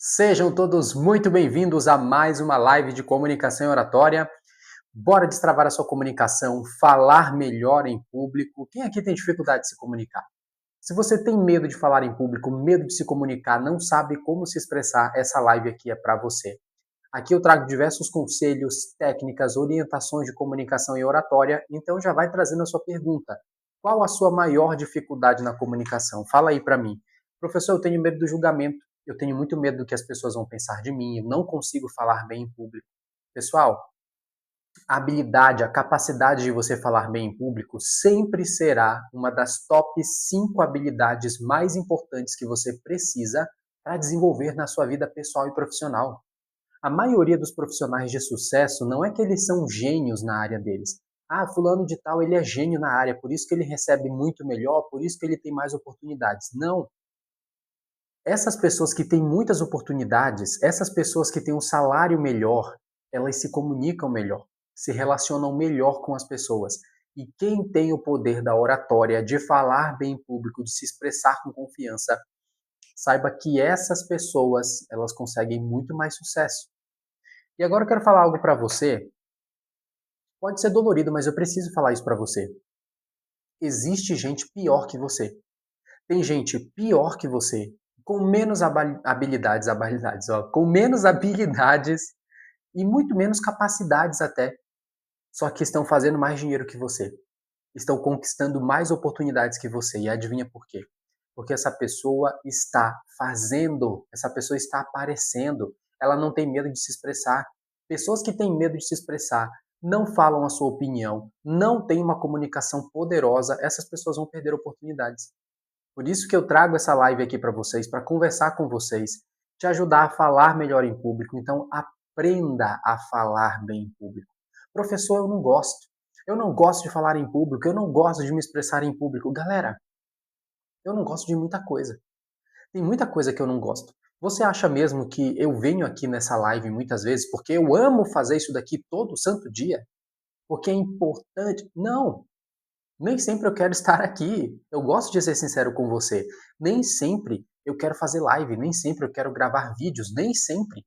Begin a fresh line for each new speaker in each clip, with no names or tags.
Sejam todos muito bem-vindos a mais uma live de comunicação e oratória. Bora destravar a sua comunicação, falar melhor em público. Quem aqui tem dificuldade de se comunicar? Se você tem medo de falar em público, medo de se comunicar, não sabe como se expressar, essa live aqui é para você. Aqui eu trago diversos conselhos, técnicas, orientações de comunicação e oratória, então já vai trazendo a sua pergunta. Qual a sua maior dificuldade na comunicação? Fala aí para mim. Professor, eu tenho medo do julgamento, eu tenho muito medo do que as pessoas vão pensar de mim, eu não consigo falar bem em público. Pessoal, a habilidade, a capacidade de você falar bem em público sempre será uma das top 5 habilidades mais importantes que você precisa para desenvolver na sua vida pessoal e profissional. A maioria dos profissionais de sucesso não é que eles são gênios na área deles. Ah, fulano de tal, ele é gênio na área, por isso que ele recebe muito melhor, por isso que ele tem mais oportunidades. Não. Essas pessoas que têm muitas oportunidades, essas pessoas que têm um salário melhor, elas se comunicam melhor, se relacionam melhor com as pessoas. E quem tem o poder da oratória, de falar bem em público, de se expressar com confiança, saiba que essas pessoas, elas conseguem muito mais sucesso. E agora eu quero falar algo para você. Pode ser dolorido, mas eu preciso falar isso para você. Existe gente pior que você. Tem gente pior que você, com menos habilidades, ó, com menos habilidades e muito menos capacidades até. Só que estão fazendo mais dinheiro que você. Estão conquistando mais oportunidades que você. E adivinha por quê? Porque essa pessoa está fazendo, essa pessoa está aparecendo. Ela não tem medo de se expressar. Pessoas que têm medo de se expressar, não falam a sua opinião, não têm uma comunicação poderosa, essas pessoas vão perder oportunidades. Por isso que eu trago essa live aqui para vocês, para conversar com vocês, te ajudar a falar melhor em público. Então, aprenda a falar bem em público. Professor, eu não gosto. Eu não gosto de falar em público, eu não gosto de me expressar em público. Galera, eu não gosto de muita coisa. Tem muita coisa que eu não gosto. Você acha mesmo que eu venho aqui nessa live muitas vezes porque eu amo fazer isso daqui todo santo dia? Porque é importante? Não, nem sempre eu quero estar aqui. Eu gosto de ser sincero com você. Nem sempre eu quero fazer live, nem sempre eu quero gravar vídeos, nem sempre.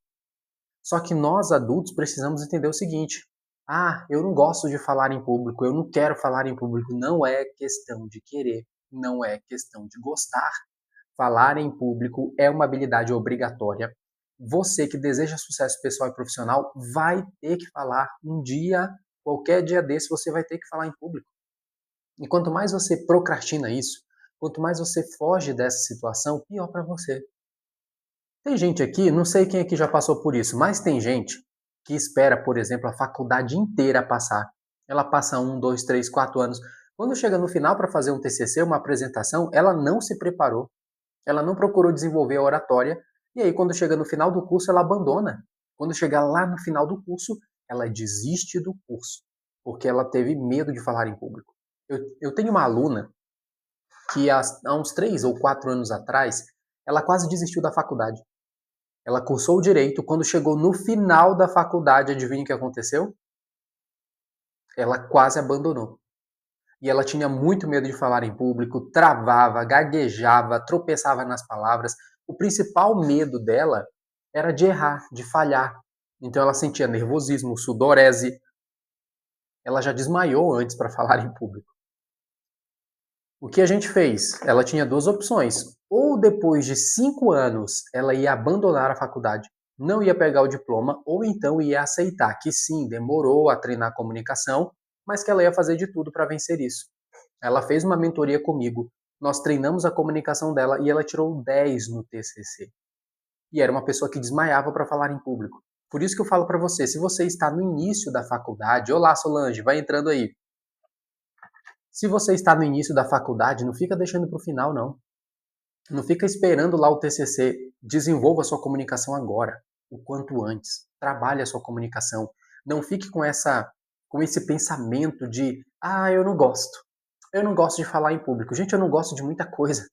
Só que nós adultos precisamos entender o seguinte: ah, eu não gosto de falar em público, eu não quero falar em público. Não é questão de querer, não é questão de gostar. Falar em público é uma habilidade obrigatória. Você que deseja sucesso pessoal e profissional vai ter que falar um dia, qualquer dia desse, você vai ter que falar em público. E quanto mais você procrastina isso, quanto mais você foge dessa situação, pior para você. Tem gente aqui, não sei quem aqui já passou por isso, mas tem gente que espera, por exemplo, a faculdade inteira passar. Ela passa 1, 2, 3, 4 anos. Quando chega no final para fazer um TCC, uma apresentação, ela não se preparou, ela não procurou desenvolver a oratória, e aí quando chega no final do curso, ela abandona. Quando chegar lá no final do curso, ela desiste do curso, porque ela teve medo de falar em público. Eu tenho uma aluna que há uns 3 ou 4 anos atrás, ela quase desistiu da faculdade. Ela cursou o direito, quando chegou no final da faculdade, adivinha o que aconteceu? Ela quase abandonou. E ela tinha muito medo de falar em público, travava, gaguejava, tropeçava nas palavras. O principal medo dela era de errar, de falhar. Então ela sentia nervosismo, sudorese. Ela já desmaiou antes para falar em público. O que a gente fez? Ela tinha duas opções. Ou depois de 5 anos ela ia abandonar a faculdade, não ia pegar o diploma, ou então ia aceitar que sim, demorou a treinar a comunicação, mas que ela ia fazer de tudo para vencer isso. Ela fez uma mentoria comigo, nós treinamos a comunicação dela e ela tirou 10 no TCC. E era uma pessoa que desmaiava para falar em público. Por isso que eu falo para você, se você está no início da faculdade, olá Solange, vai entrando aí. Se você está no início da faculdade, não fica deixando para o final, não. Não fica esperando lá o TCC. Desenvolva a sua comunicação agora, o quanto antes. Trabalhe a sua comunicação. Não fique com esse pensamento de, ah, eu não gosto. Eu não gosto de falar em público. Gente, eu não gosto de muita coisa.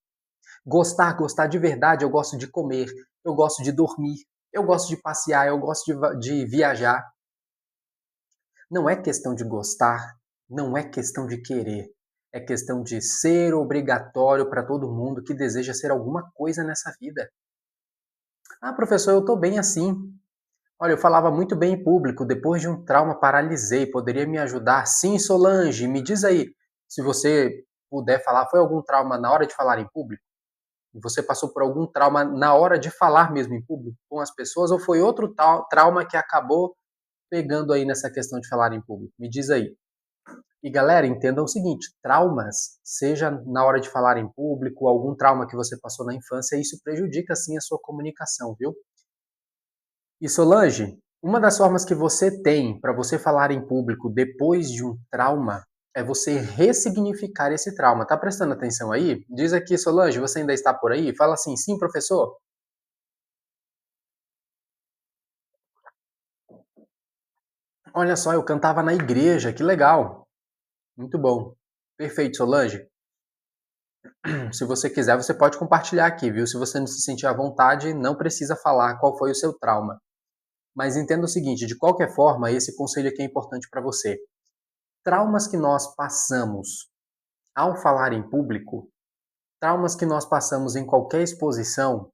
Gostar de verdade, eu gosto de comer, eu gosto de dormir, eu gosto de passear, eu gosto de viajar. Não é questão de gostar, não é questão de querer. É questão de ser obrigatório para todo mundo que deseja ser alguma coisa nessa vida. Ah, professor, eu estou bem assim. Olha, eu falava muito bem em público, depois de um trauma paralisei, poderia me ajudar? Sim, Solange, me diz aí, se você puder falar, foi algum trauma na hora de falar em público? Você passou por algum trauma na hora de falar mesmo em público com as pessoas ou foi outro trauma que acabou pegando aí nessa questão de falar em público? Me diz aí. E galera, entendam o seguinte, traumas, seja na hora de falar em público, algum trauma que você passou na infância, isso prejudica sim a sua comunicação, viu? E Solange, uma das formas que você tem para você falar em público depois de um trauma é você ressignificar esse trauma. Tá prestando atenção aí? Diz aqui, Solange, você ainda está por aí? Fala assim, sim, professor. Olha só, eu cantava na igreja, que legal. Muito bom. Perfeito, Solange. Se você quiser, você pode compartilhar aqui, viu? Se você não se sentir à vontade, não precisa falar qual foi o seu trauma. Mas entenda o seguinte, de qualquer forma, esse conselho aqui é importante para você. Traumas que nós passamos ao falar em público, traumas que nós passamos em qualquer exposição,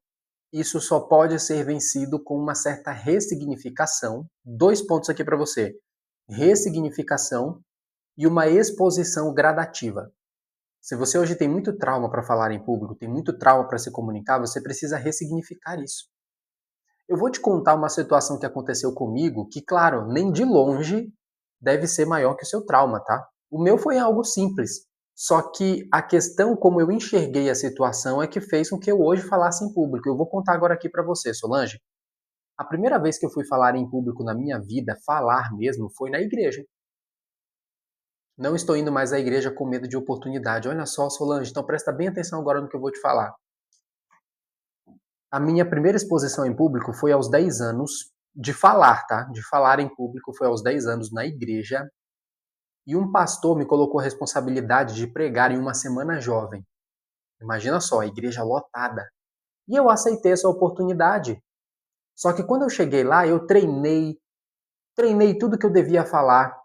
isso só pode ser vencido com uma certa ressignificação. Dois pontos aqui para você: ressignificação e uma exposição gradativa. Se você hoje tem muito trauma para falar em público, tem muito trauma para se comunicar, você precisa ressignificar isso. Eu vou te contar uma situação que aconteceu comigo, que, claro, nem de longe deve ser maior que o seu trauma, tá? O meu foi algo simples. Só que a questão como eu enxerguei a situação é que fez com que eu hoje falasse em público. Eu vou contar agora aqui para você, Solange. A primeira vez que eu fui falar em público na minha vida, falar mesmo, foi na igreja. Não estou indo mais à igreja com medo de oportunidade. Olha só, Solange, então presta bem atenção agora no que eu vou te falar. A minha primeira exposição em público foi aos 10 anos, de falar, tá? De falar em público foi aos 10 anos na igreja. E um pastor me colocou a responsabilidade de pregar em uma semana jovem. Imagina só, a igreja lotada. E eu aceitei essa oportunidade. Só que quando eu cheguei lá, eu treinei tudo que eu devia falar.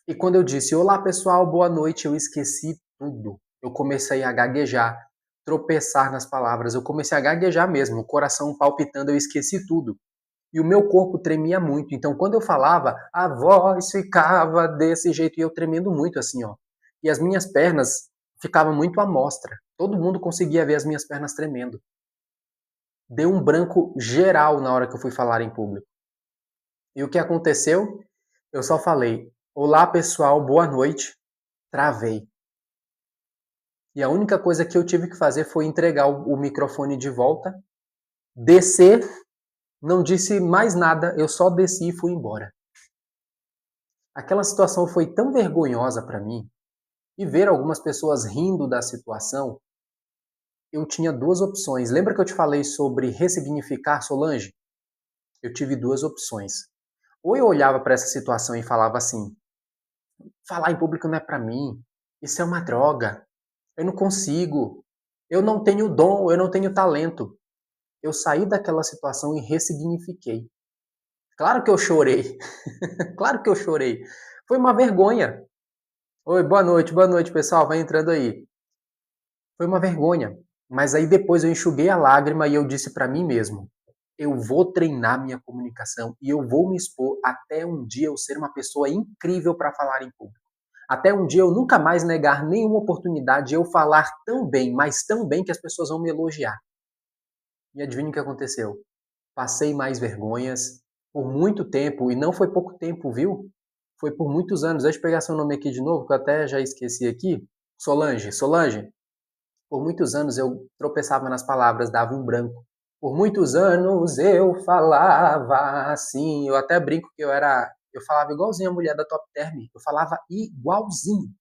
E quando eu disse, olá pessoal, boa noite, eu esqueci tudo. Eu comecei a gaguejar, tropeçar nas palavras. Eu comecei a gaguejar mesmo, o coração palpitando, eu esqueci tudo. E o meu corpo tremia muito. Então, quando eu falava, a voz ficava desse jeito e eu tremendo muito assim, ó. E as minhas pernas ficavam muito à mostra. Todo mundo conseguia ver as minhas pernas tremendo. Deu um branco geral na hora que eu fui falar em público. E o que aconteceu? Eu só falei: "Olá, pessoal, boa noite". Travei. E a única coisa que eu tive que fazer foi entregar o microfone de volta, descer, não disse mais nada, eu só desci e fui embora. Aquela situação foi tão vergonhosa para mim, e ver algumas pessoas rindo da situação, eu tinha duas opções. Lembra que eu te falei sobre ressignificar, Solange? Eu tive duas opções. Ou eu olhava para essa situação e falava assim: falar em público não é para mim, isso é uma droga, eu não consigo, eu não tenho dom, eu não tenho talento. Eu saí daquela situação e ressignifiquei. Claro que eu chorei, claro que eu chorei. Foi uma vergonha. Oi, boa noite pessoal, vai entrando aí. Foi uma vergonha. Mas aí depois eu enxuguei a lágrima e eu disse para mim mesmo: eu vou treinar minha comunicação e eu vou me expor até um dia eu ser uma pessoa incrível para falar em público. Até um dia eu nunca mais negar nenhuma oportunidade de eu falar tão bem, mas tão bem que as pessoas vão me elogiar. E adivinha o que aconteceu? Passei mais vergonhas por muito tempo, e não foi pouco tempo, viu? Foi por muitos anos. Deixa eu pegar seu nome aqui de novo, que eu até já esqueci aqui. Solange. Solange, por muitos anos eu tropeçava nas palavras, dava um branco. Por muitos anos eu falava assim, eu até brinco que eu falava igualzinho a mulher da Top Term, eu falava igualzinho.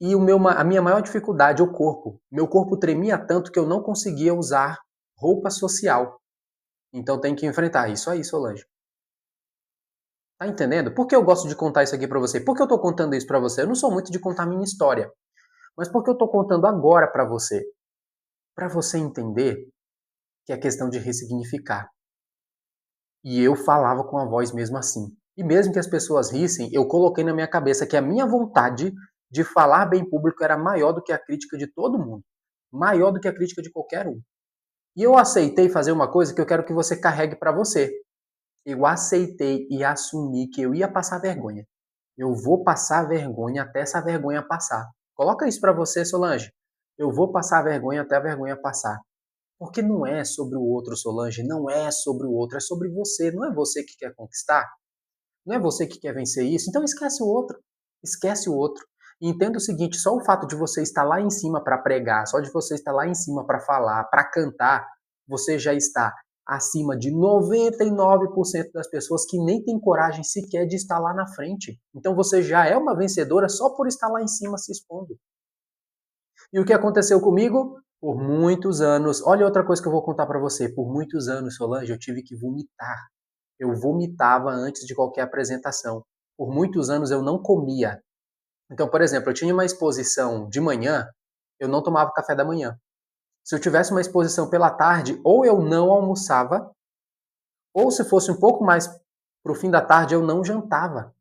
E a minha maior dificuldade, o corpo. Meu corpo tremia tanto que eu não conseguia usar roupa social. Então tem que enfrentar isso aí, Solange. Tá entendendo? Por que eu gosto de contar isso aqui pra você? Por que eu tô contando isso pra você? Eu não sou muito de contar minha história, mas por que eu tô contando agora pra você? Pra você entender que é questão de ressignificar. E eu falava com a voz mesmo assim. E mesmo que as pessoas rissem, eu coloquei na minha cabeça que a minha vontade de falar bem público era maior do que a crítica de todo mundo. Maior do que a crítica de qualquer um. E eu aceitei fazer uma coisa que eu quero que você carregue para você. Eu aceitei e assumi que eu ia passar vergonha. Eu vou passar vergonha até essa vergonha passar. Coloca isso para você, Solange. Eu vou passar vergonha até a vergonha passar. Porque não é sobre o outro, Solange, não é sobre o outro, é sobre você. Não é você que quer conquistar, não é você que quer vencer isso, então esquece o outro. Esquece o outro. E entenda o seguinte, só o fato de você estar lá em cima para pregar, só de você estar lá em cima para falar, para cantar, você já está acima de 99% das pessoas que nem têm coragem sequer de estar lá na frente. Então você já é uma vencedora só por estar lá em cima se expondo. E o que aconteceu comigo? Por muitos anos, olha outra coisa que eu vou contar para você. Por muitos anos, Solange, eu tive que vomitar. Eu vomitava antes de qualquer apresentação. Por muitos anos eu não comia. Então, por exemplo, eu tinha uma exposição de manhã, eu não tomava café da manhã. Se eu tivesse uma exposição pela tarde, ou eu não almoçava, ou se fosse um pouco mais para o fim da tarde, eu não jantava,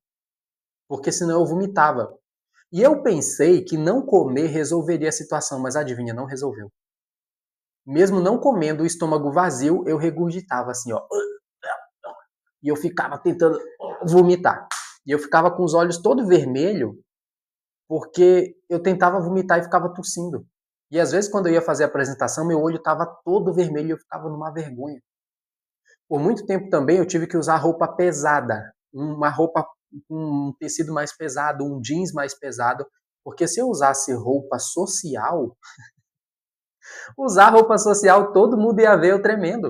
porque senão eu vomitava. E eu pensei que não comer resolveria a situação, mas adivinha, não resolveu. Mesmo não comendo, o estômago vazio, eu regurgitava assim, ó. E eu ficava tentando vomitar. E eu ficava com os olhos todo vermelho, porque eu tentava vomitar e ficava tossindo. E às vezes quando eu ia fazer a apresentação, meu olho estava todo vermelho e eu ficava numa vergonha. Por muito tempo também eu tive que usar roupa pesada, uma roupa com um tecido mais pesado, um jeans mais pesado, porque se eu usasse roupa social, usar roupa social todo mundo ia ver eu tremendo.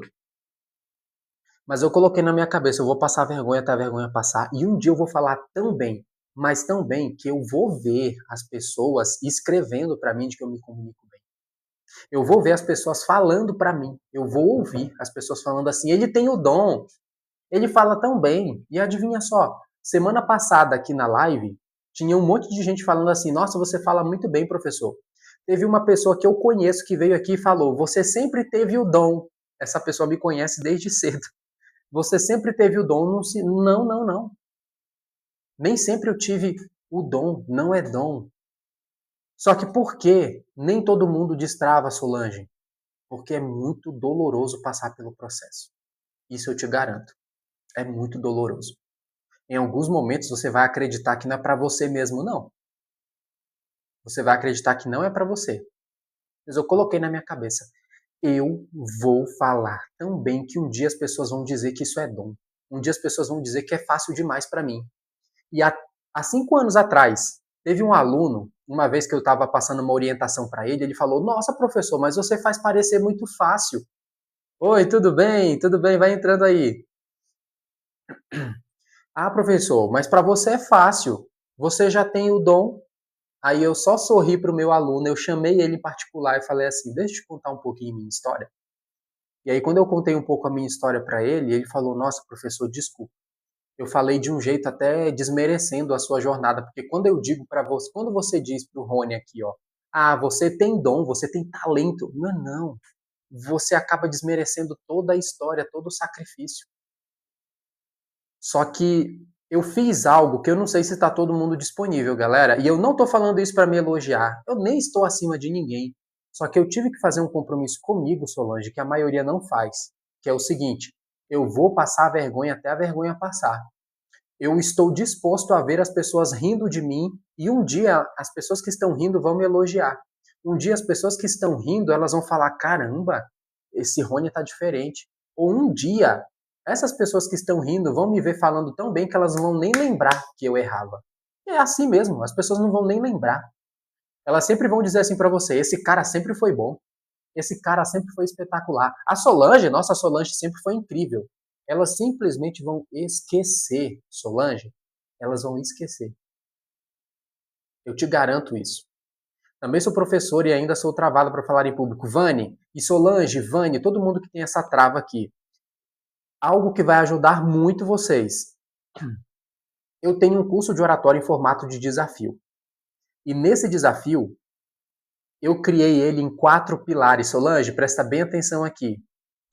Mas eu coloquei na minha cabeça, eu vou passar vergonha até a vergonha passar, e um dia eu vou falar tão bem, mas tão bem, que eu vou ver as pessoas escrevendo para mim de que eu me comunico bem. Eu vou ver as pessoas falando para mim, eu vou ouvir as pessoas falando assim, ele tem o dom, ele fala tão bem. E adivinha só, semana passada aqui na live, tinha um monte de gente falando assim, nossa, você fala muito bem, professor. Teve uma pessoa que eu conheço que veio aqui e falou, você sempre teve o dom. Essa pessoa me conhece desde cedo. Você sempre teve o dom, não, não, não, não. Nem sempre eu tive o dom, não é dom. Só que por que nem todo mundo destrava, Solange? Porque é muito doloroso passar pelo processo. Isso eu te garanto. É muito doloroso. Em alguns momentos você vai acreditar que não é para você mesmo, não. Você vai acreditar que não é para você. Mas eu coloquei na minha cabeça, eu vou falar tão bem que um dia as pessoas vão dizer que isso é dom. Um dia as pessoas vão dizer que é fácil demais para mim. E há 5 anos atrás, teve um aluno, uma vez que eu estava passando uma orientação para ele, ele falou, nossa, professor, mas você faz parecer muito fácil. Oi, tudo bem? Tudo bem? Vai entrando aí. Ah, professor, mas para você é fácil. Você já tem o dom. Aí eu só sorri para o meu aluno, eu chamei ele em particular e falei assim, deixa eu te contar um pouquinho minha história. E aí quando eu contei um pouco a minha história para ele, ele falou, nossa, professor, desculpa. Eu falei de um jeito até desmerecendo a sua jornada, porque quando eu digo para você, quando você diz para o Rony aqui, ó, ah, você tem dom, você tem talento, não, não, você acaba desmerecendo toda a história, todo o sacrifício. Só que eu fiz algo que eu não sei se está todo mundo disponível, galera, e eu não estou falando isso para me elogiar, eu nem estou acima de ninguém. Só que eu tive que fazer um compromisso comigo, Solange, que a maioria não faz, que é o seguinte: eu vou passar a vergonha até a vergonha passar. Eu estou disposto a ver as pessoas rindo de mim e um dia as pessoas que estão rindo vão me elogiar. Um dia as pessoas que estão rindo, elas vão falar: "Caramba, esse Rony tá diferente". Ou um dia essas pessoas que estão rindo vão me ver falando tão bem que elas não vão nem lembrar que eu errava. É assim mesmo, as pessoas não vão nem lembrar. Elas sempre vão dizer assim para você: "Esse cara sempre foi bom. Esse cara sempre foi espetacular". A Solange, nossa Solange sempre foi incrível. Elas simplesmente vão esquecer, Solange, elas vão esquecer. Eu te garanto isso. Também sou professor e ainda sou travado para falar em público. Vani e Solange, Vani, todo mundo que tem essa trava aqui. Algo que vai ajudar muito vocês. Eu tenho um curso de oratória em formato de desafio. E nesse desafio, eu criei ele em 4 pilares. Solange, presta bem atenção aqui.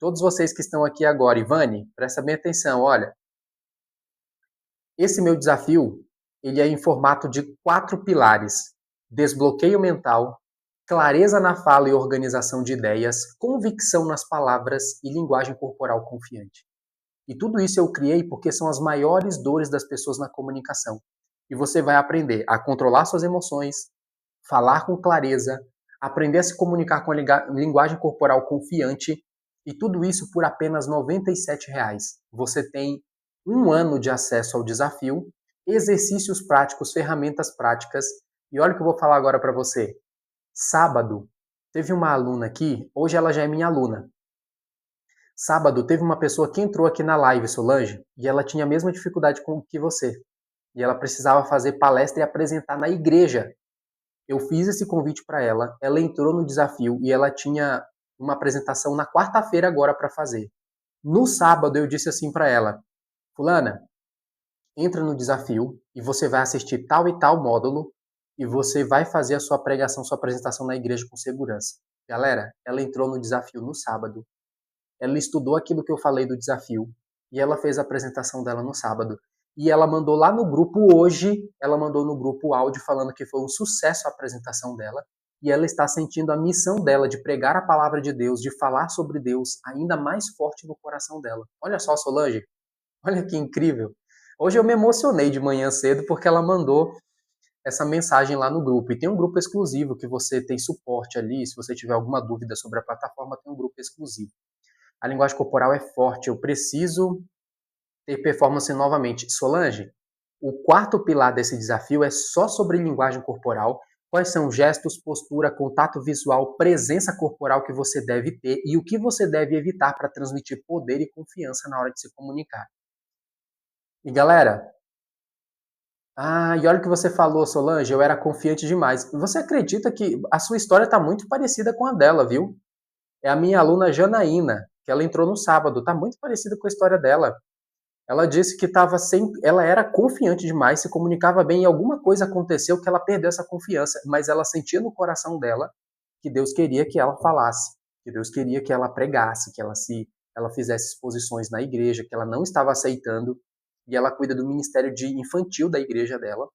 Todos vocês que estão aqui agora, Ivani, presta bem atenção, olha. Esse meu desafio, ele é em formato de 4 pilares: desbloqueio mental, clareza na fala e organização de ideias, convicção nas palavras e linguagem corporal confiante. E tudo isso eu criei porque são as maiores dores das pessoas na comunicação. E você vai aprender a controlar suas emoções, falar com clareza, aprender a se comunicar com a linguagem corporal confiante, e tudo isso por apenas R$ 97. Você tem um ano de acesso ao desafio, exercícios práticos, ferramentas práticas, e olha o que eu vou falar agora para você. Sábado, teve uma aluna aqui, hoje ela já é minha aluna. Sábado, teve uma pessoa que entrou aqui na live, Solange, e ela tinha a mesma dificuldade que você. E ela precisava fazer palestra e apresentar na igreja. Eu fiz esse convite para ela, ela entrou no desafio e ela tinha uma apresentação na quarta-feira agora para fazer. No sábado eu disse assim para ela: fulana, entra no desafio e você vai assistir tal e tal módulo e você vai fazer a sua pregação, sua apresentação na igreja com segurança. Galera, ela entrou no desafio no sábado, ela estudou aquilo que eu falei do desafio e ela fez a apresentação dela no sábado. E ela mandou lá no grupo hoje, ela mandou no grupo áudio falando que foi um sucesso a apresentação dela e ela está sentindo a missão dela de pregar a palavra de Deus, de falar sobre Deus ainda mais forte no coração dela. Olha só, Solange, olha que incrível. Hoje eu me emocionei de manhã cedo porque ela mandou essa mensagem lá no grupo. E tem um grupo exclusivo que você tem suporte ali. Se você tiver alguma dúvida sobre a plataforma, tem um grupo exclusivo. A linguagem corporal é forte. Eu preciso ter performance novamente. Solange, o quarto pilar desse desafio é só sobre linguagem corporal. Quais são gestos, postura, contato visual, presença corporal que você deve ter e o que você deve evitar para transmitir poder e confiança na hora de se comunicar. E galera, e olha o que você falou, Solange, eu era confiante demais. Você acredita que a sua história está muito parecida com a dela, viu? É a minha aluna Janaína, que ela entrou no sábado, está muito parecida com a história dela. Ela disse que ela era confiante demais, se comunicava bem e alguma coisa aconteceu que ela perdeu essa confiança, mas ela sentia no coração dela que Deus queria que ela falasse, que Deus queria que ela pregasse, que ela fizesse exposições na igreja, que ela não estava aceitando, e ela cuida do ministério de infantil da igreja dela.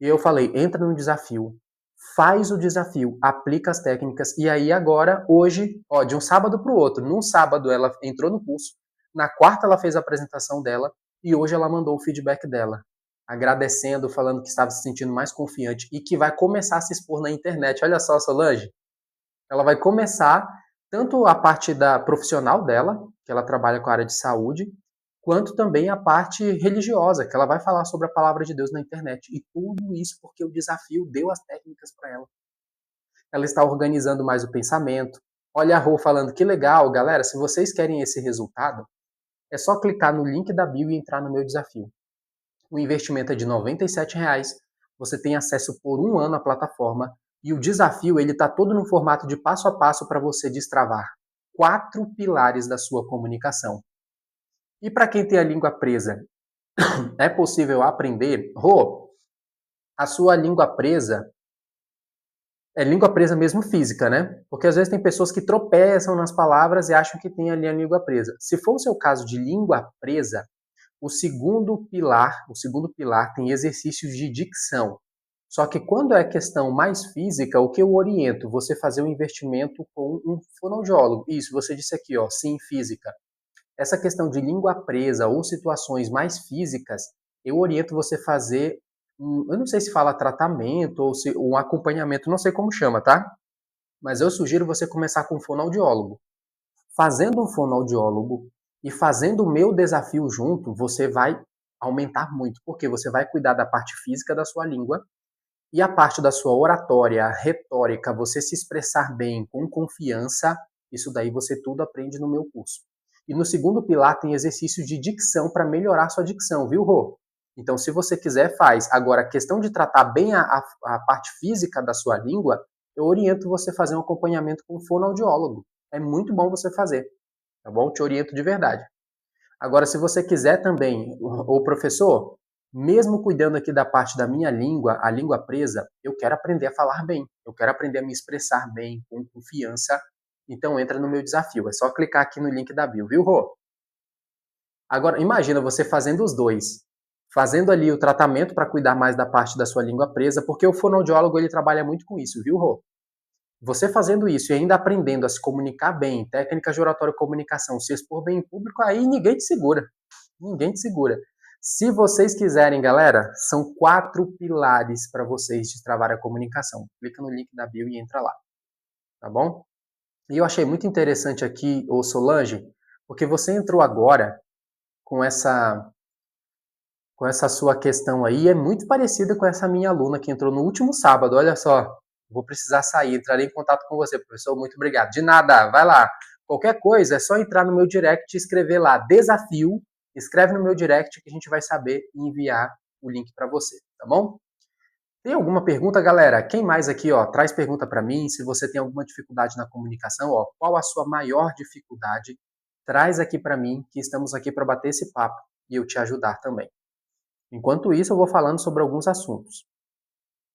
E eu falei, entra no desafio, faz o desafio, aplica as técnicas, e aí agora, hoje, de um sábado para o outro, num sábado ela entrou no curso, na quarta ela fez a apresentação dela, e hoje ela mandou o feedback dela, agradecendo, falando que estava se sentindo mais confiante e que vai começar a se expor na internet. Olha só, Solange, ela vai começar tanto a parte da profissional dela, que ela trabalha com a área de saúde, quanto também a parte religiosa, que ela vai falar sobre a palavra de Deus na internet. E tudo isso porque o desafio deu as técnicas para ela. Ela está organizando mais o pensamento. Olha a Rô falando, que legal, galera, se vocês querem esse resultado, é só clicar no link da bio e entrar no meu desafio. O investimento é de R$ 97, você tem acesso por um ano à plataforma e o desafio ele está todo no formato de passo a passo para você destravar 4 pilares da sua comunicação. E para quem tem a língua presa, é possível aprender? Rô, a sua língua presa é língua presa mesmo física, né? Porque às vezes tem pessoas que tropeçam nas palavras e acham que tem ali a língua presa. Se for o seu caso de língua presa, o segundo pilar tem exercícios de dicção. Só que quando é questão mais física, o que eu oriento? Você fazer um investimento com um fonoaudiólogo. Isso, você disse aqui, sim, física. Essa questão de língua presa ou situações mais físicas, eu oriento você fazer, eu não sei se fala tratamento ou um acompanhamento, não sei como chama, tá? Mas eu sugiro você começar com um fonoaudiólogo. Fazendo um fonoaudiólogo e fazendo o meu desafio junto, você vai aumentar muito, porque você vai cuidar da parte física da sua língua e a parte da sua oratória, retórica, você se expressar bem, com confiança, isso daí você tudo aprende no meu curso. E no segundo pilar tem exercícios de dicção para melhorar sua dicção, viu, Rô? Então, se você quiser, faz. Agora, a questão de tratar bem a parte física da sua língua, eu oriento você a fazer um acompanhamento com um fonoaudiólogo. É muito bom você fazer, tá bom? Te oriento de verdade. Agora, se você quiser também, o professor, mesmo cuidando aqui da parte da minha língua, a língua presa, eu quero aprender a falar bem, eu quero aprender a me expressar bem, com confiança. Então entra no meu desafio, é só clicar aqui no link da bio, viu, Rô? Agora, imagina você fazendo os dois, fazendo ali o tratamento para cuidar mais da parte da sua língua presa, porque o fonoaudiólogo ele trabalha muito com isso, viu, Rô? Você fazendo isso e ainda aprendendo a se comunicar bem, técnicas de oratória e comunicação, se expor bem em público, aí ninguém te segura. Ninguém te segura. Se vocês quiserem, galera, são 4 pilares para vocês destravar a comunicação. Clica no link da bio e entra lá, tá bom? E eu achei muito interessante aqui, ô Solange, porque você entrou agora com essa sua questão aí, é muito parecida com essa minha aluna que entrou no último sábado. Olha só, vou precisar sair, entrarei em contato com você, professor, muito obrigado. De nada, vai lá. Qualquer coisa, é só entrar no meu direct e escrever lá, desafio, escreve no meu direct que a gente vai saber e enviar o link para você, tá bom? Tem alguma pergunta, galera? Quem mais aqui, ó, traz pergunta para mim. Se você tem alguma dificuldade na comunicação, ó, qual a sua maior dificuldade? Traz aqui para mim, que estamos aqui para bater esse papo e eu te ajudar também. Enquanto isso, eu vou falando sobre alguns assuntos.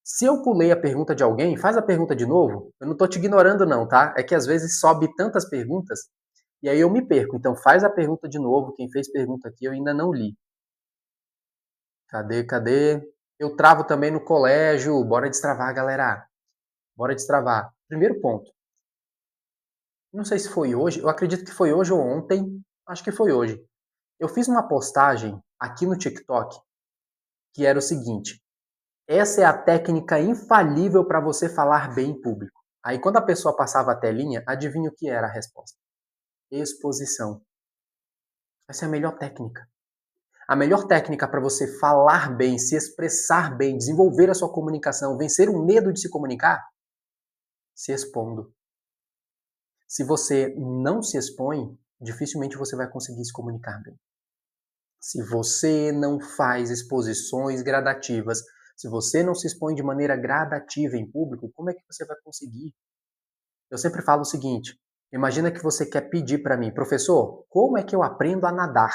Se eu pulei a pergunta de alguém, faz a pergunta de novo. Eu não estou te ignorando não, tá? É que às vezes sobe tantas perguntas e aí eu me perco. Então faz a pergunta de novo. Quem fez pergunta aqui eu ainda não li. Cadê? Eu travo também no colégio. Bora destravar, galera. Bora destravar. Primeiro ponto. Não sei se foi hoje. Eu acredito que foi hoje ou ontem. Acho que foi hoje. Eu fiz uma postagem aqui no TikTok que era o seguinte: essa é a técnica infalível para você falar bem em público. Aí quando a pessoa passava a telinha, adivinha o que era a resposta? Exposição. Essa é a melhor técnica. A melhor técnica para você falar bem, se expressar bem, desenvolver a sua comunicação, vencer o medo de se comunicar, se expondo. Se você não se expõe, dificilmente você vai conseguir se comunicar bem. Se você não faz exposições gradativas, se você não se expõe de maneira gradativa em público, como é que você vai conseguir? Eu sempre falo o seguinte: imagina que você quer pedir para mim, professor, como é que eu aprendo a nadar?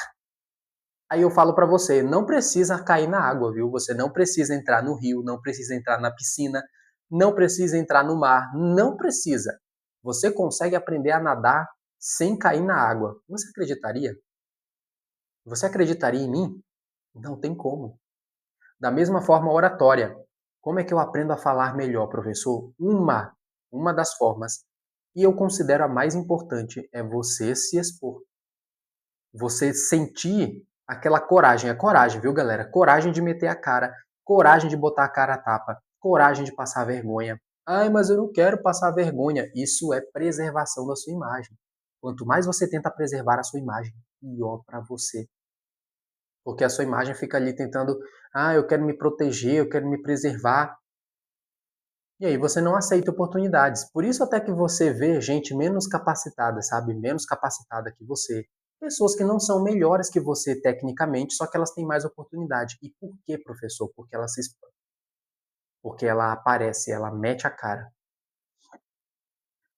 Aí eu falo para você, não precisa cair na água, viu? Você não precisa entrar no rio, não precisa entrar na piscina, não precisa entrar no mar, não precisa. Você consegue aprender a nadar sem cair na água. Você acreditaria? Você acreditaria em mim? Não tem como. Da mesma forma, a oratória. Como é que eu aprendo a falar melhor, professor? Uma das formas, e eu considero a mais importante, é você se expor. Você sentir aquela coragem. É coragem, viu, galera? Coragem de meter a cara, coragem de botar a cara a tapa, coragem de passar vergonha. Ai, mas eu não quero passar vergonha. Isso é preservação da sua imagem. Quanto mais você tenta preservar a sua imagem, pior para você. Porque a sua imagem fica ali tentando, eu quero me proteger, eu quero me preservar. E aí você não aceita oportunidades. Por isso até que você vê gente menos capacitada, sabe? Menos capacitada que você. Pessoas que não são melhores que você tecnicamente, só que elas têm mais oportunidade. E por que, professor? Porque ela se expõe. Porque ela aparece, ela mete a cara.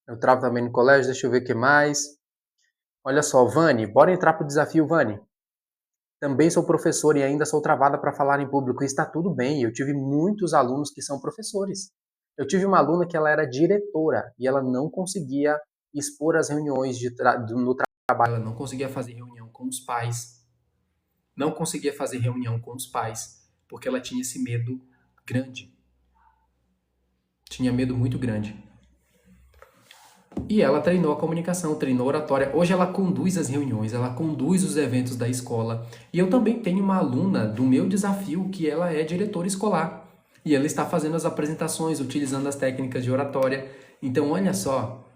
Eu travo também no colégio, deixa eu ver o que mais. Olha só, Vani, bora entrar pro desafio, Vani. Também sou professor e ainda sou travada para falar em público. E está tudo bem, eu tive muitos alunos que são professores. Eu tive uma aluna que ela era diretora e ela não conseguia expor as reuniões no trabalho. Ela não conseguia fazer reunião com os pais. Não conseguia fazer reunião com os pais porque ela tinha esse medo grande. Tinha medo muito grande. E ela treinou a comunicação, treinou a oratória. Hoje ela conduz as reuniões, ela conduz os eventos da escola. E eu também tenho uma aluna do meu desafio que ela é diretora escolar. E ela está fazendo as apresentações, utilizando as técnicas de oratória. Então, olha só,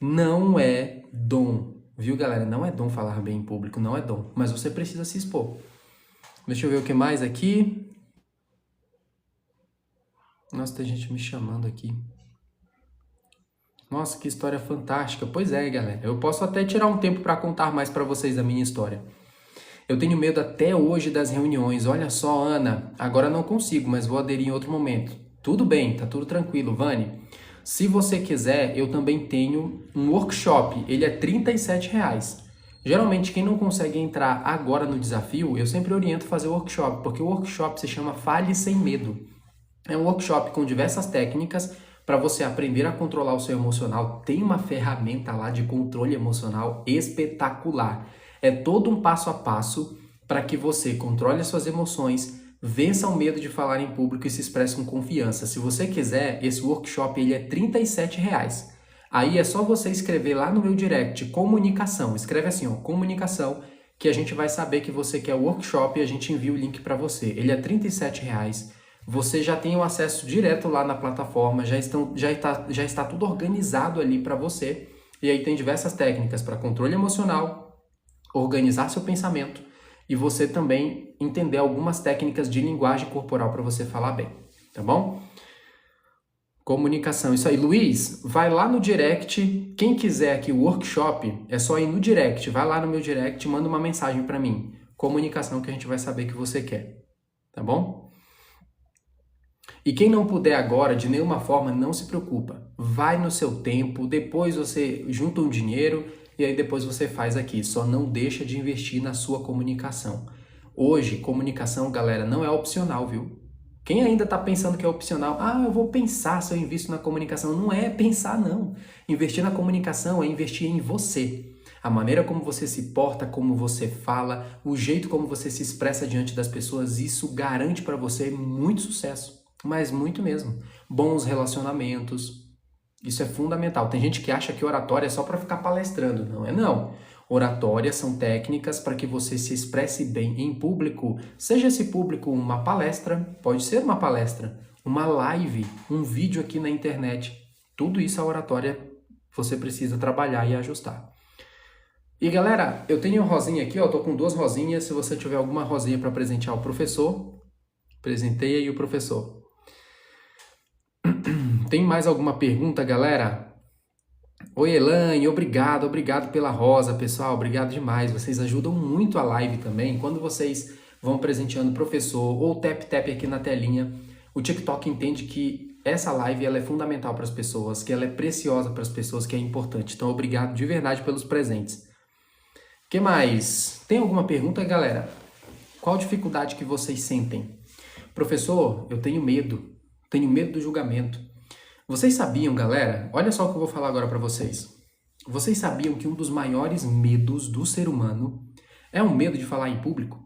não é dom, viu, galera? Não é dom falar bem em público, não é dom. Mas você precisa se expor. Deixa eu ver o que mais aqui. Nossa, tem gente me chamando aqui. Nossa, que história fantástica. Pois é, galera. Eu posso até tirar um tempo para contar mais para vocês a minha história. Eu tenho medo até hoje das reuniões. Olha só, Ana, agora não consigo, mas vou aderir em outro momento. Tudo bem, tá tudo tranquilo, Vani. Se você quiser, eu também tenho um workshop. Ele é R$37. Geralmente, quem não consegue entrar agora no desafio, eu sempre oriento a fazer o workshop, porque o workshop se chama Fale Sem Medo. É um workshop com diversas técnicas para você aprender a controlar o seu emocional. Tem uma ferramenta lá de controle emocional espetacular. É todo um passo a passo para que você controle as suas emoções, Vença o medo de falar em público e se expresse com confiança. Se você quiser, esse workshop ele é R$ 37. Aí é só você escrever lá no meu direct, comunicação. Escreve assim, ó, comunicação, que a gente vai saber que você quer o workshop e a gente envia o link para você. Ele é R$ 37. Você já tem o acesso direto lá na plataforma, já está tudo organizado ali para você. E aí tem diversas técnicas para controle emocional, organizar seu pensamento e você também entender algumas técnicas de linguagem corporal para você falar bem, tá bom? Comunicação, isso aí. Luiz, vai lá no direct. Quem quiser aqui o workshop, é só ir no direct. Vai lá no meu direct, manda uma mensagem para mim. Comunicação que a gente vai saber que você quer, tá bom? E quem não puder agora, de nenhuma forma, não se preocupa. Vai no seu tempo, depois você junta um dinheiro e aí depois você faz aqui. Só não deixa de investir na sua comunicação. Hoje, comunicação, galera, não é opcional, viu? Quem ainda está pensando que é opcional, eu vou pensar se eu invisto na comunicação. Não é pensar, não. Investir na comunicação é investir em você. A maneira como você se porta, como você fala, o jeito como você se expressa diante das pessoas, isso garante para você muito sucesso. Mas muito mesmo. Bons relacionamentos, isso é fundamental. Tem gente que acha que oratória é só para ficar palestrando. Não é não. Oratória são técnicas para que você se expresse bem em público. Seja esse público uma palestra, pode ser uma palestra, uma live, um vídeo aqui na internet. Tudo isso a oratória você precisa trabalhar e ajustar. E galera, eu tenho rosinha aqui, ó, tô com 2 rosinhas. Se você tiver alguma rosinha para presentear o professor, presenteie aí o professor. Tem mais alguma pergunta, galera? Oi, Elaine, obrigado pela rosa, pessoal, obrigado demais, vocês ajudam muito a live também, quando vocês vão presenteando o professor ou tap aqui na telinha, o TikTok entende que essa live ela é fundamental para as pessoas, que ela é preciosa para as pessoas, que é importante, então obrigado de verdade pelos presentes. O que mais? Tem alguma pergunta, galera? Qual dificuldade que vocês sentem? Professor, eu tenho medo do julgamento. Vocês sabiam, galera? Olha só o que eu vou falar agora para vocês. Vocês sabiam que um dos maiores medos do ser humano é o medo de falar em público?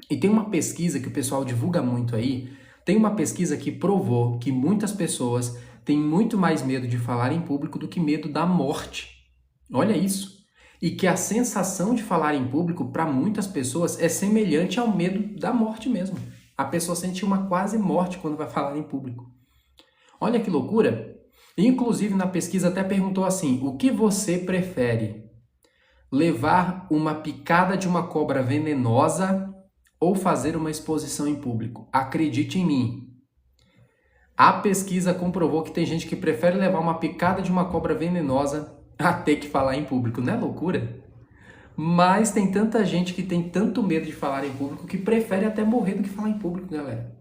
E tem uma pesquisa que o pessoal divulga muito aí, tem uma pesquisa que provou que muitas pessoas têm muito mais medo de falar em público do que medo da morte. Olha isso. E que a sensação de falar em público, para muitas pessoas, é semelhante ao medo da morte mesmo. A pessoa sente uma quase morte quando vai falar em público. Olha que loucura! Inclusive, na pesquisa até perguntou assim, o que você prefere? Levar uma picada de uma cobra venenosa ou fazer uma exposição em público? Acredite em mim. A pesquisa comprovou que tem gente que prefere levar uma picada de uma cobra venenosa a ter que falar em público. Não é loucura? Mas tem tanta gente que tem tanto medo de falar em público que prefere até morrer do que falar em público, galera.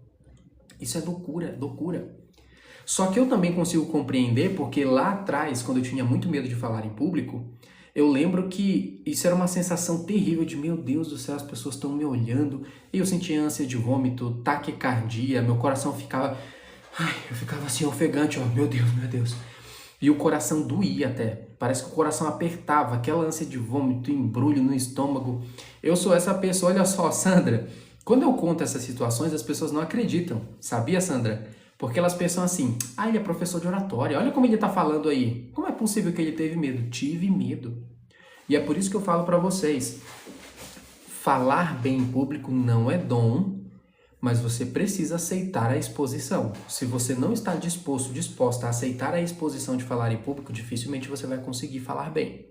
Isso é loucura, loucura. Só que eu também consigo compreender porque lá atrás, quando eu tinha muito medo de falar em público, eu lembro que isso era uma sensação terrível de, meu Deus do céu, as pessoas estão me olhando, e eu sentia ânsia de vômito, taquicardia, meu coração ficava, eu ficava assim ofegante, ó, meu Deus. E o coração doía até, parece que o coração apertava, aquela ânsia de vômito, embrulho no estômago. Eu sou essa pessoa, olha só, Sandra, quando eu conto essas situações, as pessoas não acreditam, sabia, Sandra? Porque elas pensam assim, ele é professor de oratória, olha como ele está falando aí. Como é possível que ele teve medo? Tive medo. E é por isso que eu falo para vocês, falar bem em público não é dom, mas você precisa aceitar a exposição. Se você não está disposta a aceitar a exposição de falar em público, dificilmente você vai conseguir falar bem.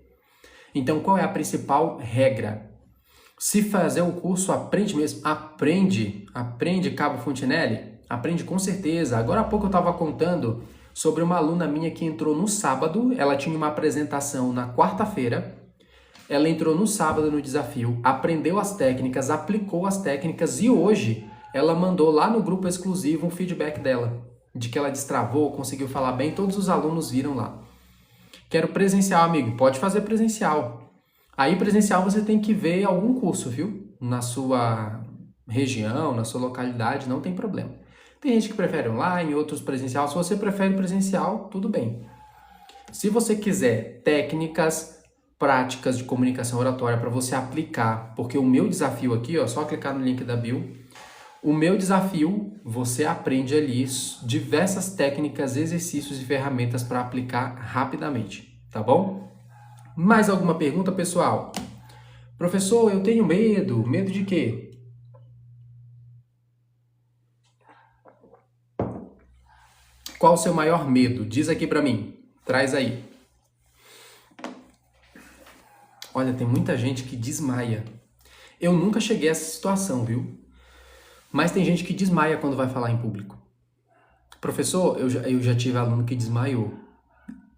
Então, qual é a principal regra? Se fazer um curso, aprende mesmo. Aprende, Cabo Fontinelli. Aprende com certeza. Agora há pouco eu estava contando sobre uma aluna minha que entrou no sábado, ela tinha uma apresentação na quarta-feira, ela entrou no sábado no desafio, aprendeu as técnicas, aplicou as técnicas e hoje ela mandou lá no grupo exclusivo um feedback dela, de que ela destravou, conseguiu falar bem, todos os alunos viram lá. Quero presencial, amigo, pode fazer presencial. Aí presencial você tem que ver algum curso, viu? Na sua região, na sua localidade, não tem problema. Tem gente que prefere online, outros presencial. Se você prefere presencial, tudo bem. Se você quiser técnicas, práticas de comunicação oratória para você aplicar, porque o meu desafio aqui, ó, só clicar no link da bio, O meu desafio, você aprende ali diversas técnicas, exercícios e ferramentas para aplicar rapidamente, tá bom? Mais alguma pergunta, pessoal? Professor, eu tenho medo. Medo de quê? Qual o seu maior medo? Diz aqui para mim. Traz aí. Olha, tem muita gente que desmaia. Eu nunca cheguei a essa situação, viu? Mas tem gente que desmaia quando vai falar em público. Professor, eu já tive aluno que desmaiou.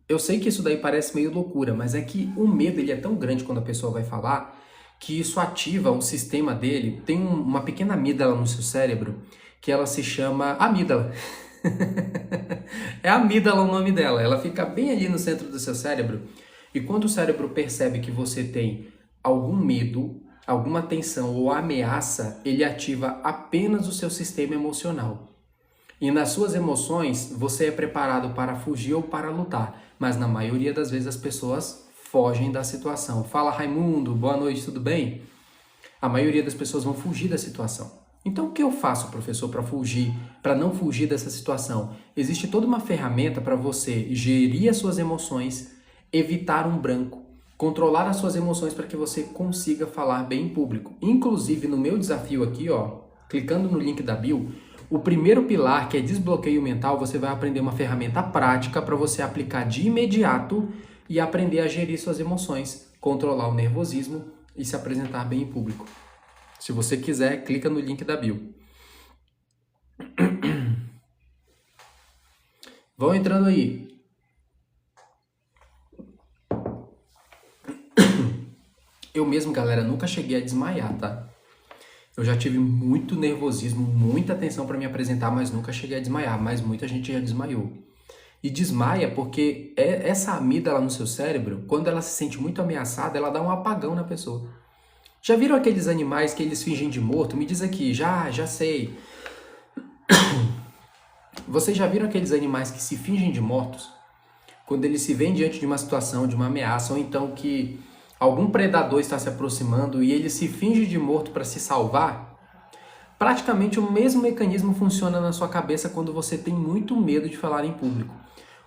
Eu sei que isso daí parece meio loucura, mas é que o medo ele é tão grande quando a pessoa vai falar que isso ativa um sistema dele. Tem uma pequena amígdala no seu cérebro que ela se chama amígdala. É amígdala o nome dela. Ela fica bem ali no centro do seu cérebro. E quando o cérebro percebe que você tem algum medo, alguma tensão ou ameaça, ele ativa apenas o seu sistema emocional. E nas suas emoções, você é preparado para fugir ou para lutar. Mas na maioria das vezes as pessoas fogem da situação. Fala, Raimundo, boa noite, tudo bem? A maioria das pessoas vão fugir da situação. Então o que eu faço, professor, para não fugir dessa situação? Existe toda uma ferramenta para você gerir as suas emoções, evitar um branco, controlar as suas emoções para que você consiga falar bem em público. Inclusive no meu desafio aqui, ó, clicando no link da bio, o primeiro pilar, que é desbloqueio mental, você vai aprender uma ferramenta prática para você aplicar de imediato e aprender a gerir suas emoções, controlar o nervosismo e se apresentar bem em público. Se você quiser, clica no link da bio. Vão entrando aí. Eu mesmo, galera, nunca cheguei a desmaiar, tá? Eu já tive muito nervosismo, muita tensão para me apresentar, mas nunca cheguei a desmaiar. Mas muita gente já desmaiou. E desmaia porque essa amígdala no seu cérebro, quando ela se sente muito ameaçada, ela dá um apagão na pessoa. Já viram aqueles animais que eles fingem de morto? Me diz aqui, já sei. Vocês já viram aqueles animais que se fingem de mortos? Quando eles se veem diante de uma situação, de uma ameaça, ou então que algum predador está se aproximando e ele se finge de morto para se salvar? Praticamente o mesmo mecanismo funciona na sua cabeça quando você tem muito medo de falar em público.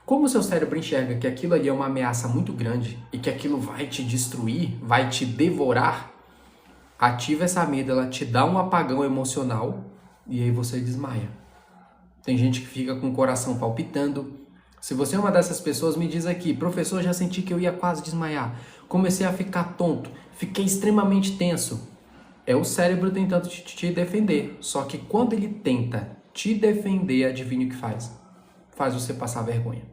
Como o seu cérebro enxerga que aquilo ali é uma ameaça muito grande e que aquilo vai te destruir, vai te devorar, ativa essa amígdala, te dá um apagão emocional e aí você desmaia. Tem gente que fica com o coração palpitando. Se você é uma dessas pessoas, me diz aqui, professor, já senti que eu ia quase desmaiar. Comecei a ficar tonto, fiquei extremamente tenso. É o cérebro tentando te defender. Só que quando ele tenta te defender, adivinha o que faz? Faz você passar vergonha.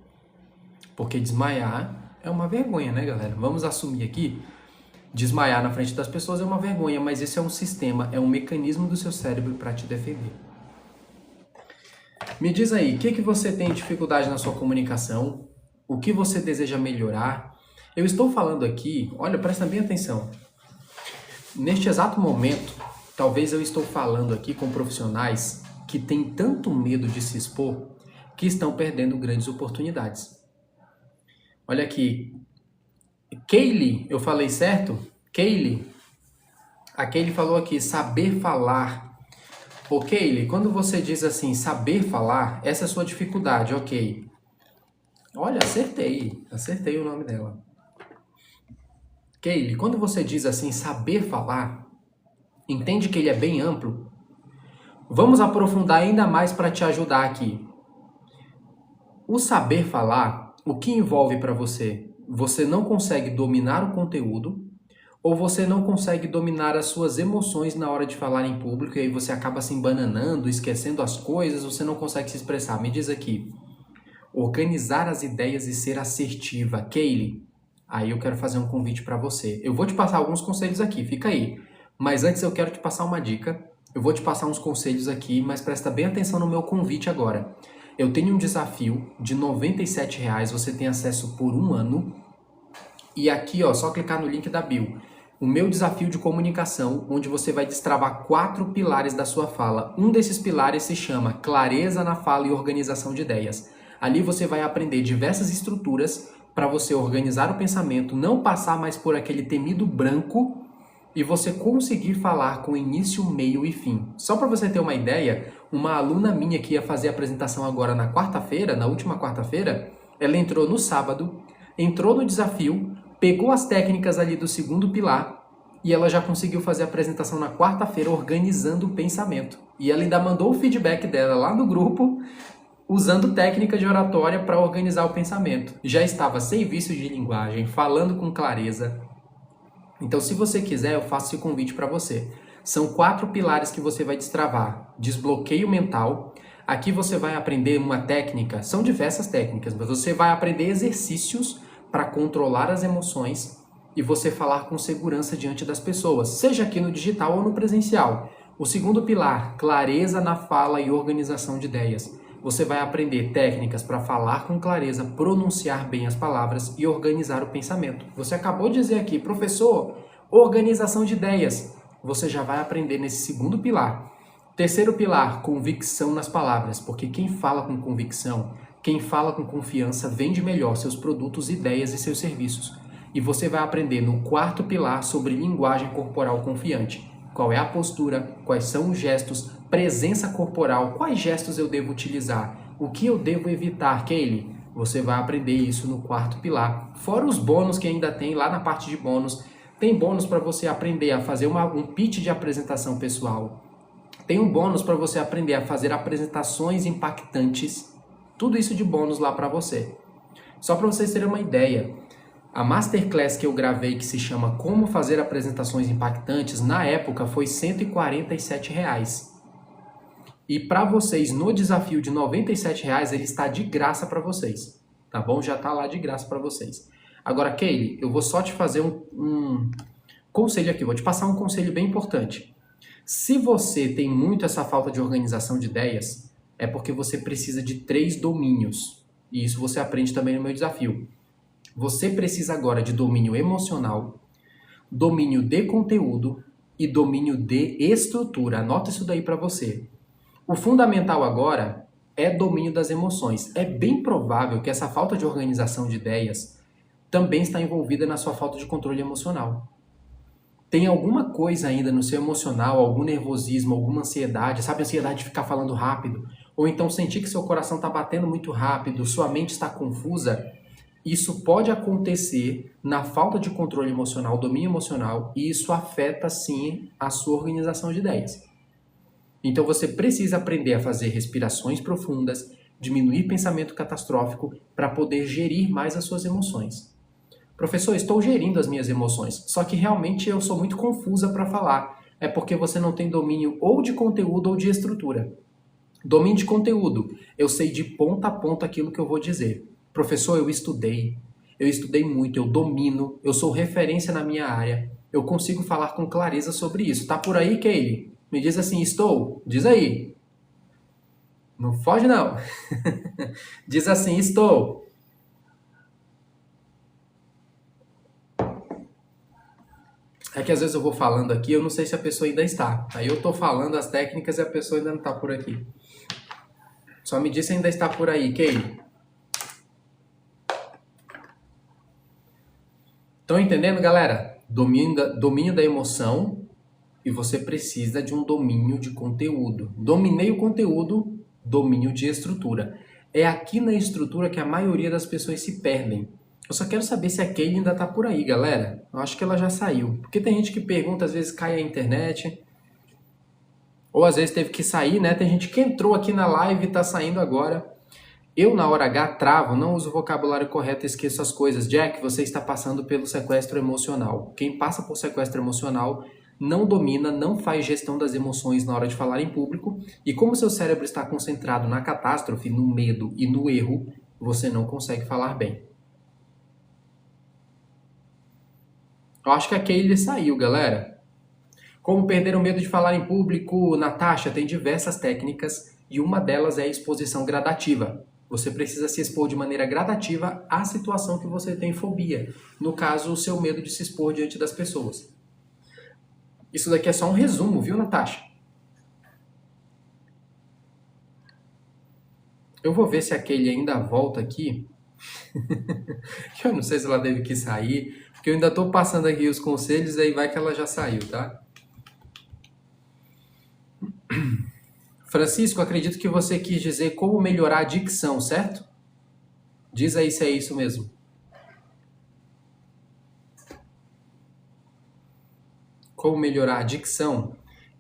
Porque desmaiar é uma vergonha, né, galera? Vamos assumir aqui. Desmaiar na frente das pessoas é uma vergonha, mas esse é um sistema, é um mecanismo do seu cérebro para te defender. Me diz aí, o que você tem dificuldade na sua comunicação? O que você deseja melhorar? Eu estou falando aqui, olha, presta bem atenção. Neste exato momento, talvez eu estou falando aqui com profissionais que têm tanto medo de se expor que estão perdendo grandes oportunidades. Olha aqui, Kaylee, eu falei certo? Kaylee? A Kaylee falou aqui, saber falar. Ô Kaylee, quando você diz assim, saber falar, essa é a sua dificuldade, ok. Olha, acertei o nome dela. Kaylee, quando você diz assim, saber falar, entende que ele é bem amplo? Vamos aprofundar ainda mais para te ajudar aqui. O saber falar, o que envolve para você? Você não consegue dominar o conteúdo ou você não consegue dominar as suas emoções na hora de falar em público e aí você acaba se embananando, esquecendo as coisas, você não consegue se expressar. Me diz aqui. Organizar as ideias e ser assertiva. Kaylee, aí eu quero fazer um convite para você. Eu vou te passar alguns conselhos aqui, fica aí. Mas antes eu quero te passar uma dica. Eu vou te passar uns conselhos aqui, mas presta bem atenção no meu convite agora. Eu tenho um desafio de R$ 97,00, você tem acesso por 1 ano. E aqui, ó, só clicar no link da bio. O meu desafio de comunicação, onde você vai destravar 4 pilares da sua fala. Um desses pilares se chama clareza na fala e organização de ideias. Ali você vai aprender diversas estruturas para você organizar o pensamento, não passar mais por aquele temido branco e você conseguir falar com início, meio e fim. Só para você ter uma ideia, uma aluna minha que ia fazer a apresentação agora na quarta-feira, na última quarta-feira, ela entrou no sábado, entrou no desafio, pegou as técnicas ali do segundo pilar e ela já conseguiu fazer a apresentação na quarta-feira organizando o pensamento. E ela ainda mandou o feedback dela lá no grupo, usando técnica de oratória para organizar o pensamento. Já estava sem vício de linguagem, falando com clareza. Então, se você quiser, eu faço esse convite para você. São 4 pilares que você vai destravar. Desbloqueio mental. Aqui você vai aprender uma técnica, são diversas técnicas, mas você vai aprender exercícios para controlar as emoções e você falar com segurança diante das pessoas, seja aqui no digital ou no presencial. O segundo pilar, clareza na fala e organização de ideias. Você vai aprender técnicas para falar com clareza, pronunciar bem as palavras e organizar o pensamento. Você acabou de dizer aqui, professor, organização de ideias. Você já vai aprender nesse segundo pilar. Terceiro pilar, convicção nas palavras, porque quem fala com convicção, quem fala com confiança, vende melhor seus produtos, ideias e seus serviços. E você vai aprender no quarto pilar sobre linguagem corporal confiante. Qual é a postura, quais são os gestos, presença corporal, quais gestos eu devo utilizar, o que eu devo evitar, Kaylee? Você vai aprender isso no quarto pilar. Fora os bônus que ainda tem lá na parte de bônus. Tem bônus para você aprender a fazer um pitch de apresentação pessoal. Tem um bônus para você aprender a fazer apresentações impactantes. Tudo isso de bônus lá para você. Só para vocês terem uma ideia, a Masterclass que eu gravei, que se chama Como Fazer Apresentações Impactantes, na época foi R$ 147. E para vocês, no desafio de R$ 97, ele está de graça para vocês. Tá bom? Já está lá de graça para vocês. Agora, Kaylee, eu vou só te fazer um conselho aqui. Vou te passar um conselho bem importante. Se você tem muito essa falta de organização de ideias, é porque você precisa de 3 domínios. E isso você aprende também no meu desafio. Você precisa agora de domínio emocional, domínio de conteúdo e domínio de estrutura. Anota isso daí para você. O fundamental agora é domínio das emoções. É bem provável que essa falta de organização de ideias também está envolvida na sua falta de controle emocional. Tem alguma coisa ainda no seu emocional, algum nervosismo, alguma ansiedade, sabe, ansiedade de ficar falando rápido, ou então sentir que seu coração está batendo muito rápido, sua mente está confusa. Isso pode acontecer na falta de controle emocional, domínio emocional, e isso afeta sim a sua organização de ideias. Então você precisa aprender a fazer respirações profundas, diminuir pensamento catastrófico para poder gerir mais as suas emoções. Professor, estou gerindo as minhas emoções, só que realmente eu sou muito confusa para falar. É porque você não tem domínio ou de conteúdo ou de estrutura. Domínio de conteúdo, eu sei de ponta a ponta aquilo que eu vou dizer. Professor, eu estudei muito, eu domino, eu sou referência na minha área, eu consigo falar com clareza sobre isso. Tá por aí, Kaylee? Me diz assim, estou? Diz aí. Não foge, não. Diz assim, estou. É que às vezes eu vou falando aqui, eu não sei se a pessoa ainda está. Aí eu tô falando as técnicas e a pessoa ainda não está por aqui. Só me diz se ainda está por aí, Kaylee. Estão entendendo, galera? Domínio da emoção e você precisa de um domínio de conteúdo. Dominei o conteúdo, domínio de estrutura. É aqui na estrutura que a maioria das pessoas se perdem. Eu só quero saber se a Kaylee ainda tá por aí, galera. Eu acho que ela já saiu. Porque tem gente que pergunta, às vezes cai a internet. Ou às vezes teve que sair, né? Tem gente que entrou aqui na live e tá saindo agora. Eu, na hora H, travo, não uso o vocabulário correto e esqueço as coisas. Jack, você está passando pelo sequestro emocional. Quem passa por sequestro emocional não domina, não faz gestão das emoções na hora de falar em público. E como seu cérebro está concentrado na catástrofe, no medo e no erro, você não consegue falar bem. Eu acho que a Kaylee saiu, galera. Como perder o medo de falar em público? Natasha, tem diversas técnicas e uma delas é a exposição gradativa. Você precisa se expor de maneira gradativa à situação que você tem fobia. No caso, o seu medo de se expor diante das pessoas. Isso daqui é só um resumo, viu, Natasha? Eu vou ver se a Kaylee ainda volta aqui.
Eu não sei se ela teve que sair, porque eu ainda tô passando aqui os conselhos, aí vai que ela já saiu, tá? Francisco, acredito que você quis dizer como melhorar a dicção, certo? Diz aí se é isso mesmo. Como melhorar a dicção?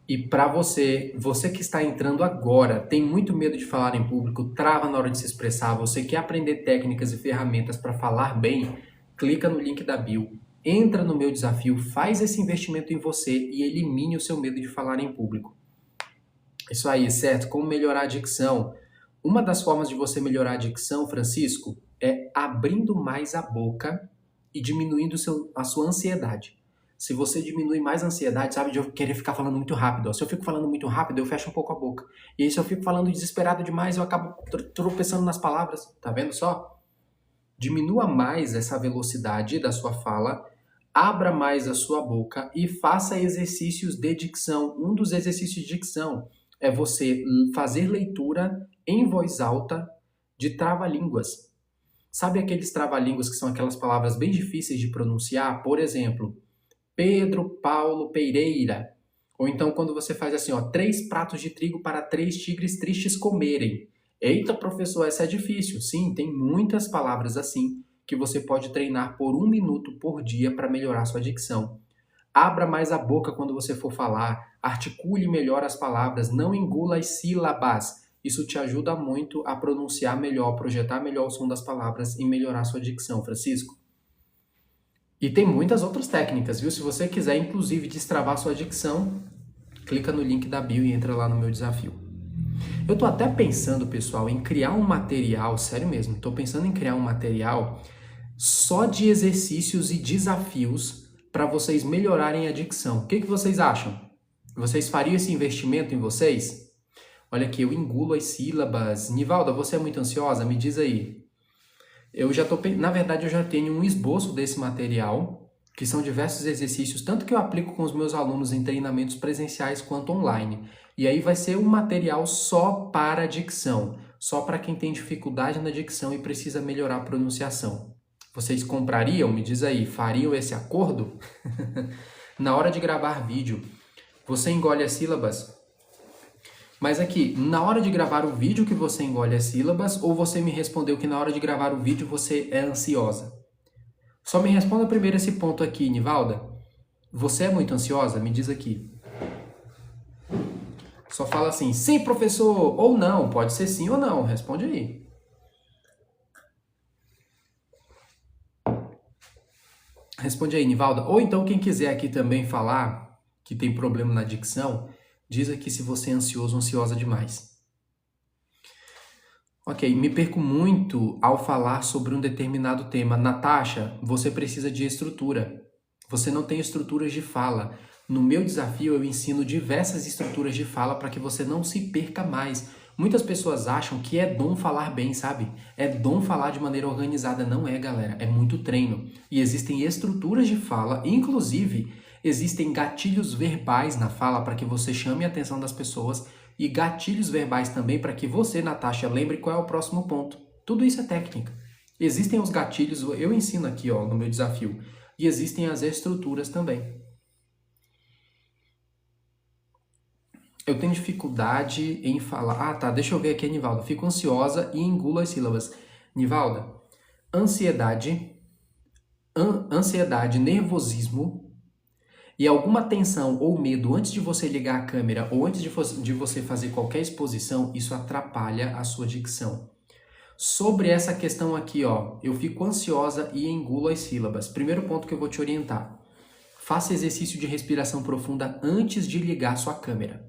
E para você que está entrando agora, tem muito medo de falar em público, trava na hora de se expressar, você quer aprender técnicas e ferramentas para falar bem, clica no link da bio, entra no meu desafio, faz esse investimento em você e elimine o seu medo de falar em público. Isso aí, certo? Como melhorar a dicção? Uma das formas de você melhorar a dicção, Francisco, é abrindo mais a boca e diminuindo a sua ansiedade. Se você diminui mais a ansiedade, sabe, de eu querer ficar falando muito rápido. Ó. Se eu fico falando muito rápido, eu fecho um pouco a boca. E aí, se eu fico falando desesperado demais, eu acabo tropeçando nas palavras. Tá vendo só? Diminua mais essa velocidade da sua fala, abra mais a sua boca e faça exercícios de dicção. Um dos exercícios de dicção é você fazer leitura em voz alta de trava-línguas. Sabe aqueles trava-línguas que são aquelas palavras bem difíceis de pronunciar? Por exemplo, Pedro Paulo Pereira. Ou então quando você faz assim, ó, 3 pratos de trigo para 3 tigres tristes comerem. Eita, professor, essa é difícil. Sim, tem muitas palavras assim que você pode treinar por 1 minuto por dia para melhorar sua dicção. Abra mais a boca quando você for falar, articule melhor as palavras, não engula as sílabas. Isso te ajuda muito a pronunciar melhor, projetar melhor o som das palavras e melhorar sua dicção, Francisco. E tem muitas outras técnicas, viu? Se você quiser, inclusive, destravar sua dicção, clica no link da bio e entra lá no meu desafio. Eu tô até pensando, pessoal, em criar um material, sério mesmo, tô pensando em criar um material só de exercícios e desafios para vocês melhorarem a dicção. O que vocês acham? Vocês fariam esse investimento em vocês? Olha aqui, eu engulo as sílabas. Nivalda, você é muito ansiosa? Me diz aí. Na verdade, eu já tenho um esboço desse material, que são diversos exercícios, tanto que eu aplico com os meus alunos em treinamentos presenciais quanto online. E aí vai ser um material só para a dicção, só para quem tem dificuldade na dicção e precisa melhorar a pronunciação. Vocês comprariam? Me diz aí, fariam esse acordo? Na hora de gravar vídeo, você engole as sílabas? Mas aqui, na hora de gravar o vídeo que você engole as sílabas, ou você me respondeu que na hora de gravar o vídeo você é ansiosa? Só me responda primeiro esse ponto aqui, Nivalda. Você é muito ansiosa? Me diz aqui. Só fala assim, sim, professor, ou não. Pode ser sim ou não. Responde aí. Responde aí, Nivalda. Ou então, quem quiser aqui também falar que tem problema na dicção, diz aqui se você é ansioso ou ansiosa demais. Ok, me perco muito ao falar sobre um determinado tema. Natasha, você precisa de estrutura. Você não tem estruturas de fala. No meu desafio, eu ensino diversas estruturas de fala para que você não se perca mais. Muitas pessoas acham que é dom falar bem, sabe? É dom falar de maneira organizada. Não é, galera. É muito treino. E existem estruturas de fala, inclusive existem gatilhos verbais na fala para que você chame a atenção das pessoas e gatilhos verbais também para que você, Natasha, lembre qual é o próximo ponto. Tudo isso é técnica. Existem os gatilhos, eu ensino aqui ó, no meu desafio, e existem as estruturas também. Eu tenho dificuldade em falar... Ah, tá, deixa eu ver aqui, Nivalda. Fico ansiosa e engulo as sílabas. Nivalda, ansiedade, nervosismo e alguma tensão ou medo antes de você ligar a câmera ou antes de você fazer qualquer exposição, isso atrapalha a sua dicção. Sobre essa questão aqui, ó, eu fico ansiosa e engulo as sílabas. Primeiro ponto que eu vou te orientar. Faça exercício de respiração profunda antes de ligar sua câmera.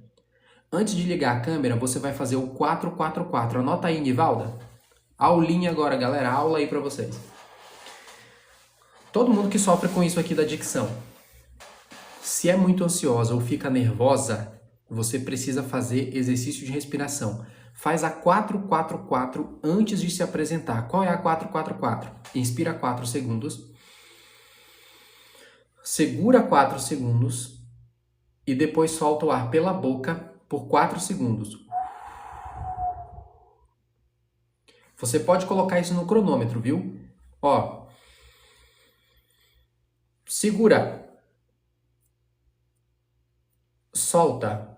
Antes de ligar a câmera, você vai fazer o 4-4-4. Anota aí, Nivalda. Aulinha agora, galera. Aula aí pra vocês. Todo mundo que sofre com isso aqui da dicção. Se é muito ansiosa ou fica nervosa, você precisa fazer exercício de respiração. Faz a 4-4-4 antes de se apresentar. Qual é a 4-4-4? Inspira 4 segundos. Segura 4 segundos. E depois solta o ar pela boca por 4 segundos. Você pode colocar isso no cronômetro, viu? Ó, segura, solta.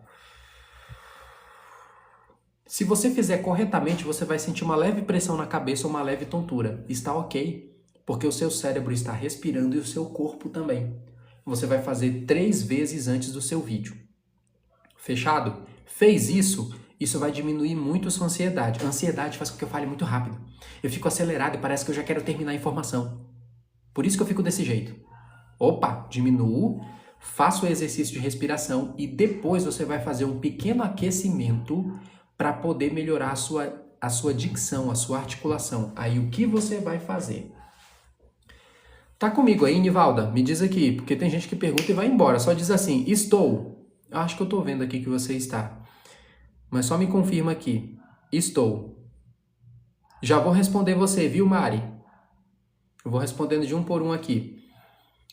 Se você fizer corretamente, você vai sentir uma leve pressão na cabeça ou uma leve tontura. Está ok, porque o seu cérebro está respirando e o seu corpo também. Você vai fazer 3 vezes antes do seu vídeo. Fechado? Fez isso, isso vai diminuir muito a sua ansiedade. A ansiedade faz com que eu fale muito rápido. Eu fico acelerado e parece que eu já quero terminar a informação. Por isso que eu fico desse jeito. Opa, diminuo, faço o exercício de respiração e depois você vai fazer um pequeno aquecimento para poder melhorar a sua dicção, a sua articulação. Aí o que você vai fazer? Tá comigo aí, Nivalda? Me diz aqui, porque tem gente que pergunta e vai embora. Só diz assim, estou. Eu acho que eu tô vendo aqui que você está. Mas só me confirma aqui. Estou. Já vou responder você, viu, Mari? Eu vou respondendo de um por um aqui.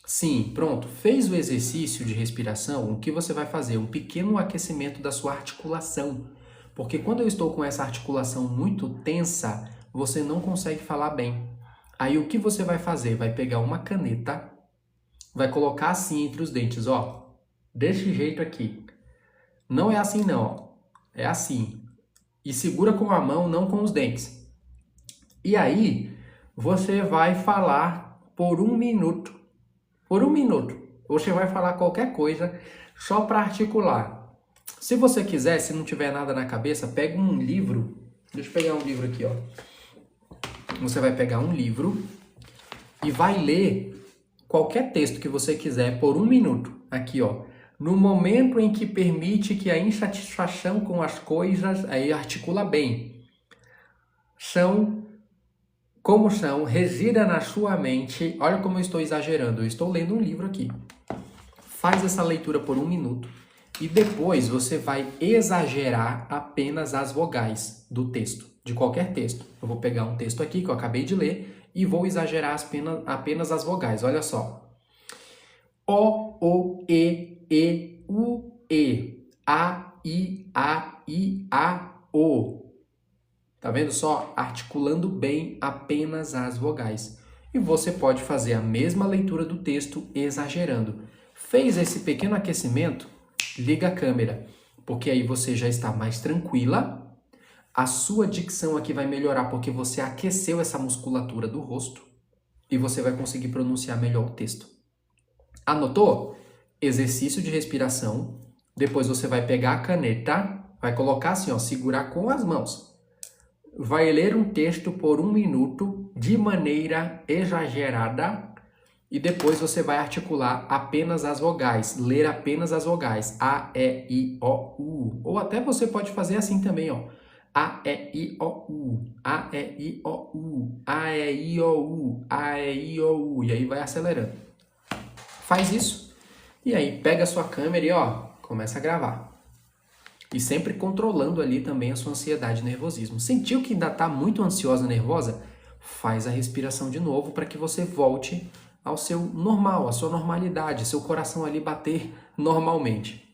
Sim, pronto. Fez o exercício de respiração, o que você vai fazer? Um pequeno aquecimento da sua articulação. Porque quando eu estou com essa articulação muito tensa, você não consegue falar bem. Aí o que você vai fazer? Vai pegar uma caneta, vai colocar assim entre os dentes, ó. Desse jeito aqui. Não é assim não, ó. É assim. E segura com a mão, não com os dentes. E aí, você vai falar por 1 minuto. Por 1 minuto. Você vai falar qualquer coisa só para articular. Se você quiser, se não tiver nada na cabeça, pega um livro. Deixa eu pegar um livro aqui, ó. Você vai pegar um livro e vai ler qualquer texto que você quiser por 1 minuto. Aqui, ó. No momento em que permite que a insatisfação com as coisas, aí articula bem, como são, resida na sua mente. Olha como eu estou exagerando, eu estou lendo um livro aqui. Faz essa leitura por 1 minuto e depois você vai exagerar apenas as vogais do texto, de qualquer texto. Eu vou pegar um texto aqui que eu acabei de ler e vou exagerar apenas as vogais. Olha só. O, E, U, E, A, I, A, O. Tá vendo só? Articulando bem apenas as vogais. E você pode fazer a mesma leitura do texto exagerando. Fez esse pequeno aquecimento? Liga a câmera, porque aí você já está mais tranquila. A sua dicção aqui vai melhorar porque você aqueceu essa musculatura do rosto e você vai conseguir pronunciar melhor o texto. Anotou? Exercício de respiração. Depois você vai pegar a caneta, vai colocar assim, ó, segurar com as mãos. Vai ler um texto por 1 minuto de maneira exagerada e depois você vai articular apenas as vogais, ler apenas as vogais, A, E, I, O, U. Ou até você pode fazer assim também, ó. A, E, I, O, U, A, E, I, O, U, A, E, I, O, U, A, E, I, O, U. E aí vai acelerando. Faz isso e aí pega a sua câmera e ó, começa a gravar. E sempre controlando ali também a sua ansiedade e nervosismo. Sentiu que ainda está muito ansiosa, nervosa? Faz a respiração de novo para que você volte ao seu normal, à sua normalidade, seu coração ali bater normalmente.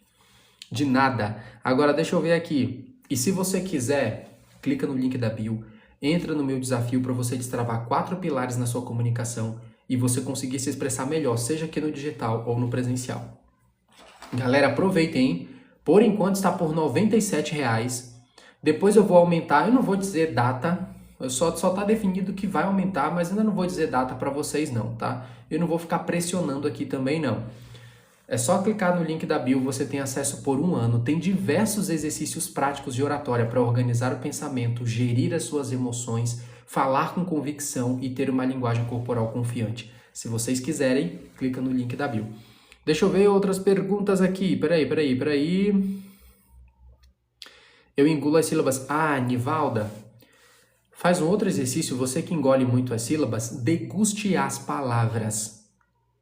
De nada. Agora deixa eu ver aqui. E se você quiser, clica no link da bio, entra no meu desafio para você destravar 4 pilares na sua comunicação e você conseguir se expressar melhor, seja aqui no digital ou no presencial. Galera, aproveitem, hein? Por enquanto está por R$ 97,00. Depois eu vou aumentar, eu não vou dizer data, só está definido que vai aumentar, mas ainda não vou dizer data para vocês não, tá? Eu não vou ficar pressionando aqui também não. É só clicar no link da bio, você tem acesso por 1 ano, tem diversos exercícios práticos de oratória para organizar o pensamento, gerir as suas emoções, falar com convicção e ter uma linguagem corporal confiante. Se vocês quiserem, clica no link da bio. Deixa eu ver outras perguntas aqui. Peraí. Eu engulo as sílabas. Ah, Nivalda. Faz um outro exercício. Você que engole muito as sílabas, deguste as palavras.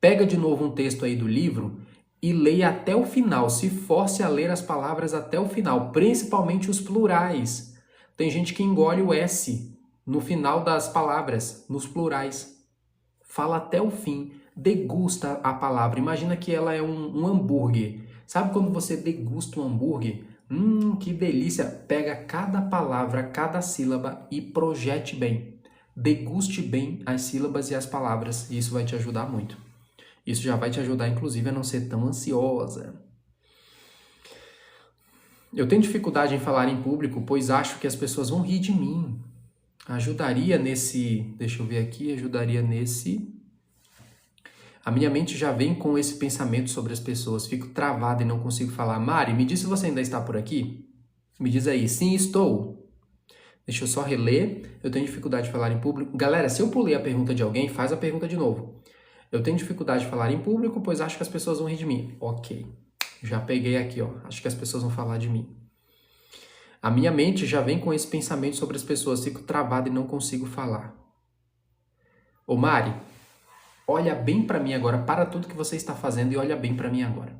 Pega de novo um texto aí do livro e leia até o final. Se force a ler as palavras até o final, principalmente os plurais. Tem gente que engole o S no final das palavras, nos plurais. Fala até o fim. Degusta a palavra. Imagina que ela é um hambúrguer. Sabe quando você degusta um hambúrguer? Que delícia! Pega cada palavra, cada sílaba e projete bem. Deguste bem as sílabas e as palavras, e isso vai te ajudar muito. Isso já vai te ajudar, inclusive, a não ser tão ansiosa. Eu tenho dificuldade em falar em público, pois acho que as pessoas vão rir de mim. Ajudaria nesse... Deixa eu ver aqui, ajudaria nesse... A minha mente já vem com esse pensamento sobre as pessoas. Fico travado e não consigo falar. Mari, me diz se você ainda está por aqui. Me diz aí. Sim, estou. Deixa eu só reler. Eu tenho dificuldade de falar em público. Galera, se eu pulei a pergunta de alguém, faz a pergunta de novo. Eu tenho dificuldade de falar em público, pois acho que as pessoas vão rir de mim. Ok. Já peguei aqui, ó. Acho que as pessoas vão falar de mim. A minha mente já vem com esse pensamento sobre as pessoas. Fico travado e não consigo falar. Ô Mari, olha bem para mim agora. Para tudo que você está fazendo e olha bem para mim agora.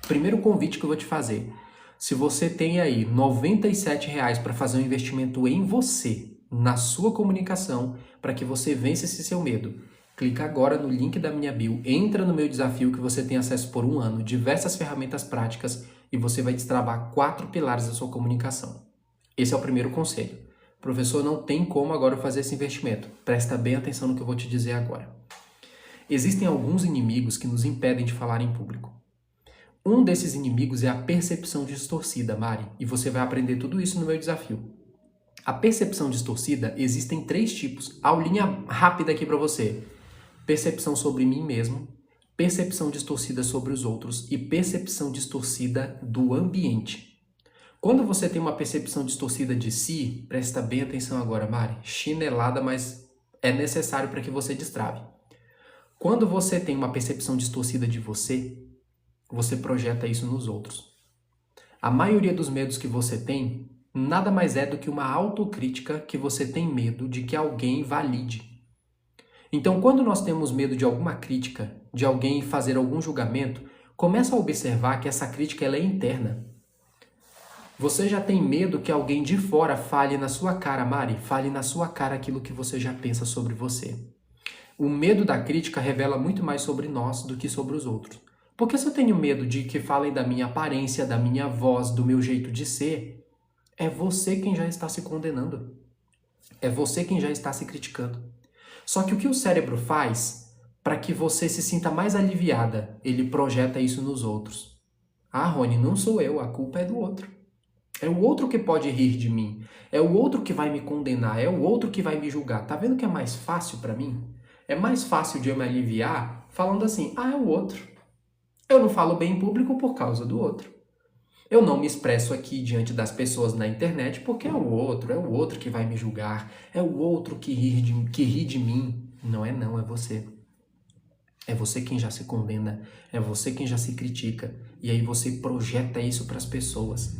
Primeiro convite que eu vou te fazer. Se você tem aí R$ 97 para fazer um investimento em você, na sua comunicação, para que você vença esse seu medo, clica agora no link da minha bio, entra no meu desafio que você tem acesso por 1 ano, diversas ferramentas práticas e você vai destravar 4 pilares da sua comunicação. Esse é o primeiro conselho. Professor, não tem como agora eu fazer esse investimento. Presta bem atenção no que eu vou te dizer agora. Existem alguns inimigos que nos impedem de falar em público. Um desses inimigos é a percepção distorcida, Mari, e você vai aprender tudo isso no meu desafio. A percepção distorcida, existem 3 tipos. Aulinha rápida aqui para você. Percepção sobre mim mesmo, percepção distorcida sobre os outros e percepção distorcida do ambiente. Quando você tem uma percepção distorcida de si, presta bem atenção agora, Mari, chinelada, mas é necessário para que você destrave. Quando você tem uma percepção distorcida de você, você projeta isso nos outros. A maioria dos medos que você tem nada mais é do que uma autocrítica que você tem medo de que alguém valide. Então, quando nós temos medo de alguma crítica, de alguém fazer algum julgamento, começa a observar que essa crítica ela é interna. Você já tem medo que alguém de fora fale na sua cara, Mari, fale na sua cara aquilo que você já pensa sobre você. O medo da crítica revela muito mais sobre nós do que sobre os outros. Porque se eu tenho medo de que falem da minha aparência, da minha voz, do meu jeito de ser, é você quem já está se condenando. É você quem já está se criticando. Só que o que o cérebro faz para que você se sinta mais aliviada? Ele projeta isso nos outros. Ah, Rony, não sou eu, a culpa é do outro. É o outro que pode rir de mim. É o outro que vai me condenar. É o outro que vai me julgar. Tá vendo que é mais fácil para mim? É mais fácil de eu me aliviar falando assim, ah, é o outro. Eu não falo bem em público por causa do outro. Eu não me expresso aqui diante das pessoas na internet porque é o outro que vai me julgar, é o outro que ri de mim. Não, é você. É você quem já se condena, é você quem já se critica, e aí você projeta isso para as pessoas.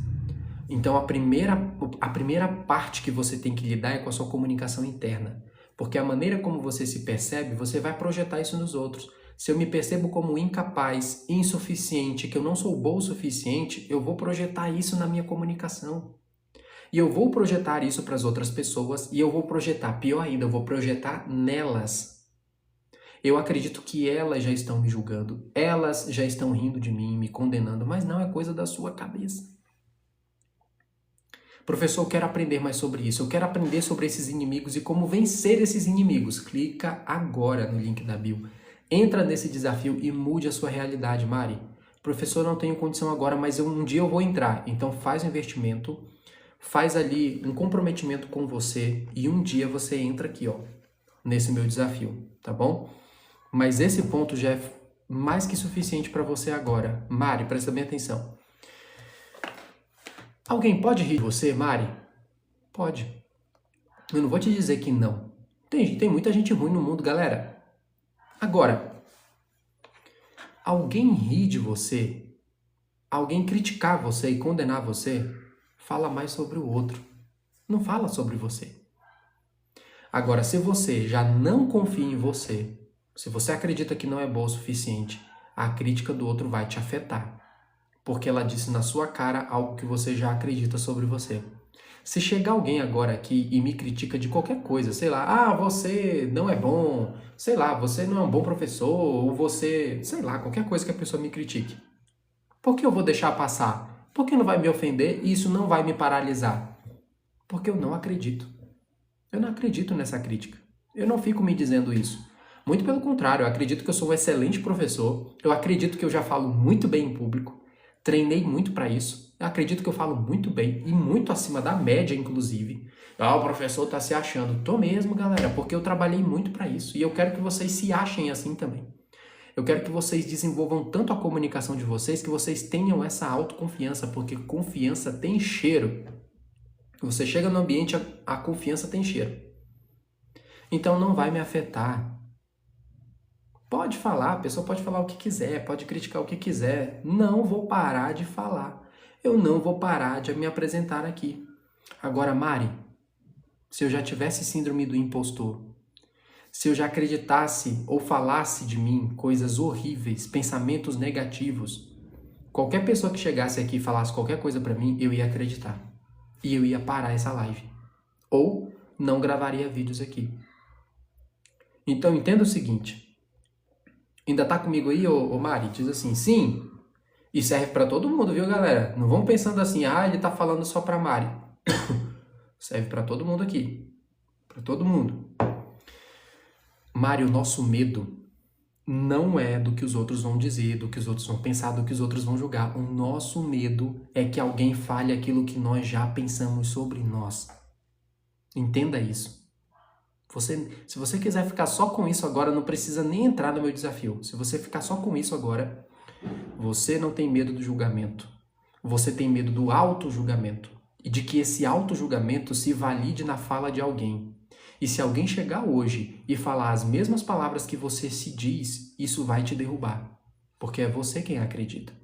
Então a primeira parte que você tem que lidar é com a sua comunicação interna, porque a maneira como você se percebe, você vai projetar isso nos outros. Se eu me percebo como incapaz, insuficiente, que eu não sou bom o suficiente, eu vou projetar isso na minha comunicação. E eu vou projetar isso para as outras pessoas e eu vou projetar, pior ainda, eu vou projetar nelas. Eu acredito que elas já estão me julgando, elas já estão rindo de mim, me condenando, mas não é coisa da sua cabeça. Professor, eu quero aprender mais sobre isso, eu quero aprender sobre esses inimigos e como vencer esses inimigos. Clica agora no link da bio. Entra nesse desafio e mude a sua realidade, Mari. Professor, não tenho condição agora, mas um dia eu vou entrar. Então faz um investimento, faz ali um comprometimento com você e um dia você entra aqui, ó, nesse meu desafio, tá bom? Mas esse ponto já é mais que suficiente para você agora. Mari, presta bem atenção. Alguém pode rir de você, Mari? Pode. Eu não vou te dizer que não. Tem muita gente ruim no mundo, galera. Agora, alguém rir de você, alguém criticar você e condenar você, fala mais sobre o outro. Não fala sobre você. Agora, se você já não confia em você, se você acredita que não é bom o suficiente, a crítica do outro vai te afetar. Porque ela disse na sua cara algo que você já acredita sobre você. Se chegar alguém agora aqui e me critica de qualquer coisa, sei lá, ah, você não é bom, sei lá, você não é um bom professor, ou você, sei lá, qualquer coisa que a pessoa me critique. Por que eu vou deixar passar? Por que não vai me ofender e isso não vai me paralisar? Porque eu não acredito. Eu não acredito nessa crítica. Eu não fico me dizendo isso. Muito pelo contrário, eu acredito que eu sou um excelente professor, eu acredito que eu já falo muito bem em público, treinei muito para isso, eu acredito que eu falo muito bem e muito acima da média, inclusive. O professor está se achando. Tô mesmo, galera, porque eu trabalhei muito para isso e eu quero que vocês se achem assim também. Eu quero que vocês desenvolvam tanto a comunicação de vocês que vocês tenham essa autoconfiança, porque confiança tem cheiro. Você chega no ambiente, a confiança tem cheiro. Então não vai me afetar. Pode falar, a pessoa pode falar o que quiser, pode criticar o que quiser. Não vou parar de falar. Eu não vou parar de me apresentar aqui. Agora, Mari, se eu já tivesse síndrome do impostor, se eu já acreditasse ou falasse de mim coisas horríveis, pensamentos negativos, qualquer pessoa que chegasse aqui e falasse qualquer coisa pra mim, eu ia acreditar. E eu ia parar essa live. Ou não gravaria vídeos aqui. Então, entenda o seguinte. Ainda tá comigo aí, ô Mari? Diz assim, sim. E serve pra todo mundo, viu, galera? Não vão pensando assim, ele tá falando só pra Mari. Serve pra todo mundo aqui. Pra todo mundo. Mari, o nosso medo não é do que os outros vão dizer, do que os outros vão pensar, do que os outros vão julgar. O nosso medo é que alguém fale aquilo que nós já pensamos sobre nós. Entenda isso. Se você quiser ficar só com isso agora, não precisa nem entrar no meu desafio. Se você ficar só com isso agora, você não tem medo do julgamento. Você tem medo do auto-julgamento. E de que esse auto-julgamento se valide na fala de alguém. E se alguém chegar hoje e falar as mesmas palavras que você se diz, isso vai te derrubar. Porque é você quem acredita.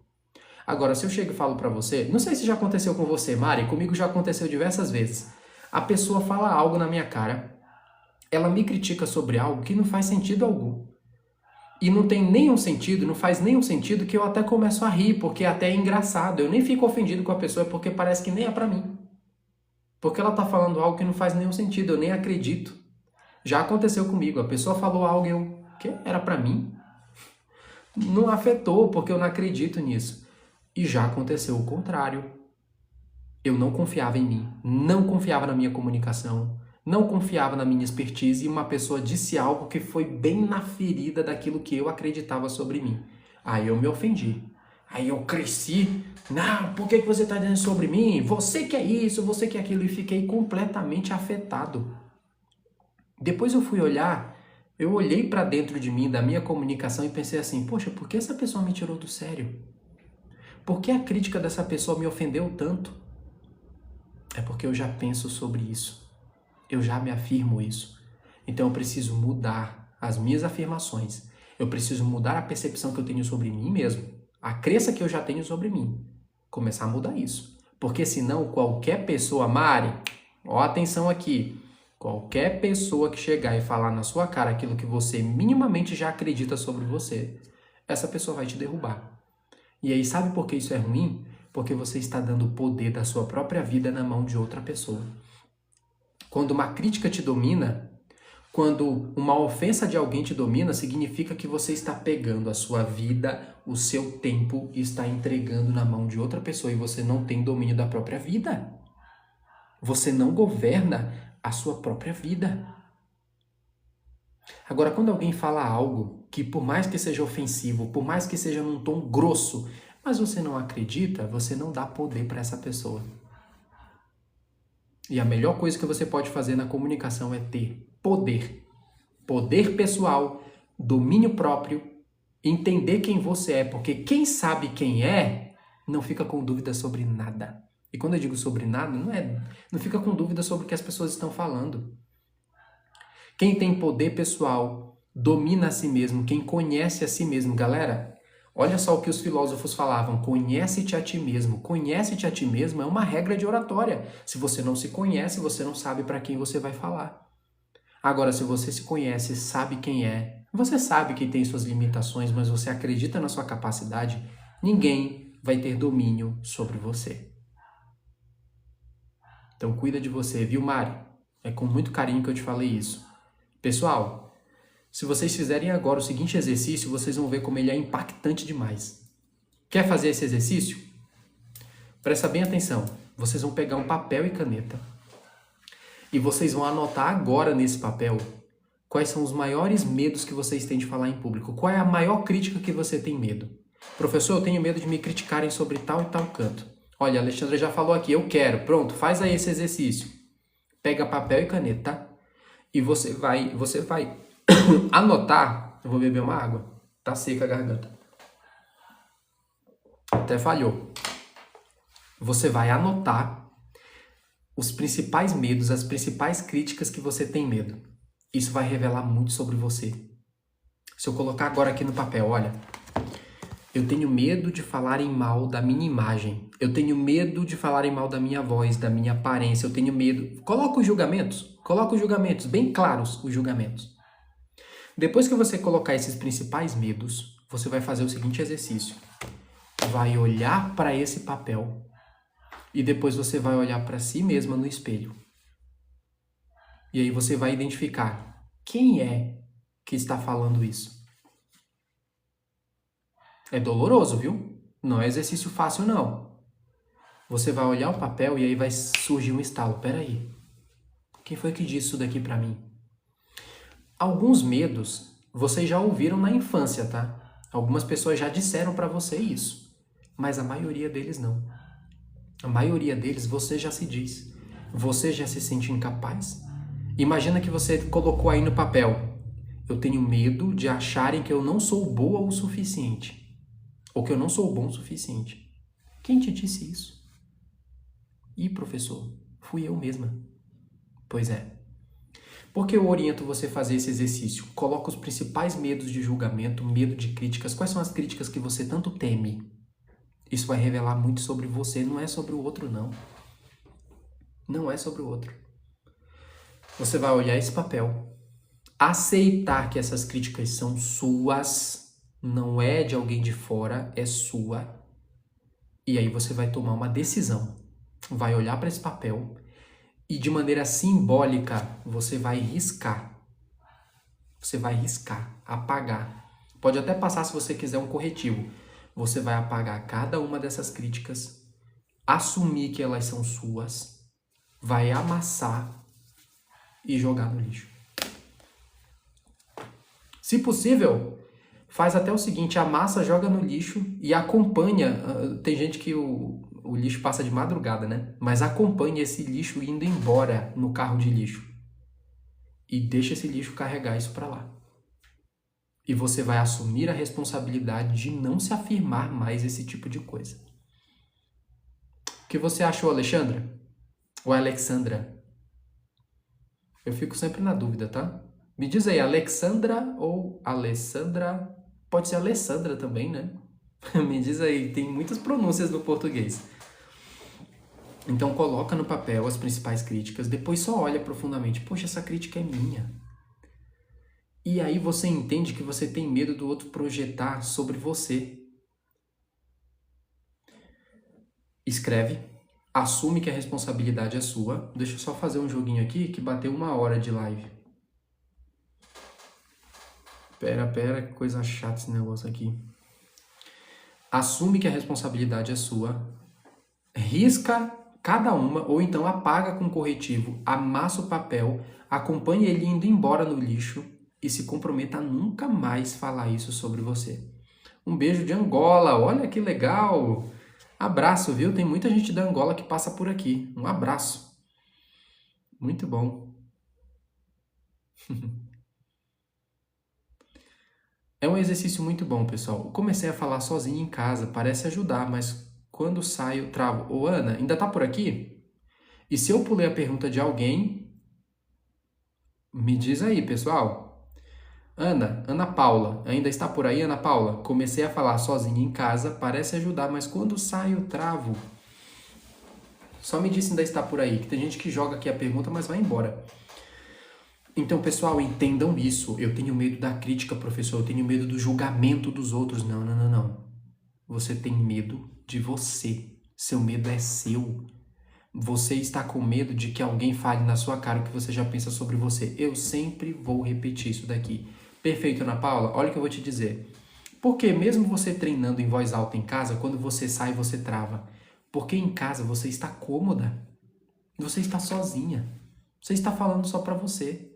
Agora, se eu chego e falo pra você, não sei se já aconteceu com você, Mari, comigo já aconteceu diversas vezes. A pessoa fala algo na minha cara, ela me critica sobre algo que não faz sentido algum. E não tem nenhum sentido, não faz nenhum sentido que eu até começo a rir, porque até é engraçado. Eu nem fico ofendido com a pessoa, porque parece que nem é pra mim. Porque ela tá falando algo que não faz nenhum sentido, eu nem acredito. Já aconteceu comigo, a pessoa falou algo e eu, que era pra mim? Não afetou, porque eu não acredito nisso. E já aconteceu o contrário. Eu não confiava em mim, não confiava na minha comunicação, não confiava na minha expertise e uma pessoa disse algo que foi bem na ferida daquilo que eu acreditava sobre mim. Aí eu me ofendi. Aí eu cresci. Não, por que você está dizendo sobre mim? Você que é isso, você que é aquilo. E fiquei completamente afetado. Depois eu fui olhar, eu olhei para dentro de mim, da minha comunicação e pensei assim, poxa, por que essa pessoa me tirou do sério? Por que a crítica dessa pessoa me ofendeu tanto? É porque eu já penso sobre isso. Eu já me afirmo isso. Então eu preciso mudar as minhas afirmações. Eu preciso mudar a percepção que eu tenho sobre mim mesmo. A crença que eu já tenho sobre mim. Começar a mudar isso. Porque senão qualquer pessoa, Mari, ó, atenção aqui. Qualquer pessoa que chegar e falar na sua cara aquilo que você minimamente já acredita sobre você, essa pessoa vai te derrubar. E aí sabe por que isso é ruim? Porque você está dando o poder da sua própria vida na mão de outra pessoa. Quando uma crítica te domina, quando uma ofensa de alguém te domina, significa que você está pegando a sua vida, o seu tempo e está entregando na mão de outra pessoa e você não tem domínio da própria vida. Você não governa a sua própria vida. Agora, quando alguém fala algo que por mais que seja ofensivo, por mais que seja num tom grosso, mas você não acredita, você não dá poder para essa pessoa. E a melhor coisa que você pode fazer na comunicação é ter poder. Poder pessoal, domínio próprio, entender quem você é, porque quem sabe quem é, não fica com dúvida sobre nada. E quando eu digo sobre nada, não fica com dúvida sobre o que as pessoas estão falando. Quem tem poder pessoal, domina a si mesmo, quem conhece a si mesmo. Galera, olha só o que os filósofos falavam, conhece-te a ti mesmo. Conhece-te a ti mesmo é uma regra de oratória. Se você não se conhece, você não sabe para quem você vai falar. Agora, se você se conhece, sabe quem é, você sabe que tem suas limitações, mas você acredita na sua capacidade, ninguém vai ter domínio sobre você. Então cuida de você, viu, Mari? É com muito carinho que eu te falei isso. Pessoal, se vocês fizerem agora o seguinte exercício, vocês vão ver como ele é impactante demais. Quer fazer esse exercício? Presta bem atenção. Vocês vão pegar um papel e caneta e vocês vão anotar agora nesse papel quais são os maiores medos que vocês têm de falar em público. Qual é a maior crítica que você tem medo? Professor, eu tenho medo de me criticarem sobre tal e tal canto. Olha, a Alexandra já falou aqui, eu quero. Pronto, faz aí esse exercício. Pega papel e caneta, tá? E você vai anotar. Eu vou beber uma água. Tá seca a garganta. Até falhou. Você vai anotar os principais medos, as principais críticas que você tem medo. Isso vai revelar muito sobre você. Se eu colocar agora aqui no papel, olha. Eu tenho medo de falarem mal da minha imagem. Eu tenho medo de falarem mal da minha voz, da minha aparência. Eu tenho medo. Coloca os julgamentos, bem claros os julgamentos. Depois que você colocar esses principais medos, você vai fazer o seguinte exercício. Vai olhar para esse papel e depois você vai olhar para si mesma no espelho. E aí você vai identificar quem é que está falando isso. É doloroso, viu? Não é exercício fácil, não. Você vai olhar o papel e aí vai surgir um estalo. Peraí, quem foi que disse isso daqui pra mim? Alguns medos vocês já ouviram na infância, tá? Algumas pessoas já disseram pra você isso. Mas a maioria deles não. A maioria deles você já se diz. Você já se sente incapaz? Imagina que você colocou aí no papel. Eu tenho medo de acharem que eu não sou boa o suficiente. Ou que eu não sou bom o suficiente. Quem te disse isso? Ih, professor, fui eu mesma. Pois é. Por que eu oriento você a fazer esse exercício? Coloca os principais medos de julgamento, medo de críticas. Quais são as críticas que você tanto teme? Isso vai revelar muito sobre você, não é sobre o outro, não. Não é sobre o outro. Você vai olhar esse papel, aceitar que essas críticas são suas, não é de alguém de fora, é sua. E aí você vai tomar uma decisão. Vai olhar para esse papel e de maneira simbólica você vai riscar. Você vai riscar, apagar. Pode até passar se você quiser um corretivo. Você vai apagar cada uma dessas críticas, assumir que elas são suas, vai amassar e jogar no lixo. Se possível, faz até o seguinte, amassa, joga no lixo e acompanha. Tem gente que o lixo passa de madrugada, né? Mas acompanha esse lixo indo embora no carro de lixo. E deixa esse lixo carregar isso para lá. E você vai assumir a responsabilidade de não se afirmar mais esse tipo de coisa. O que você achou, Alexandra? Ou Alexandra? Eu fico sempre na dúvida, tá? Me diz aí, Alexandra ou Alessandra? Pode ser Alessandra também, né? Me diz aí, tem muitas pronúncias no português. Então coloca no papel as principais críticas, depois só olha profundamente. Poxa, essa crítica é minha. E aí você entende que você tem medo do outro projetar sobre você. Escreve, assume que a responsabilidade é sua. Deixa eu só fazer um joguinho aqui que bateu 1 hora de live. Pera, que coisa chata esse negócio aqui. Assume que a responsabilidade é sua. Risca cada uma, ou então apaga com corretivo, amassa o papel, acompanhe ele indo embora no lixo e se comprometa a nunca mais falar isso sobre você. Um beijo de Angola, olha que legal! Abraço, viu? Tem muita gente da Angola que passa por aqui. Um abraço. Muito bom. É um exercício muito bom, pessoal. Eu comecei a falar sozinho em casa, parece ajudar, mas quando saio, travo. Ô, Ana, ainda tá por aqui? E se eu pulei a pergunta de alguém, me diz aí, pessoal. Ana Paula, ainda está por aí, Ana Paula? Comecei a falar sozinho em casa, parece ajudar, mas quando saio, travo. Só me diz se ainda está por aí, que tem gente que joga aqui a pergunta, mas vai embora. Então, pessoal, entendam isso. Eu tenho medo da crítica, professor. Eu tenho medo do julgamento dos outros. Não. Você tem medo de você. Seu medo é seu. Você está com medo de que alguém fale na sua cara o que você já pensa sobre você. Eu sempre vou repetir isso daqui. Perfeito, Ana Paula? Olha o que eu vou te dizer. Porque mesmo você treinando em voz alta em casa, quando você sai, você trava. Porque em casa você está cômoda, você está sozinha, você está falando só para você.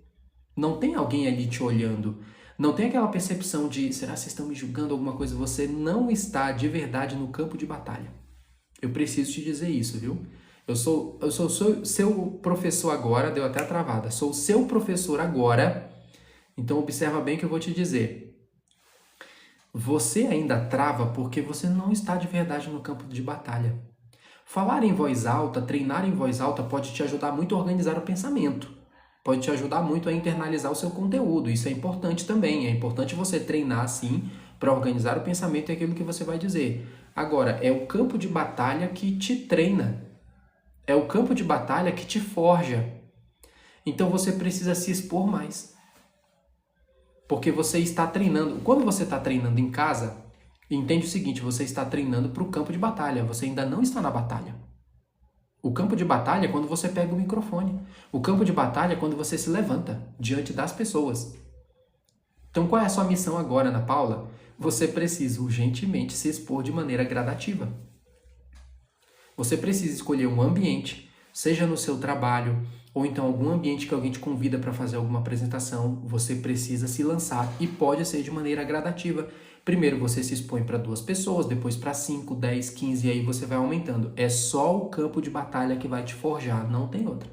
Não tem alguém ali te olhando. Não tem aquela percepção de, será que vocês estão me julgando alguma coisa? Você não está de verdade no campo de batalha. Eu preciso te dizer isso, viu? Eu sou seu professor agora, deu até a travada. Sou seu professor agora, então observa bem o que eu vou te dizer. Você ainda trava porque você não está de verdade no campo de batalha. Falar em voz alta, treinar em voz alta pode te ajudar muito a organizar o pensamento. Pode te ajudar muito a internalizar o seu conteúdo. Isso é importante também. É importante você treinar, sim, para organizar o pensamento e aquilo que você vai dizer. Agora, é o campo de batalha que te treina. É o campo de batalha que te forja. Então você precisa se expor mais. Porque você está treinando. Quando você está treinando em casa, entende o seguinte, você está treinando para o campo de batalha. Você ainda não está na batalha. O campo de batalha é quando você pega o microfone. O campo de batalha é quando você se levanta diante das pessoas. Então qual é a sua missão agora, Ana Paula? Você precisa urgentemente se expor de maneira gradativa. Você precisa escolher um ambiente, seja no seu trabalho, ou então algum ambiente que alguém te convida para fazer alguma apresentação. Você precisa se lançar e pode ser de maneira gradativa. Primeiro você se expõe para 2 pessoas, depois para 5, 10, 15 e aí você vai aumentando. É só o campo de batalha que vai te forjar, não tem outra.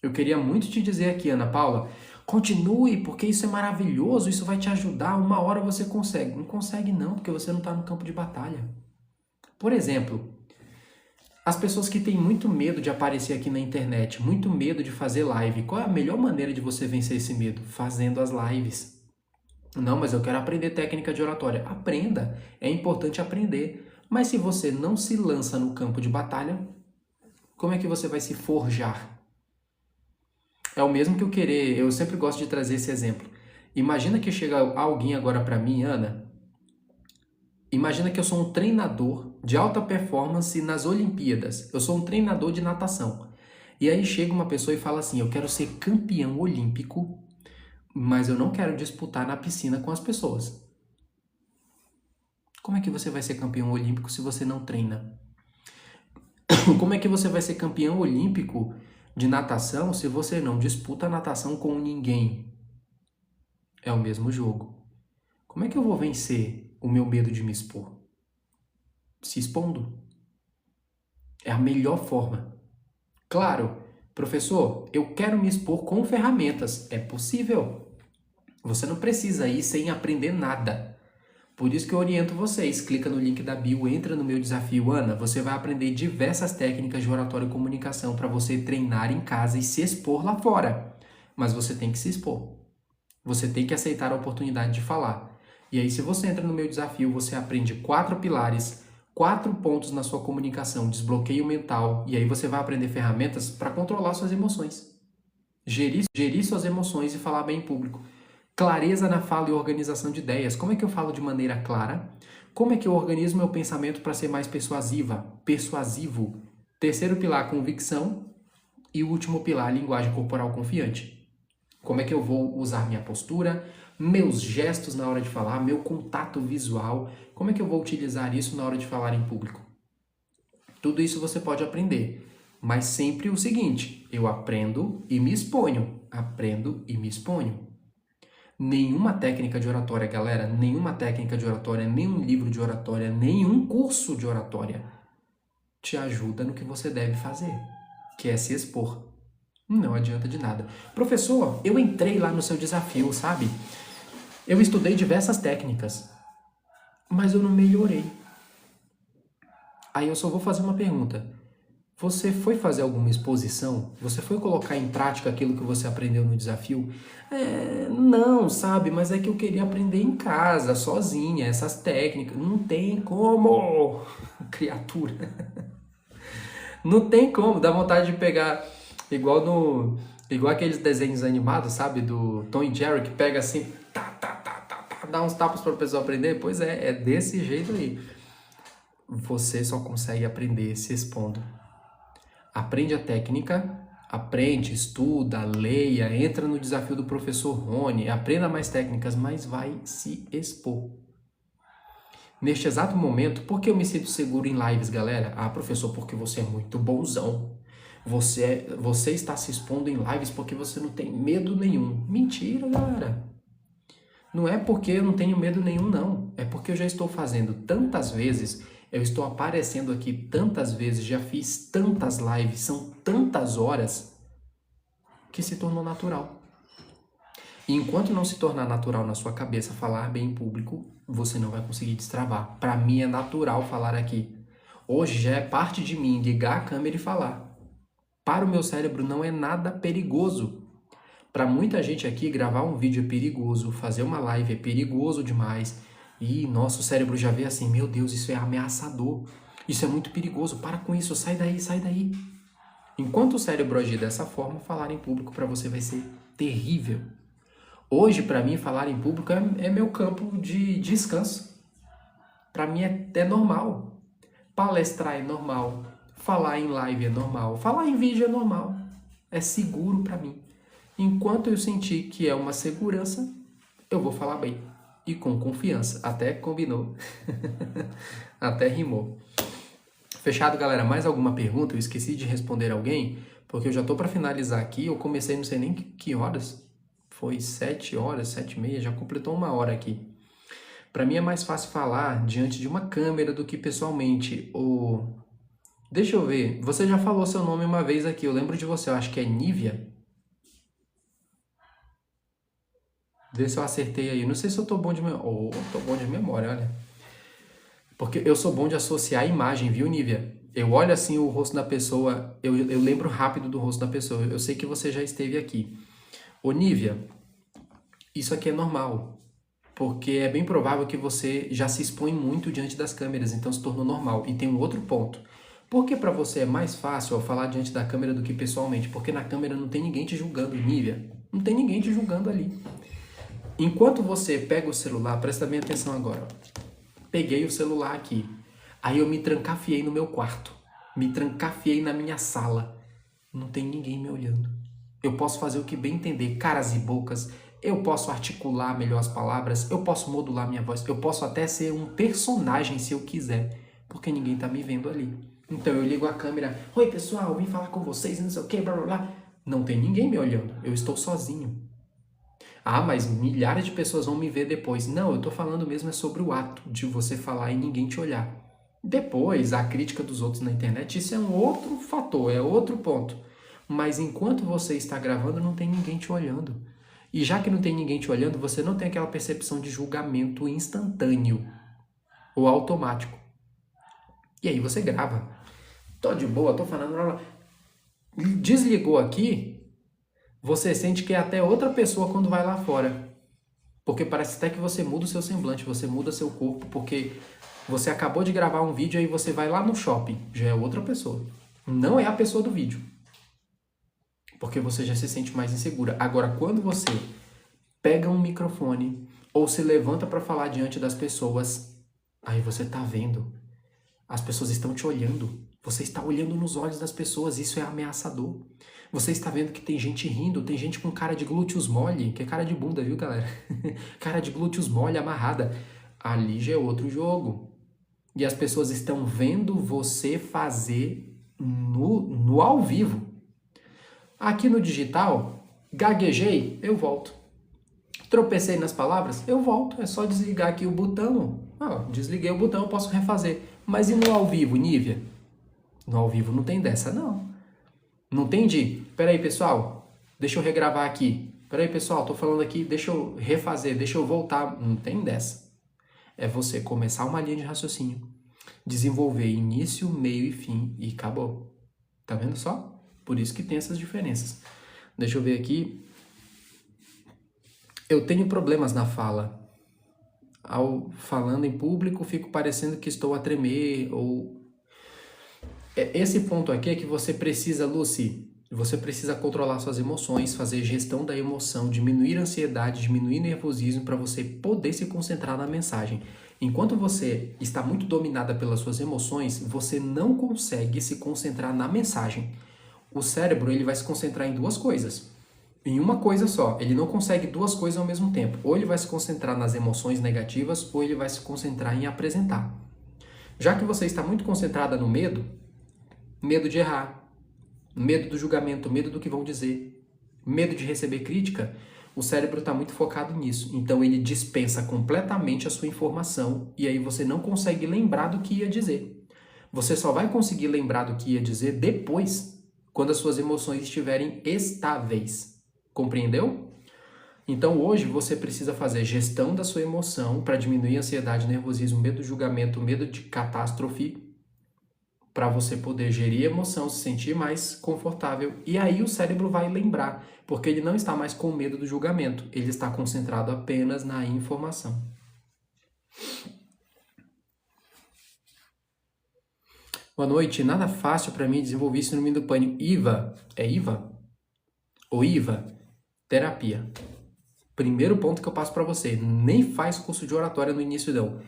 Eu queria muito te dizer aqui, Ana Paula, continue porque isso é maravilhoso, isso vai te ajudar, uma hora você consegue. Não consegue não, porque você não está no campo de batalha. Por exemplo, as pessoas que têm muito medo de aparecer aqui na internet, muito medo de fazer live, qual é a melhor maneira de você vencer esse medo? Fazendo as lives. Não, mas eu quero aprender técnica de oratória. Aprenda, é importante aprender. Mas se você não se lança no campo de batalha, como é que você vai se forjar? É o mesmo que eu sempre gosto de trazer esse exemplo. Imagina que chega alguém agora para mim, Ana, imagina que eu sou um treinador de alta performance nas Olimpíadas. Eu sou um treinador de natação. E aí chega uma pessoa e fala assim, eu quero ser campeão olímpico, mas eu não quero disputar na piscina com as pessoas. Como é que você vai ser campeão olímpico se você não treina? Como é que você vai ser campeão olímpico de natação se você não disputa a natação com ninguém? É o mesmo jogo. Como é que eu vou vencer o meu medo de me expor? Se expondo. É a melhor forma. Claro, professor, eu quero me expor com ferramentas. É possível. Você não precisa ir sem aprender nada. Por isso que eu oriento vocês. Clica no link da bio, entra no meu desafio. Ana, você vai aprender diversas técnicas de oratória e comunicação para você treinar em casa e se expor lá fora. Mas você tem que se expor. Você tem que aceitar a oportunidade de falar. E aí, se você entra no meu desafio, você aprende 4 pilares, 4 pontos na sua comunicação, desbloqueio mental, e aí você vai aprender ferramentas para controlar suas emoções. Gerir suas emoções e falar bem em público. Clareza na fala e organização de ideias. Como é que eu falo de maneira clara? Como é que eu organizo meu pensamento para ser mais persuasivo? Terceiro pilar, convicção. E o último pilar, linguagem corporal confiante. Como é que eu vou usar minha postura, meus gestos na hora de falar, meu contato visual? Como é que eu vou utilizar isso na hora de falar em público? Tudo isso você pode aprender. Mas sempre o seguinte, eu aprendo e me exponho. Aprendo e me exponho. Nenhuma técnica de oratória, galera, nenhuma técnica de oratória, nenhum livro de oratória, nenhum curso de oratória te ajuda no que você deve fazer, que é se expor. Não adianta de nada. Professor, eu entrei lá no seu desafio, sabe? Eu estudei diversas técnicas, mas eu não melhorei. Aí eu só vou fazer uma pergunta. Você foi fazer alguma exposição? Você foi colocar em prática aquilo que você aprendeu no desafio? Não, sabe? Mas é que eu queria aprender em casa, sozinha, essas técnicas. Não tem como, criatura. Não tem como, dá vontade de pegar, igual aqueles desenhos animados, sabe? Do Tom e Jerry, que pega assim, dá uns tapas para a pessoa aprender. Pois é desse jeito aí. Você só consegue aprender se expondo. Aprende a técnica, aprende, estuda, leia, entra no desafio do professor Rony, aprenda mais técnicas, mas vai se expor. Neste exato momento, por que eu me sinto seguro em lives, galera? Ah, professor, porque você é muito bonzão. Você está se expondo em lives porque você não tem medo nenhum. Mentira, galera. Não é porque eu não tenho medo nenhum, não. É porque eu já estou fazendo tantas vezes, eu estou aparecendo aqui tantas vezes, já fiz tantas lives, são tantas horas, que se tornou natural. E enquanto não se tornar natural na sua cabeça falar bem em público, você não vai conseguir destravar. Para mim é natural falar aqui. Hoje já é parte de mim ligar a câmera e falar. Para o meu cérebro não é nada perigoso. Para muita gente aqui, gravar um vídeo é perigoso, fazer uma live é perigoso demais. E nosso cérebro já vê assim, meu Deus, isso é ameaçador. Isso é muito perigoso, para com isso, sai daí, sai daí. Enquanto o cérebro agir dessa forma, falar em público para você vai ser terrível. Hoje, para mim, falar em público é meu campo de descanso. Para mim é normal. Palestrar é normal. Falar em live é normal. Falar em vídeo é normal. É seguro para mim. Enquanto eu sentir que é uma segurança, eu vou falar bem. E com confiança. Até combinou. Até rimou. Fechado, galera? Mais alguma pergunta? Eu esqueci de responder alguém, porque eu já tô para finalizar aqui. Eu comecei não sei nem que horas. Foi 7 horas, 7h30, já completou 1 hora aqui. Para mim é mais fácil falar diante de uma câmera do que pessoalmente. Deixa eu ver, você já falou seu nome uma vez aqui, eu lembro de você, eu acho que é Nívia. Vê se eu acertei aí. Não sei se eu tô bom de memória. Tô bom de memória, olha. Porque eu sou bom de associar a imagem, viu, Nívia? Eu olho assim o rosto da pessoa, eu lembro rápido do rosto da pessoa. Eu sei que você já esteve aqui. Ô, Nívia, isso aqui é normal. Porque é bem provável que você já se expõe muito diante das câmeras, então se tornou normal. E tem um outro ponto. Por que para você é mais fácil falar diante da câmera do que pessoalmente? Porque na câmera não tem ninguém te julgando, Nívia. Não tem ninguém te julgando ali. Enquanto você pega o celular, presta bem atenção agora. Peguei o celular aqui. Aí eu me trancafiei no meu quarto. Me trancafiei na minha sala. Não tem ninguém me olhando. Eu posso fazer o que bem entender, caras e bocas. Eu posso articular melhor as palavras. Eu posso modular minha voz. Eu posso até ser um personagem se eu quiser. Porque ninguém tá me vendo ali. Então eu ligo a câmera. Oi, pessoal, vim falar com vocês, não sei o que, blá, blá, blá. Não tem ninguém me olhando. Eu estou sozinho. Ah, mas milhares de pessoas vão me ver depois. Não, eu tô falando mesmo é sobre o ato de você falar e ninguém te olhar. Depois, a crítica dos outros na internet, isso é um outro fator, é outro ponto. Mas enquanto você está gravando, não tem ninguém te olhando. E já que não tem ninguém te olhando, você não tem aquela percepção de julgamento instantâneo ou automático. E aí você grava. Tô de boa, tô falando... Desligou aqui... Você sente que é até outra pessoa quando vai lá fora. Porque parece até que você muda o seu semblante, você muda seu corpo, porque você acabou de gravar um vídeo e você vai lá no shopping, já é outra pessoa. Não é a pessoa do vídeo. Porque você já se sente mais insegura. Agora, quando você pega um microfone ou se levanta para falar diante das pessoas, aí você tá vendo. As pessoas estão te olhando. Você está olhando nos olhos das pessoas, isso é ameaçador. Você está vendo que tem gente rindo, tem gente com cara de glúteos mole, que é cara de bunda, viu, galera? Cara de glúteos mole, amarrada. Ali já é outro jogo. E as pessoas estão vendo você fazer no ao vivo. Aqui no digital, gaguejei, eu volto. Tropecei nas palavras, eu volto. É só desligar aqui o botão. Desliguei o botão, eu posso refazer. Mas e no ao vivo, Nívia? No ao vivo não tem dessa, não. Não tem de, peraí pessoal, deixa eu regravar aqui. Peraí pessoal, tô falando aqui, deixa eu refazer, deixa eu voltar. Não tem dessa. É você começar uma linha de raciocínio, desenvolver início, meio e fim e acabou. Tá vendo só? Por isso que tem essas diferenças. Deixa eu ver aqui. Eu tenho problemas na fala. Ao falando em público, fico parecendo que estou a tremer ou... Esse ponto aqui é que você precisa, Lucy, você precisa controlar suas emoções, fazer gestão da emoção, diminuir a ansiedade, diminuir o nervosismo para você poder se concentrar na mensagem. Enquanto você está muito dominada pelas suas emoções, você não consegue se concentrar na mensagem. O cérebro ele vai se concentrar em duas coisas. em uma coisa só. Ele não consegue duas coisas ao mesmo tempo. Ou ele vai se concentrar nas emoções negativas, ou ele vai se concentrar em apresentar. Já que você está muito concentrada no medo, medo de errar, medo do julgamento, medo do que vão dizer, medo de receber crítica, o cérebro está muito focado nisso. Então ele dispensa completamente a sua informação e aí você não consegue lembrar do que ia dizer. Você só vai conseguir lembrar do que ia dizer depois, quando as suas emoções estiverem estáveis. Compreendeu? Então hoje você precisa fazer gestão da sua emoção para diminuir a ansiedade, nervosismo, medo de julgamento, medo de catástrofe, para você poder gerir a emoção, se sentir mais confortável. E aí o cérebro vai lembrar, porque ele não está mais com medo do julgamento, ele está concentrado apenas na informação. Boa noite, nada fácil para mim desenvolver síndrome do pânico. IVA, é IVA? Ou IVA? Terapia. Primeiro ponto que eu passo para você, nem faz curso de oratória no início não.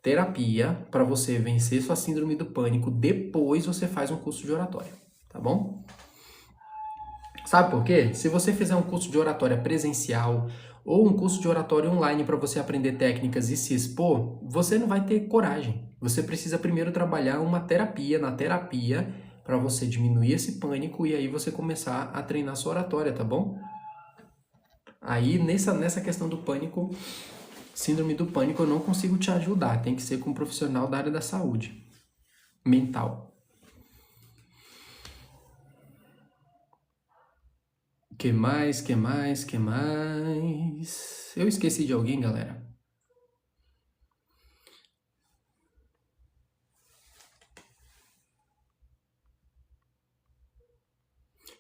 Terapia para você vencer sua síndrome do pânico, depois você faz um curso de oratória, tá bom? Sabe por quê? Se você fizer um curso de oratória presencial ou um curso de oratória online para você aprender técnicas e se expor, você não vai ter coragem. Você precisa primeiro trabalhar uma terapia, na terapia, para você diminuir esse pânico e aí você começar a treinar sua oratória, tá bom? Aí, nessa questão do pânico, síndrome do pânico, eu não consigo te ajudar. Tem que ser com um profissional da área da saúde mental. Que mais? Eu esqueci de alguém, galera?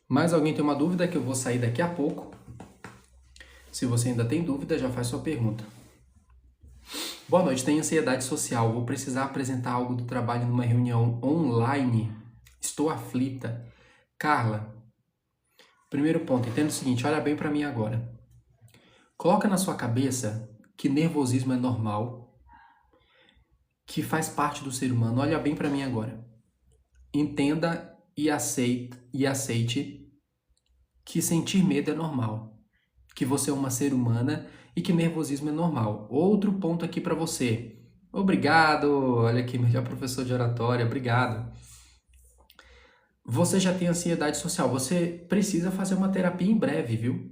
Mais alguém tem uma dúvida que eu vou sair daqui a pouco? Se você ainda tem dúvida, já faz sua pergunta. Boa noite, tenho ansiedade social. Vou precisar apresentar algo do trabalho numa reunião online. Estou aflita. Carla, primeiro ponto, entenda o seguinte, olha bem para mim agora. Coloca na sua cabeça que nervosismo é normal, que faz parte do ser humano. Olha bem para mim agora. Entenda e aceite que sentir medo é normal, que você é uma ser humana e que nervosismo é normal. Outro ponto aqui para você. Obrigado, olha aqui, melhor professor de oratória, obrigado. Você já tem ansiedade social, você precisa fazer uma terapia em breve, viu?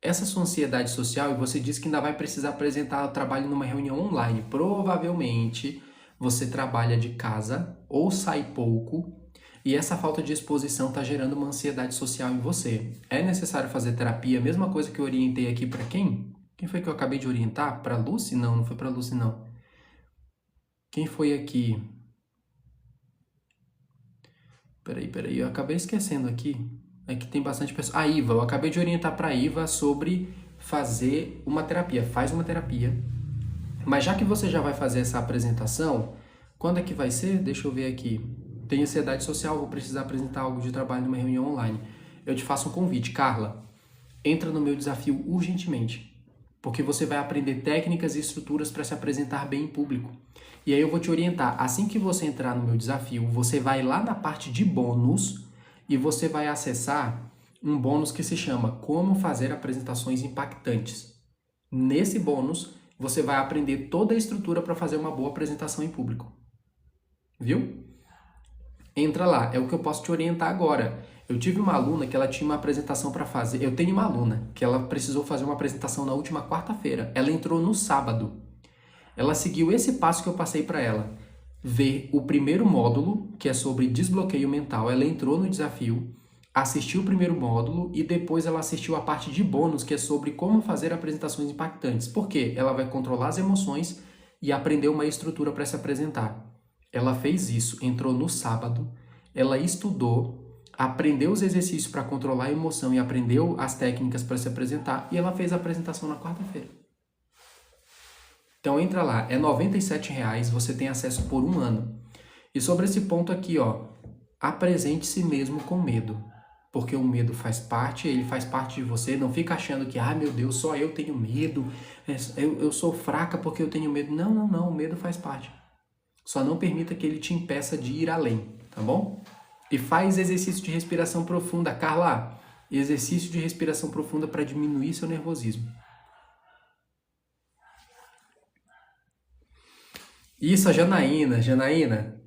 Essa sua ansiedade social, e você disse que ainda vai precisar apresentar o trabalho numa reunião online. Provavelmente você trabalha de casa ou sai pouco e essa falta de exposição está gerando uma ansiedade social em você. É necessário fazer terapia, mesma coisa que eu orientei aqui para quem? Quem foi que eu acabei de orientar? Para Lucy? Não, não foi para Lucy não. Quem foi aqui? Peraí, eu acabei esquecendo aqui. É que tem bastante pessoas. A Iva, eu acabei de orientar para a Iva sobre fazer uma terapia. Faz uma terapia. Mas já que você já vai fazer essa apresentação, quando é que vai ser? Deixa eu ver aqui. Tem ansiedade social, vou precisar apresentar algo de trabalho numa reunião online. Eu te faço um convite. Carla, entra no meu desafio urgentemente. Porque você vai aprender técnicas e estruturas para se apresentar bem em público. E aí eu vou te orientar. Assim que você entrar no meu desafio, você vai lá na parte de bônus e você vai acessar um bônus que se chama Como Fazer Apresentações Impactantes. Nesse bônus, você vai aprender toda a estrutura para fazer uma boa apresentação em público. Viu? Entra lá, é o que eu posso te orientar agora. Eu tive uma aluna que ela tinha uma apresentação para fazer. Eu tenho uma aluna que ela precisou fazer uma apresentação na última quarta-feira. Ela entrou no sábado. Ela seguiu esse passo que eu passei para ela. Ver o primeiro módulo, que é sobre desbloqueio mental. Ela entrou no desafio, assistiu o primeiro módulo e depois ela assistiu a parte de bônus, que é sobre como fazer apresentações impactantes. Por quê? Ela vai controlar as emoções e aprender uma estrutura para se apresentar. Ela fez isso, entrou no sábado, ela estudou, aprendeu os exercícios para controlar a emoção e aprendeu as técnicas para se apresentar e ela fez a apresentação na quarta-feira. Então entra lá, é R$ 97,00, você tem acesso por 1 ano. E sobre esse ponto aqui, ó, apresente-se mesmo com medo. Porque o medo faz parte, ele faz parte de você. Não fica achando que, meu Deus, só eu tenho medo, eu sou fraca porque eu tenho medo. Não, o medo faz parte. Só não permita que ele te impeça de ir além, tá bom? E faz exercício de respiração profunda. Carla, Exercício de respiração profunda para diminuir seu nervosismo. Isso, a Janaína. Janaína.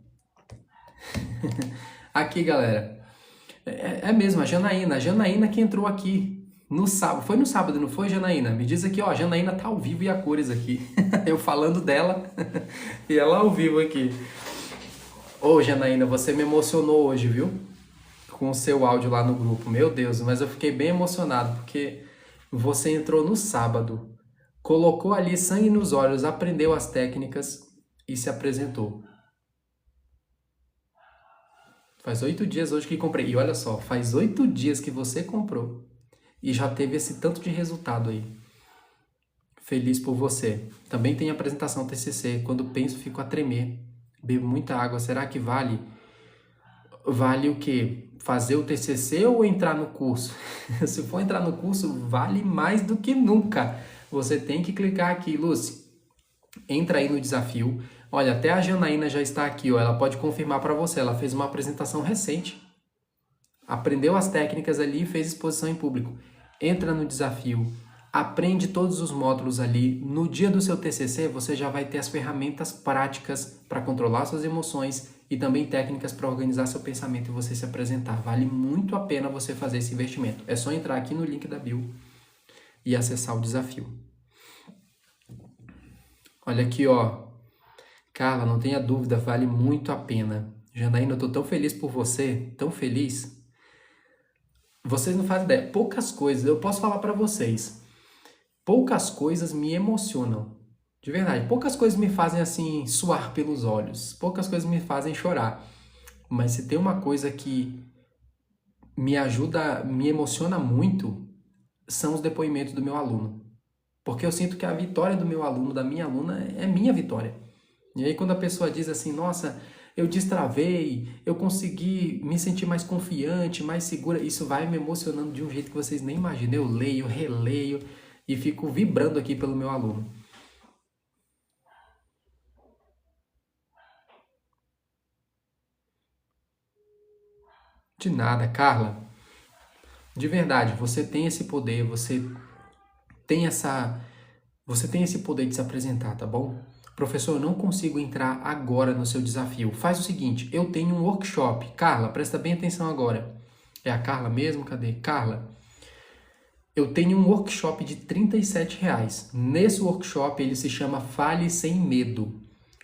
Aqui, galera. É mesmo, a Janaína. A Janaína que entrou aqui no sábado. Foi no sábado, não foi, Janaína? Me diz aqui, ó. A Janaína tá ao vivo e a cores aqui. Eu falando dela e ela ao vivo aqui. Ô, Janaína, você me emocionou hoje, viu? Com o seu áudio lá no grupo. Meu Deus, mas eu fiquei bem emocionado porque você entrou no sábado, colocou ali sangue nos olhos, aprendeu as técnicas e se apresentou. Faz 8 dias hoje que comprei. E olha só, faz 8 dias que você comprou e já teve esse tanto de resultado aí. Feliz por você. Também tem apresentação TCC. Quando penso, fico a tremer. Bebo muita água. Será que vale? Vale o quê? Fazer o TCC ou entrar no curso? Se for entrar no curso, vale mais do que nunca. Você tem que clicar aqui, Lúcia. Entra aí no desafio. Olha, até a Janaína já está aqui, ó. Ela pode confirmar para você. Ela fez uma apresentação recente. Aprendeu as técnicas ali e fez exposição em público. Entra no desafio. Aprende todos os módulos ali. No dia do seu TCC, você já vai ter as ferramentas práticas para controlar suas emoções e também técnicas para organizar seu pensamento e você se apresentar. Vale muito a pena você fazer esse investimento. É só entrar aqui no link da bio e acessar o desafio. Olha aqui, ó. Carla, não tenha dúvida, vale muito a pena. Janaína, eu tô tão feliz por você, tão feliz. Vocês não fazem ideia. Poucas coisas, eu posso falar para vocês. Poucas coisas me emocionam. De verdade, poucas coisas me fazem assim suar pelos olhos. Poucas coisas me fazem chorar. Mas se tem uma coisa que me ajuda, me emociona muito, são os depoimentos do meu aluno. Porque eu sinto que a vitória do meu aluno, da minha aluna, é minha vitória. E aí quando a pessoa diz assim, nossa, eu destravei, eu consegui me sentir mais confiante, mais segura, isso vai me emocionando de um jeito que vocês nem imaginam. Eu leio, releio e fico vibrando aqui pelo meu aluno. De nada, Carla. De verdade, você tem esse poder, você tem esse poder de se apresentar, tá bom? Professor, eu não consigo entrar agora no seu desafio. Faz o seguinte, eu tenho um workshop. Carla, presta bem atenção agora. É a Carla mesmo? Cadê? Carla, eu tenho um workshop de R$37. Nesse workshop, ele se chama Fale Sem Medo.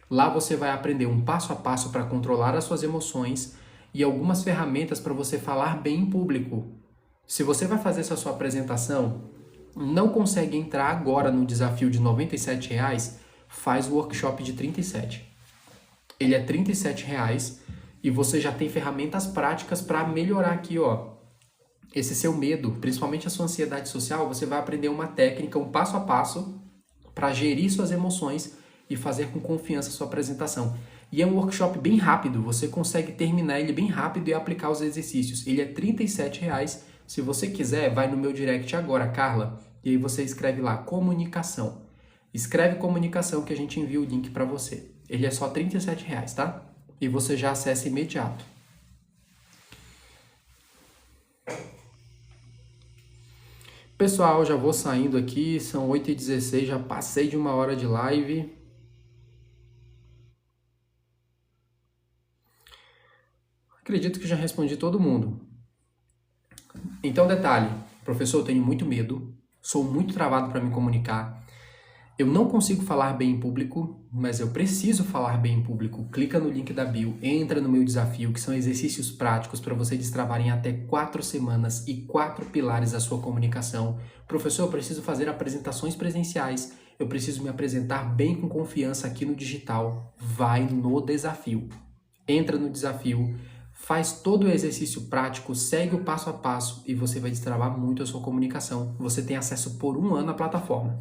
Lá você vai aprender um passo a passo para controlar as suas emoções e algumas ferramentas para você falar bem em público. Se você vai fazer essa sua apresentação, não consegue entrar agora no desafio de R$97, faz o workshop de 37. Ele é R$37 e você já tem ferramentas práticas para melhorar aqui, ó, esse seu medo, principalmente a sua ansiedade social. Você vai aprender uma técnica, um passo a passo para gerir suas emoções e fazer com confiança a sua apresentação. E é um workshop bem rápido, você consegue terminar ele bem rápido e aplicar os exercícios. Ele é R$37. Se você quiser, vai no meu direct agora, Carla, e aí você escreve lá, comunicação. Escreve comunicação que a gente envia o link para você. Ele é só R$37, tá? E você já acessa imediato. Pessoal, já vou saindo aqui, são 8h16, já passei de 1 hora de live. Acredito que já respondi todo mundo. Então, detalhe, professor, eu tenho muito medo, sou muito travado para me comunicar. Eu não consigo falar bem em público, mas eu preciso falar bem em público. Clica no link da bio, entra no meu desafio, que são exercícios práticos para você destravar em até 4 semanas e 4 pilares da sua comunicação. Professor, eu preciso fazer apresentações presenciais, eu preciso me apresentar bem com confiança aqui no digital. Vai no desafio. Entra no desafio, faz todo o exercício prático, segue o passo a passo e você vai destravar muito a sua comunicação. Você tem acesso por 1 ano à plataforma.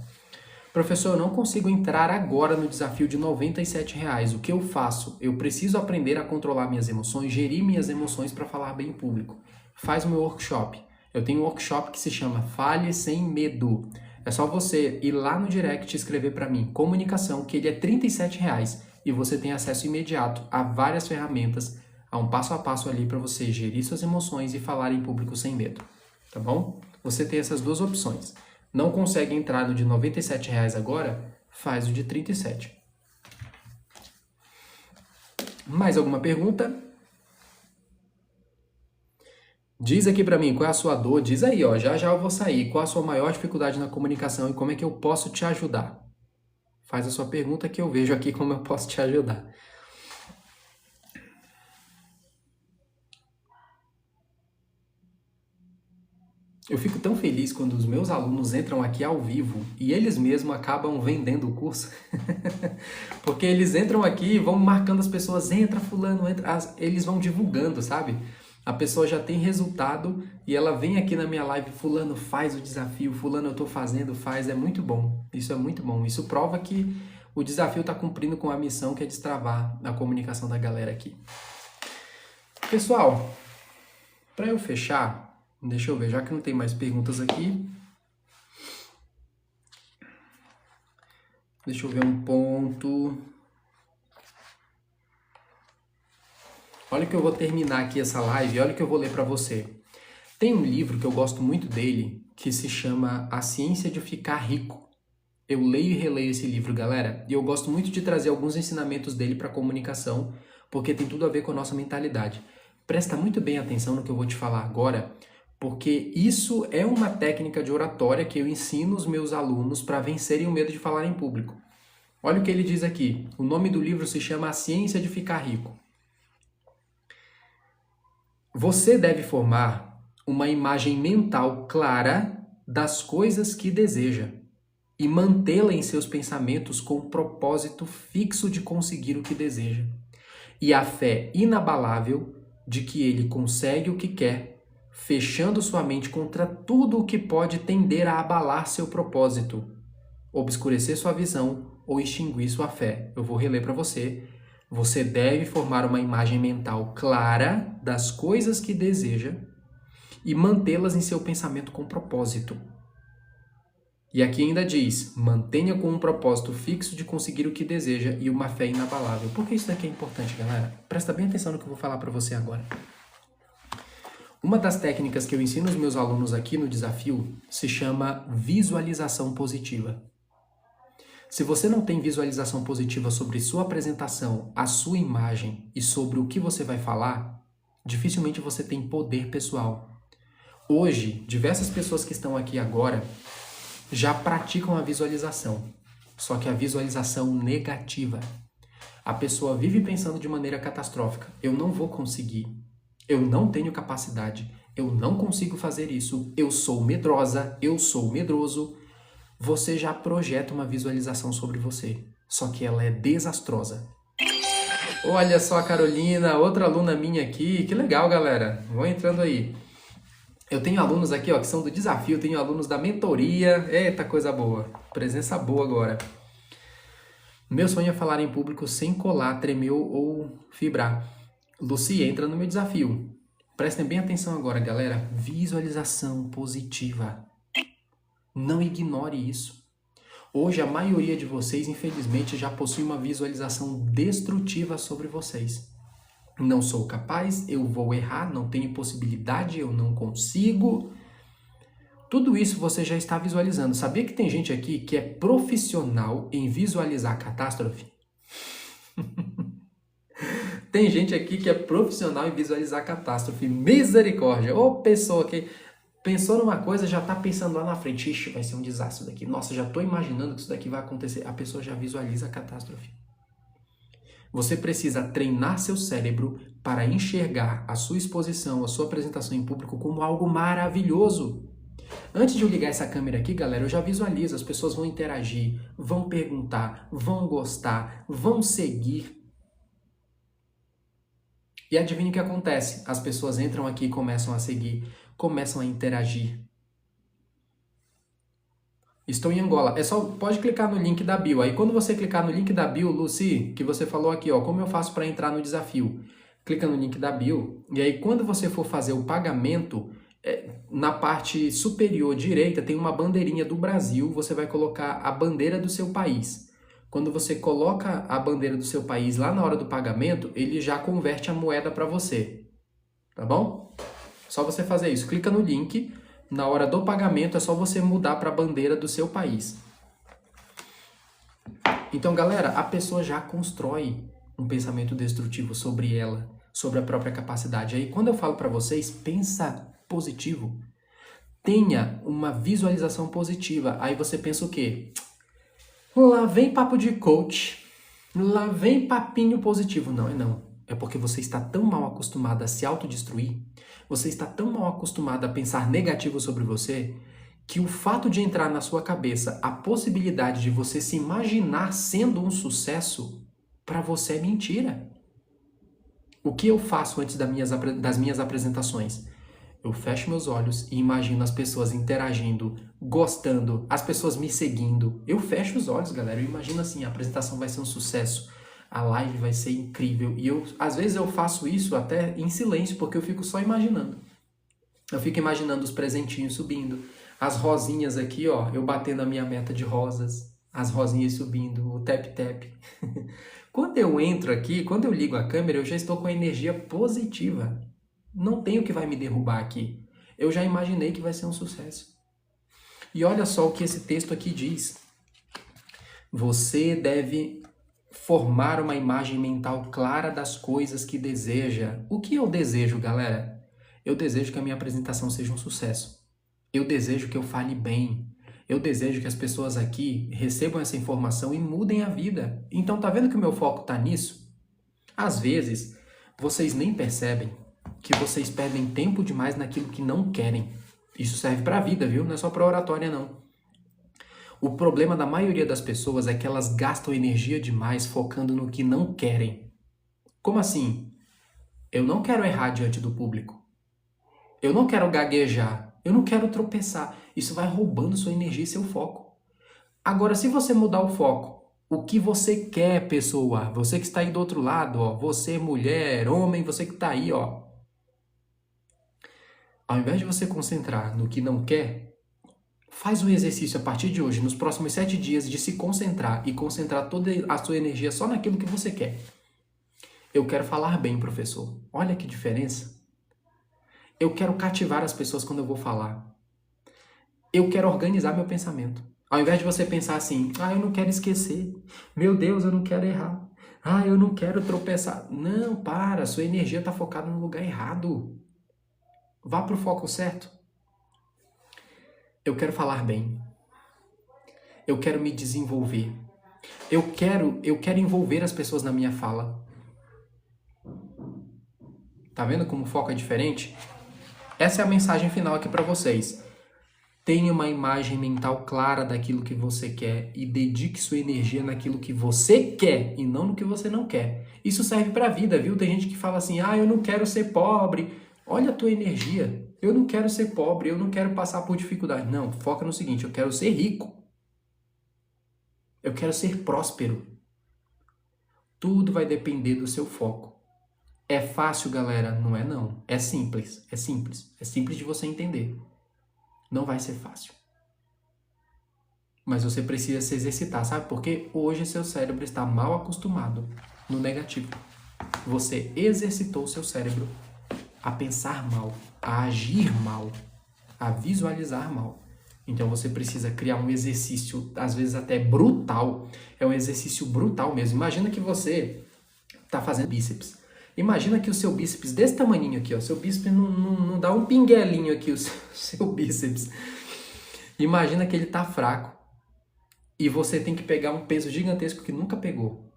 Professor, eu não consigo entrar agora no desafio de R$97. O que eu faço? Eu preciso aprender a controlar minhas emoções, gerir minhas emoções para falar bem em público. Faz o meu workshop. Eu tenho um workshop que se chama Fale Sem Medo. É só você ir lá no direct e escrever para mim, comunicação, que ele é R$37 e você tem acesso imediato a várias ferramentas, a um passo a passo ali para você gerir suas emoções e falar em público sem medo. tá bom? Você tem essas duas opções. Não consegue entrar no de R$ 97,00 agora? Faz o de 37. Mais alguma pergunta? Diz aqui pra mim qual é a sua dor, diz aí, ó, já eu vou sair. Qual a sua maior dificuldade na comunicação e como é que eu posso te ajudar? Faz a sua pergunta que eu vejo aqui como eu posso te ajudar. Eu fico tão feliz quando os meus alunos entram aqui ao vivo e eles mesmos acabam vendendo o curso. Porque eles entram aqui e vão marcando as pessoas, entra fulano, entra, eles vão divulgando, sabe? A pessoa já tem resultado e ela vem aqui na minha live, fulano faz o desafio, fulano eu tô fazendo, faz, é muito bom. Isso é muito bom. Isso prova que o desafio está cumprindo com a missão que é destravar a comunicação da galera aqui. Pessoal, para eu fechar, deixa eu ver, já que não tem mais perguntas aqui. Deixa eu ver um ponto. Olha que eu vou terminar aqui essa live, olha que eu vou ler para você. Tem um livro que eu gosto muito dele, que se chama A Ciência de Ficar Rico. Eu leio e releio esse livro, galera, e eu gosto muito de trazer alguns ensinamentos dele para comunicação, porque tem tudo a ver com a nossa mentalidade. Presta muito bem atenção no que eu vou te falar agora, porque isso é uma técnica de oratória que eu ensino os meus alunos para vencerem o medo de falar em público. Olha o que ele diz aqui. O nome do livro se chama A Ciência de Ficar Rico. Você deve formar uma imagem mental clara das coisas que deseja e mantê-la em seus pensamentos com o propósito fixo de conseguir o que deseja. E a fé inabalável de que ele consegue o que quer, fechando sua mente contra tudo o que pode tender a abalar seu propósito, obscurecer sua visão ou extinguir sua fé. Eu vou reler para você. Você deve formar uma imagem mental clara das coisas que deseja e mantê-las em seu pensamento com propósito. E aqui ainda diz, mantenha com um propósito fixo de conseguir o que deseja e uma fé inabalável. Por que isso daqui é importante, galera? Presta bem atenção no que eu vou falar para você agora. Uma das técnicas que eu ensino os meus alunos aqui no desafio se chama visualização positiva. Se você não tem visualização positiva sobre sua apresentação, a sua imagem e sobre o que você vai falar, dificilmente você tem poder pessoal. Hoje, diversas pessoas que estão aqui agora já praticam a visualização, só que a visualização negativa. A pessoa vive pensando de maneira catastrófica. Eu não vou conseguir. Eu não tenho capacidade, eu não consigo fazer isso, eu sou medrosa, eu sou medroso. Você já projeta uma visualização sobre você, só que ela é desastrosa. Olha só a Carolina, outra aluna minha aqui, que legal, galera. Vão entrando aí. Eu tenho alunos aqui, ó, que são do desafio, tenho alunos da mentoria. Eita, coisa boa. Presença boa agora. Meu sonho é falar em público sem colar, tremer ou fibrar. Lucy, entra no meu desafio. Prestem bem atenção agora, galera. Visualização positiva. Não ignore isso. Hoje, a maioria de vocês, infelizmente, já possui uma visualização destrutiva sobre vocês. Não sou capaz, eu vou errar, não tenho possibilidade, eu não consigo. Tudo isso você já está visualizando. Sabia que tem gente aqui que é profissional em visualizar catástrofe? Tem gente aqui que é profissional em visualizar catástrofe. Misericórdia! Ô pessoa que pensou numa coisa, já está pensando lá na frente. Ixi, vai ser um desastre daqui. Nossa, já estou imaginando que isso daqui vai acontecer. A pessoa já visualiza a catástrofe. Você precisa treinar seu cérebro para enxergar a sua exposição, a sua apresentação em público como algo maravilhoso. Antes de eu ligar essa câmera aqui, galera, eu já visualizo. As pessoas vão interagir, vão perguntar, vão gostar, vão seguir. E adivinha o que acontece? As pessoas entram aqui e começam a seguir, começam a interagir. Estou em Angola. Pode clicar no link da bio. Aí quando você clicar no link da bio, Lucy, que você falou aqui, ó, como eu faço para entrar no desafio? Clica no link da bio e aí quando você for fazer o pagamento, na parte superior direita tem uma bandeirinha do Brasil, você vai colocar a bandeira do seu país. Quando você coloca a bandeira do seu país lá na hora do pagamento, ele já converte a moeda para você. Tá bom? Só você fazer isso. Clica no link, Na hora do pagamento é só você mudar para a bandeira do seu país. Então, galera, a pessoa já constrói um pensamento destrutivo sobre ela, sobre a própria capacidade. Aí, quando eu falo para vocês, pensa positivo. Tenha uma visualização positiva. Aí você pensa o quê? Lá vem papo de coach. Lá vem papinho positivo. Não, é não. É porque você está tão mal acostumado a se autodestruir, você está tão mal acostumado a pensar negativo sobre você, que o fato de entrar na sua cabeça a possibilidade de você se imaginar sendo um sucesso, para você é mentira. O que eu faço antes das minhas apresentações? Eu fecho meus olhos e imagino as pessoas interagindo, gostando, as pessoas me seguindo. Eu fecho os olhos, galera. Eu imagino assim, a apresentação vai ser um sucesso, a live vai ser incrível. E às vezes eu faço isso até em silêncio, porque eu fico só imaginando. Eu fico imaginando os presentinhos subindo, as rosinhas aqui, ó, eu batendo a minha meta de rosas, as rosinhas subindo, o tap-tap. Quando eu entro aqui, quando eu ligo a câmera, eu já estou com a energia positiva. Não tem o que vai me derrubar aqui. Eu já imaginei que vai ser um sucesso. E olha só o que esse texto aqui diz. Você deve formar uma imagem mental clara das coisas que deseja. O que eu desejo, galera? Eu desejo que a minha apresentação seja um sucesso. Eu desejo que eu fale bem. Eu desejo que as pessoas aqui recebam essa informação e mudem a vida. Então, tá vendo que o meu foco tá nisso? Às vezes, vocês nem percebem que vocês perdem tempo demais naquilo que não querem. Isso serve para a vida, viu? Não é só para oratória, não. O problema da maioria das pessoas é que elas gastam energia demais focando no que não querem. Como assim? Eu não quero errar diante do público. Eu não quero gaguejar. Eu não quero tropeçar. Isso vai roubando sua energia e seu foco. Agora, se você mudar o foco, o que você quer, pessoa? Você que está aí do outro lado, ó, você, mulher, homem, você que está aí, ó. Ao invés de você concentrar no que não quer, faz um exercício a partir de hoje, nos próximos 7 dias, de se concentrar e concentrar toda a sua energia só naquilo que você quer. Eu quero falar bem, professor. Olha que diferença. Eu quero cativar as pessoas quando eu vou falar. Eu quero organizar meu pensamento. Ao invés de você pensar assim, eu não quero esquecer. Meu Deus, eu não quero errar. Eu não quero tropeçar. Não, para, sua energia está focada no lugar errado. Vá para o foco certo. Eu quero falar bem. Eu quero me desenvolver. Eu quero envolver as pessoas na minha fala. Tá vendo como o foco é diferente? Essa é a mensagem final aqui para vocês. Tenha uma imagem mental clara daquilo que você quer e dedique sua energia naquilo que você quer e não no que você não quer. Isso serve para a vida, viu? Tem gente que fala assim, eu não quero ser pobre. Olha a tua energia. Eu não quero ser pobre, eu não quero passar por dificuldade. Não, foca no seguinte, eu quero ser rico. Eu quero ser próspero. Tudo vai depender do seu foco. É fácil, galera? Não é não. É simples, é simples. É simples de você entender. Não vai ser fácil. Mas você precisa se exercitar, sabe? Porque hoje seu cérebro está mal acostumado no negativo. Você exercitou seu cérebro a pensar mal, a agir mal, a visualizar mal. Então você precisa criar um exercício, às vezes até brutal. É um exercício brutal mesmo. Imagina que você está fazendo bíceps. Imagina que o seu bíceps desse tamaninho aqui, ó, seu bíceps não dá um pinguelinho aqui, o seu bíceps. Imagina que ele está fraco e você tem que pegar um peso gigantesco que nunca pegou.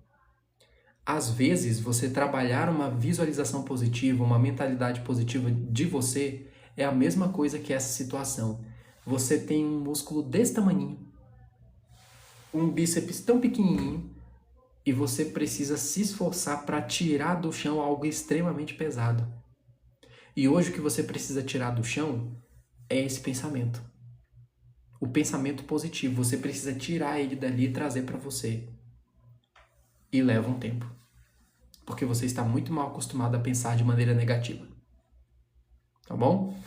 Às vezes, você trabalhar uma visualização positiva, uma mentalidade positiva de você, é a mesma coisa que essa situação. Você tem um músculo desse tamaninho, um bíceps tão pequenininho, e você precisa se esforçar para tirar do chão algo extremamente pesado. E hoje o que você precisa tirar do chão é esse pensamento. O pensamento positivo. Você precisa tirar ele dali e trazer para você. E leva um tempo. Porque você está muito mal acostumado a pensar de maneira negativa. Tá bom?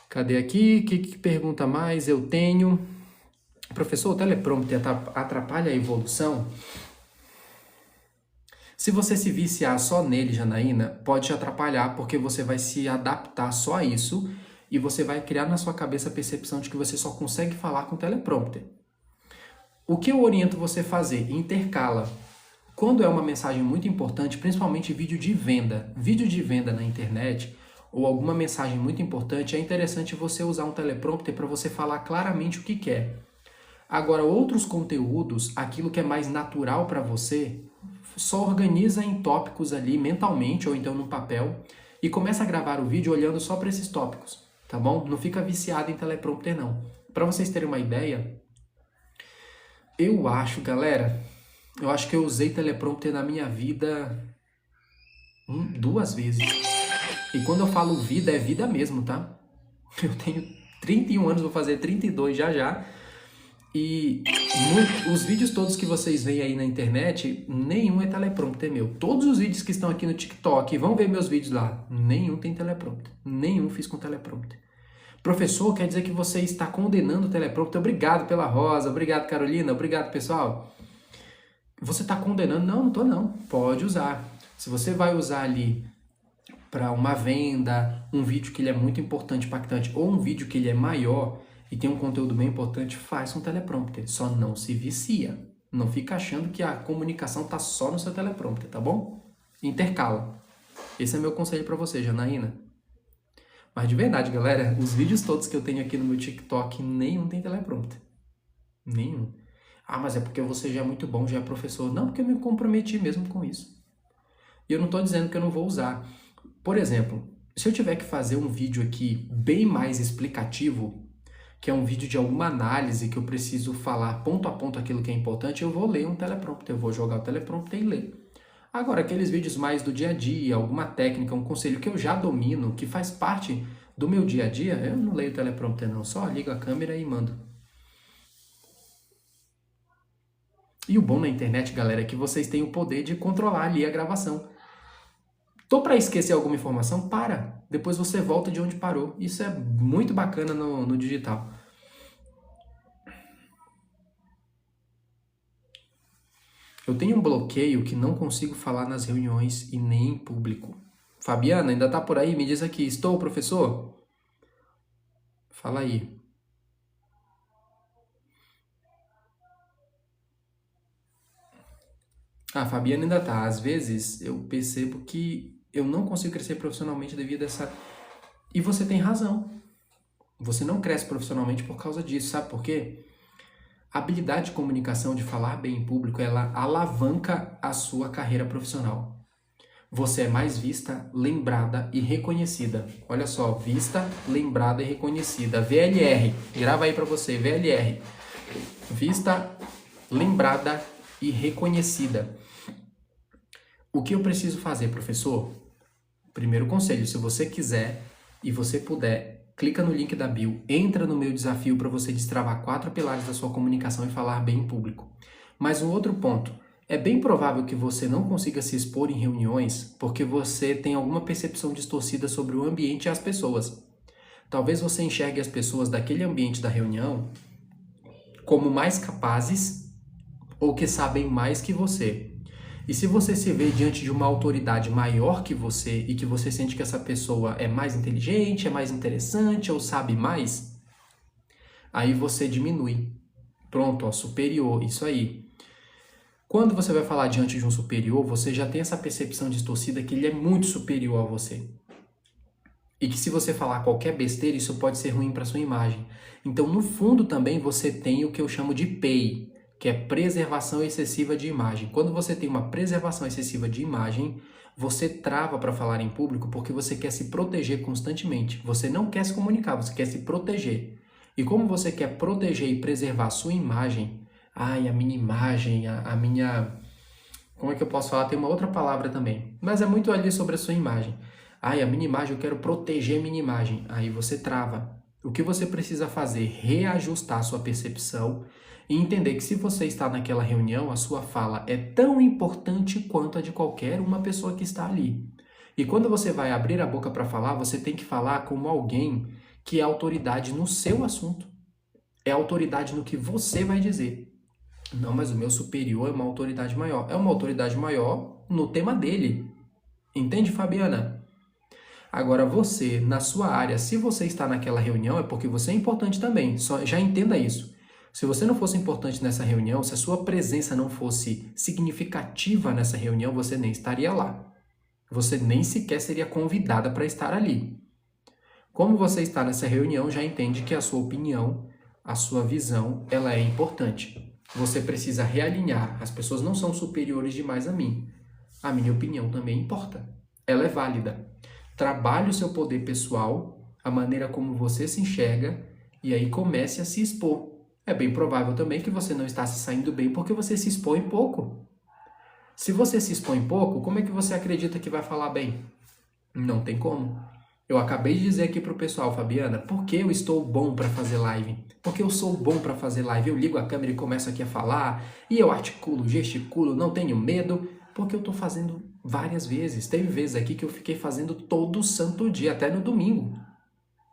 Cadê aqui? Que pergunta mais eu tenho? Professor, o teleprompter atrapalha a evolução? Se você se viciar só nele, Janaína, pode te atrapalhar porque você vai se adaptar só a isso e você vai criar na sua cabeça a percepção de que você só consegue falar com teleprompter. O que eu oriento você a fazer? Intercala. Quando é uma mensagem muito importante, principalmente vídeo de venda na internet, ou alguma mensagem muito importante, é interessante você usar um teleprompter para você falar claramente o que quer. Agora, outros conteúdos, aquilo que é mais natural para você, só organiza em tópicos ali mentalmente ou então no papel e começa a gravar o vídeo olhando só para esses tópicos, tá bom? Não fica viciado em teleprompter não. Para vocês terem uma ideia, eu acho que eu usei teleprompter na minha vida 2 vezes. E quando eu falo vida, é vida mesmo, tá? Eu tenho 31 anos, vou fazer 32 já. E os vídeos todos que vocês veem aí na internet, nenhum é teleprompter meu. Todos os vídeos que estão aqui no TikTok, vão ver meus vídeos lá, nenhum tem teleprompter. Nenhum fiz com teleprompter. Professor, quer dizer que você está condenando o teleprompter? Obrigado pela rosa, obrigado Carolina, obrigado pessoal. Você está condenando? Não estou não. Pode usar. Se você vai usar ali para uma venda, um vídeo que ele é muito importante, impactante, ou um vídeo que ele é maior e tem um conteúdo bem importante, faz um teleprompter. Só não se vicia. Não fica achando que a comunicação está só no seu teleprompter, tá bom? Intercala. Esse é meu conselho para você, Janaína. Mas de verdade, galera, os vídeos todos que eu tenho aqui no meu TikTok, nenhum tem teleprompter. Nenhum. Ah, mas é porque você já é muito bom, já é professor. Não, porque eu me comprometi mesmo com isso. E eu não estou dizendo que eu não vou usar. Por exemplo, se eu tiver que fazer um vídeo aqui bem mais explicativo, que é um vídeo de alguma análise que eu preciso falar ponto a ponto aquilo que é importante, eu vou ler um teleprompter, eu vou jogar o teleprompter e ler. Agora, aqueles vídeos mais do dia a dia, alguma técnica, um conselho que eu já domino, que faz parte do meu dia a dia, eu não leio o teleprompter não, só ligo a câmera e mando. E o bom na internet, galera, é que vocês têm o poder de controlar ali a gravação. Tô para esquecer alguma informação? Para! Depois você volta de onde parou. Isso é muito bacana no digital. Eu tenho um bloqueio que não consigo falar nas reuniões e nem em público. Fabiana, ainda tá por aí? Me diz aqui. Estou, professor? Fala aí. Ah, Fabiana ainda tá. Às vezes eu percebo que eu não consigo crescer profissionalmente devido a essa... E você tem razão. Você não cresce profissionalmente por causa disso. Sabe por quê? A habilidade de comunicação, de falar bem em público, ela alavanca a sua carreira profissional. Você é mais vista, lembrada e reconhecida. Olha só, vista, lembrada e reconhecida. VLR. Grava aí pra você, VLR. Vista, lembrada e reconhecida. O que eu preciso fazer, professor? Primeiro conselho, se você quiser e você puder, clica no link da bio, entra no meu desafio para você destravar 4 pilares da sua comunicação e falar bem em público. Mas um outro ponto, é bem provável que você não consiga se expor em reuniões porque você tem alguma percepção distorcida sobre o ambiente e as pessoas. Talvez você enxergue as pessoas daquele ambiente da reunião como mais capazes ou que sabem mais que você. E se você se vê diante de uma autoridade maior que você e que você sente que essa pessoa é mais inteligente, é mais interessante ou sabe mais, aí você diminui. Pronto, ó, superior, isso aí. Quando você vai falar diante de um superior, você já tem essa percepção distorcida que ele é muito superior a você. E que se você falar qualquer besteira, isso pode ser ruim para sua imagem. Então, no fundo também você tem o que eu chamo de PEI, que é preservação excessiva de imagem. Quando você tem uma preservação excessiva de imagem, você trava para falar em público porque você quer se proteger constantemente. Você não quer se comunicar, você quer se proteger. E como você quer proteger e preservar a sua imagem, a minha imagem, a minha... Como é que eu posso falar? Tem uma outra palavra também. Mas é muito ali sobre a sua imagem. A minha imagem, eu quero proteger a minha imagem. Aí você trava. O que você precisa fazer? Reajustar a sua percepção e entender que se você está naquela reunião, a sua fala é tão importante quanto a de qualquer uma pessoa que está ali. E quando você vai abrir a boca para falar, você tem que falar como alguém que é autoridade no seu assunto. É autoridade no que você vai dizer. Não, mas o meu superior é uma autoridade maior. É uma autoridade maior no tema dele. Entende, Fabiana? Agora você, na sua área, se você está naquela reunião, é porque você é importante também. Já entenda isso. Se você não fosse importante nessa reunião, se a sua presença não fosse significativa nessa reunião, você nem estaria lá. Você nem sequer seria convidada para estar ali. Como você está nessa reunião, já entende que a sua opinião, a sua visão, ela é importante. Você precisa realinhar. As pessoas não são superiores demais a mim. A minha opinião também importa. Ela é válida. Trabalhe o seu poder pessoal, a maneira como você se enxerga, e aí comece a se expor. É bem provável também que você não está se saindo bem porque você se expõe pouco. Se você se expõe pouco, como é que você acredita que vai falar bem? Não tem como. Eu acabei de dizer aqui pro pessoal, Fabiana, por que eu estou bom para fazer live? Porque eu sou bom para fazer live. Eu ligo a câmera e começo aqui a falar, e eu articulo, gesticulo, não tenho medo, porque eu estou fazendo várias vezes. Teve vezes aqui que eu fiquei fazendo todo santo dia, até no domingo.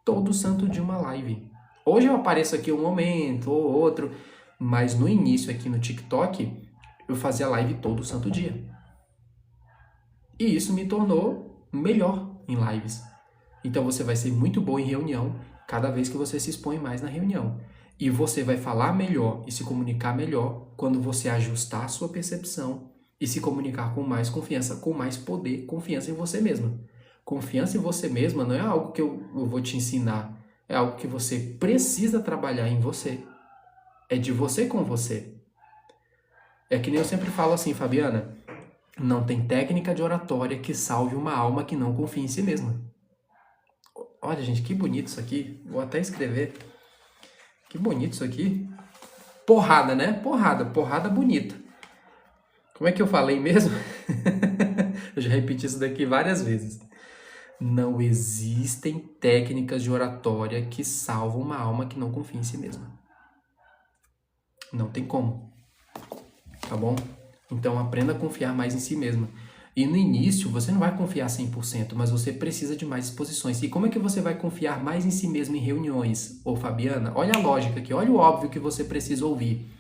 Todo santo dia uma live. Hoje eu apareço aqui um momento ou outro, mas no início aqui no TikTok, eu fazia live todo santo dia. E isso me tornou melhor em lives. Então você vai ser muito bom em reunião cada vez que você se expõe mais na reunião. E você vai falar melhor e se comunicar melhor quando você ajustar a sua percepção e se comunicar com mais confiança, com mais poder, confiança em você mesma. Confiança em você mesma não é algo que eu vou te ensinar, é algo que você precisa trabalhar em você. É de você com você. É que nem eu sempre falo assim, Fabiana, não tem técnica de oratória que salve uma alma que não confia em si mesma. Olha, gente, que bonito isso aqui. Vou até escrever. Que bonito isso aqui. Porrada, né? Porrada bonita. Como é que eu falei mesmo? Eu já repeti isso daqui várias vezes. Não existem técnicas de oratória que salvam uma alma que não confia em si mesma. Não tem como. Tá bom? Então aprenda a confiar mais em si mesma. E no início você não vai confiar 100%, mas você precisa de mais exposições. E como é que você vai confiar mais em si mesmo em reuniões? Ô Fabiana, olha a lógica aqui, olha o óbvio que você precisa ouvir.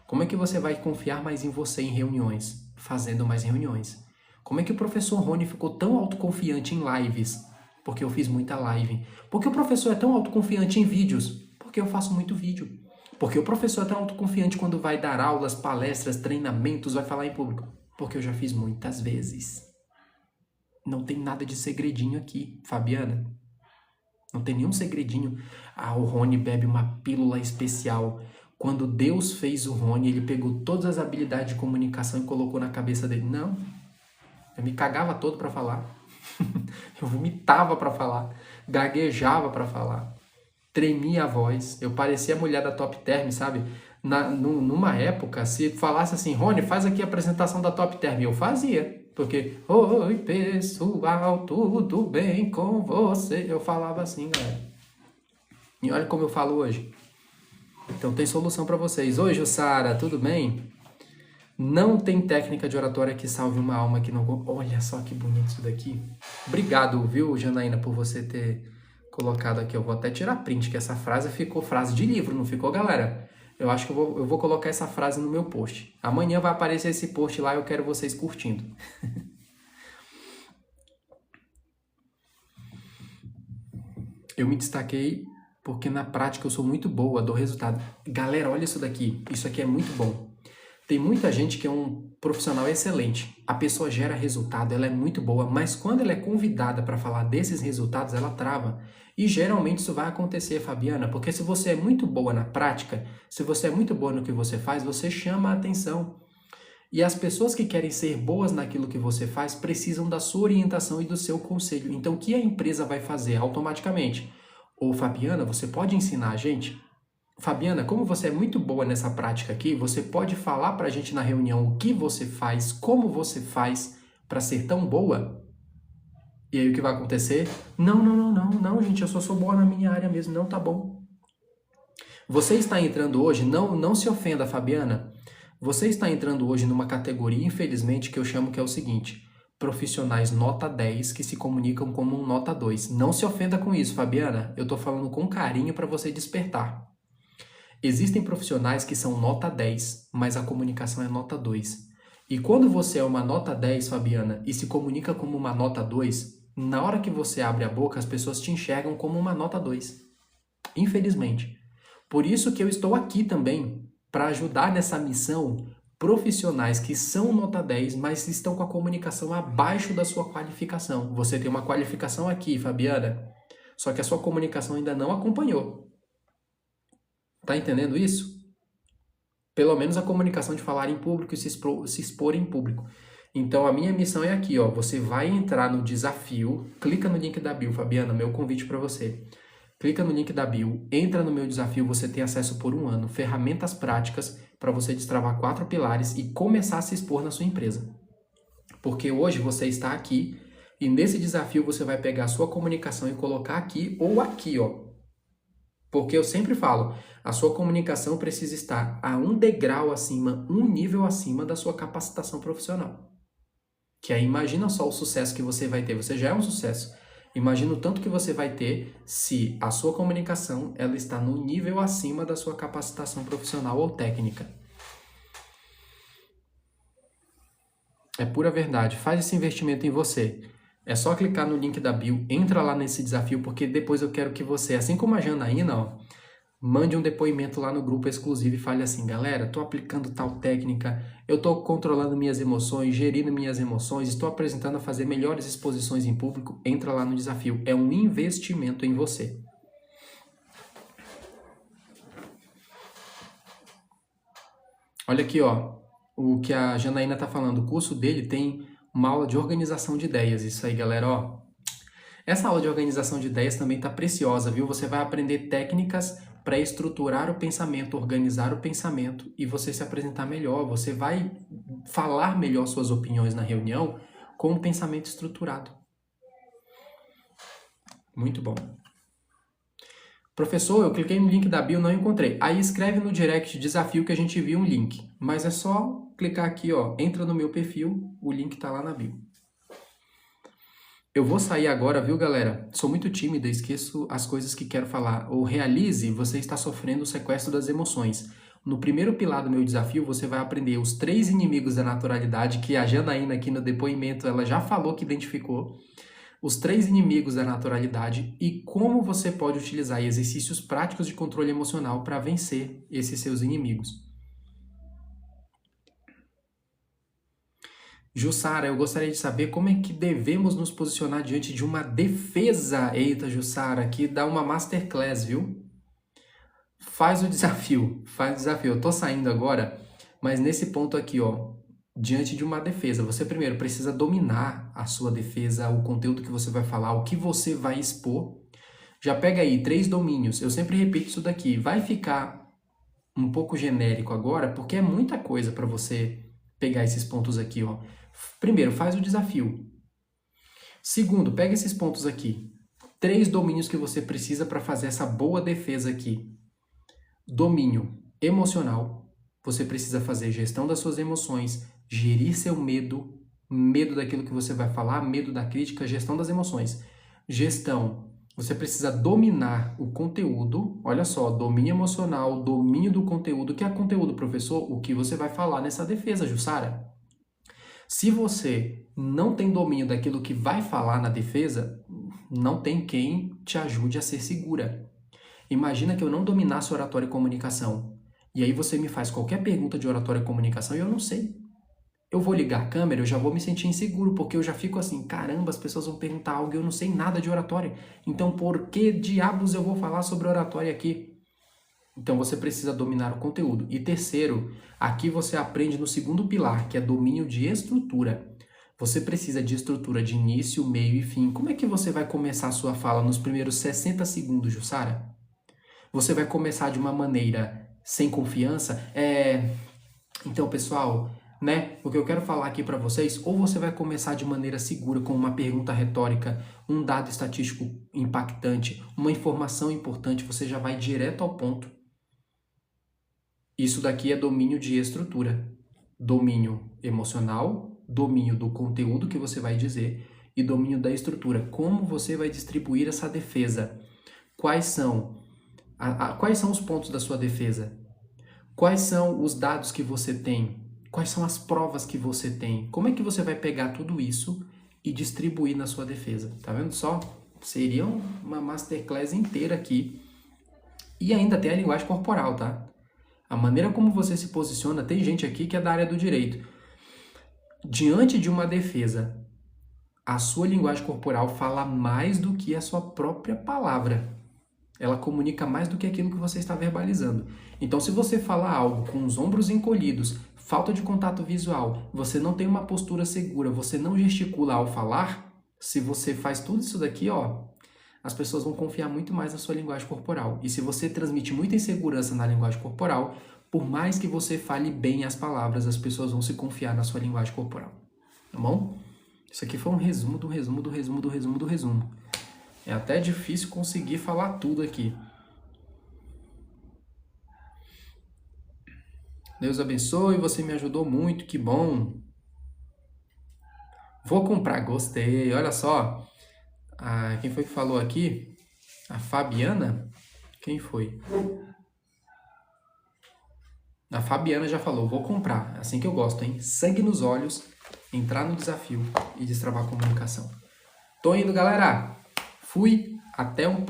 Como é que você vai confiar mais em você em reuniões? Fazendo mais reuniões. Como é que o professor Rony ficou tão autoconfiante em lives? Porque eu fiz muita live. Porque o professor é tão autoconfiante em vídeos? Porque eu faço muito vídeo. Porque o professor é tão autoconfiante quando vai dar aulas, palestras, treinamentos, vai falar em público? Porque eu já fiz muitas vezes. Não tem nada de segredinho aqui, Fabiana. Não tem nenhum segredinho. Ah, o Rony bebe uma pílula especial. Quando Deus fez o Rony, ele pegou todas as habilidades de comunicação e colocou na cabeça dele. Não. Eu me cagava todo para falar. Eu vomitava para falar. Gaguejava para falar. Tremia a voz. Eu parecia a mulher da Top Term, sabe? Numa época, se falasse assim, Rony, faz aqui a apresentação da Top Term, eu fazia. Porque, oi pessoal, tudo bem com você? Eu falava assim, galera. E olha como eu falo hoje. Então tem solução para vocês. Oi, Jussara, tudo bem? Não tem técnica de oratória que salve uma alma que não... Olha só que bonito isso daqui. Obrigado, viu, Janaína, por você ter colocado aqui. Eu vou até tirar print, que essa frase ficou frase de livro, não ficou, galera? Eu acho que eu vou colocar essa frase no meu post. Amanhã vai aparecer esse post lá e eu quero vocês curtindo. Eu me destaquei porque na prática eu sou muito boa, dou resultado. Galera, olha isso daqui. Isso aqui é muito bom. Tem muita gente que é um profissional excelente. A pessoa gera resultado, ela é muito boa, mas quando ela é convidada para falar desses resultados, ela trava. E geralmente isso vai acontecer, Fabiana, porque se você é muito boa na prática, se você é muito boa no que você faz, você chama a atenção. E as pessoas que querem ser boas naquilo que você faz precisam da sua orientação e do seu conselho. Então, o que a empresa vai fazer automaticamente? Ô, Fabiana, você pode ensinar a gente? Fabiana, como você é muito boa nessa prática aqui, você pode falar pra gente na reunião o que você faz, como você faz para ser tão boa? E aí o que vai acontecer? Não, gente, eu só sou boa na minha área mesmo, não, tá bom. Você está entrando hoje, não se ofenda, Fabiana, você está entrando hoje numa categoria, infelizmente, que eu chamo que é o seguinte, profissionais nota 10 que se comunicam como um nota 2. Não se ofenda com isso, Fabiana, eu tô falando com carinho para você despertar. Existem profissionais que são nota 10, mas a comunicação é nota 2. E quando você é uma nota 10, Fabiana, e se comunica como uma nota 2, na hora que você abre a boca, as pessoas te enxergam como uma nota 2. Infelizmente. Por isso que eu estou aqui também, para ajudar nessa missão profissionais que são nota 10, mas estão com a comunicação abaixo da sua qualificação. Você tem uma qualificação aqui, Fabiana, só que a sua comunicação ainda não acompanhou. Tá entendendo isso? Pelo menos a comunicação de falar em público e se expor em público. Então a minha missão é aqui, ó. Você vai entrar no desafio, clica no link da bio, Fabiana, meu convite para você. Clica no link da bio, entra no meu desafio, você tem acesso por 1 ano, ferramentas práticas para você destravar 4 pilares e começar a se expor na sua empresa. Porque hoje você está aqui e nesse desafio você vai pegar a sua comunicação e colocar aqui ou aqui, ó. Porque eu sempre falo, a sua comunicação precisa estar a um degrau acima, um nível acima da sua capacitação profissional. Que aí imagina só o sucesso que você vai ter, você já é um sucesso. Imagina o tanto que você vai ter se a sua comunicação ela está no nível acima da sua capacitação profissional ou técnica. É pura verdade. Faz esse investimento em você. É só clicar no link da bio, entra lá nesse desafio, porque depois eu quero que você, assim como a Janaína, ó, mande um depoimento lá no grupo exclusivo e fale assim, galera, estou aplicando tal técnica, eu estou controlando minhas emoções, gerindo minhas emoções, estou apresentando a fazer melhores exposições em público, entra lá no desafio. É um investimento em você. Olha aqui, ó, o que a Janaína está falando, o curso dele tem uma aula de organização de ideias. Isso aí, galera, ó. Essa aula de organização de ideias também está preciosa, viu? Você vai aprender técnicas para estruturar o pensamento, organizar o pensamento e você se apresentar melhor. Você vai falar melhor suas opiniões na reunião com um pensamento estruturado. Muito bom. Professor, eu cliquei no link da bio, não encontrei. Aí escreve no direct desafio que a gente viu um link. Mas é só clicar aqui, ó, entra no meu perfil, o link tá lá na bio. Eu vou sair agora, viu, galera? Sou muito tímida, esqueço as coisas que quero falar. O realize, você está sofrendo o sequestro das emoções. No primeiro pilar do meu desafio, você vai aprender os 3 inimigos da naturalidade, que a Janaína aqui no depoimento, ela já falou que identificou. Os 3 inimigos da naturalidade e como você pode utilizar exercícios práticos de controle emocional para vencer esses seus inimigos. Jussara, eu gostaria de saber como é que devemos nos posicionar diante de uma defesa. Eita, Jussara, que dá uma masterclass, viu? Faz o desafio, faz o desafio. Eu tô saindo agora, mas nesse ponto aqui, ó, diante de uma defesa, você primeiro precisa dominar a sua defesa, o conteúdo que você vai falar, o que você vai expor. Já pega aí 3 domínios. Eu sempre repito isso daqui. Vai ficar um pouco genérico agora, porque é muita coisa para você pegar esses pontos aqui, ó. Primeiro, faz o desafio. Segundo, pega esses pontos aqui. 3 domínios que você precisa para fazer essa boa defesa aqui. Domínio emocional. Você precisa fazer gestão das suas emoções, gerir seu medo, medo daquilo que você vai falar, medo da crítica, gestão das emoções. Gestão, você precisa dominar o conteúdo, olha só, domínio emocional, domínio do conteúdo. O que é conteúdo, professor? O que você vai falar nessa defesa, Jussara? Se você não tem domínio daquilo que vai falar na defesa, não tem quem te ajude a ser segura. Imagina que eu não dominasse oratória e comunicação. E aí você me faz qualquer pergunta de oratória e comunicação e eu não sei. Eu vou ligar a câmera, eu já vou me sentir inseguro, porque eu já fico assim, caramba, as pessoas vão perguntar algo e eu não sei nada de oratória. Então por que diabos eu vou falar sobre oratória aqui? Então você precisa dominar o conteúdo. E terceiro, aqui você aprende no segundo pilar, que é domínio de estrutura. Você precisa de estrutura de início, meio e fim. Como é que você vai começar a sua fala nos primeiros 60 segundos, Jussara? Você vai começar de uma maneira sem confiança? Então, pessoal, né? O que eu quero falar aqui para vocês, ou você vai começar de maneira segura com uma pergunta retórica, um dado estatístico impactante, uma informação importante, você já vai direto ao ponto. Isso daqui é domínio de estrutura. Domínio emocional, domínio do conteúdo que você vai dizer e domínio da estrutura. Como você vai distribuir essa defesa? Quais são os pontos da sua defesa? Quais são os dados que você tem? Quais são as provas que você tem? Como é que você vai pegar tudo isso e distribuir na sua defesa. Tá vendo só? Seria uma masterclass inteira aqui. E ainda tem a linguagem corporal, tá? A maneira como você se posiciona, tem gente aqui que é da área do direito. Diante de uma defesa, a sua linguagem corporal fala mais do que a sua própria palavra. Ela comunica mais do que aquilo que você está verbalizando. Então, se você fala algo com os ombros encolhidos, falta de contato visual, você não tem uma postura segura, você não gesticula ao falar, se você faz tudo isso daqui, ó, as pessoas vão confiar muito mais na sua linguagem corporal. E se você transmite muita insegurança na linguagem corporal, por mais que você fale bem as palavras, as pessoas vão se confiar na sua linguagem corporal. Tá bom? Isso aqui foi um resumo do resumo do resumo do resumo do resumo. É até difícil conseguir falar tudo aqui. Deus abençoe, você me ajudou muito, que bom. Vou comprar, gostei. Olha só, quem foi que falou aqui? A Fabiana? Quem foi? A Fabiana já falou, vou comprar. É assim que eu gosto, hein? Sangue nos olhos, entrar no desafio e destravar a comunicação. Tô indo, galera. Fui. Até uma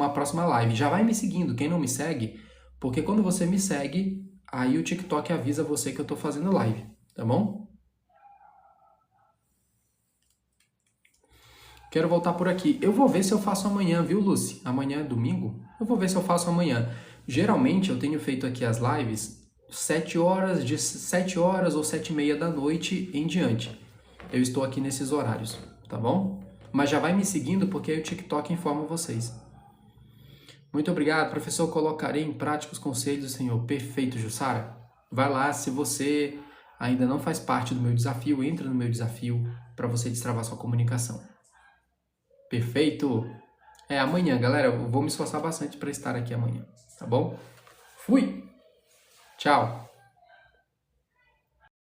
próxima live. Já vai me seguindo, quem não me segue, porque quando você me segue, aí o TikTok avisa você que eu tô fazendo live, tá bom? Quero voltar por aqui. Eu vou ver se eu faço amanhã, viu, Lucy? Amanhã é domingo? Eu vou ver se eu faço amanhã. Geralmente eu tenho feito aqui as lives 7 horas, de 7 horas ou 7h30 da noite em diante. Eu estou aqui nesses horários, tá bom? Mas já vai me seguindo porque aí o TikTok informa vocês. Muito obrigado, professor. Colocarei em prática os conselhos do Senhor. Perfeito, Jussara. Vai lá, se você ainda não faz parte do meu desafio, entra no meu desafio para você destravar sua comunicação. Perfeito? É amanhã, galera. Eu vou me esforçar bastante para estar aqui amanhã, tá bom? Fui! Tchau!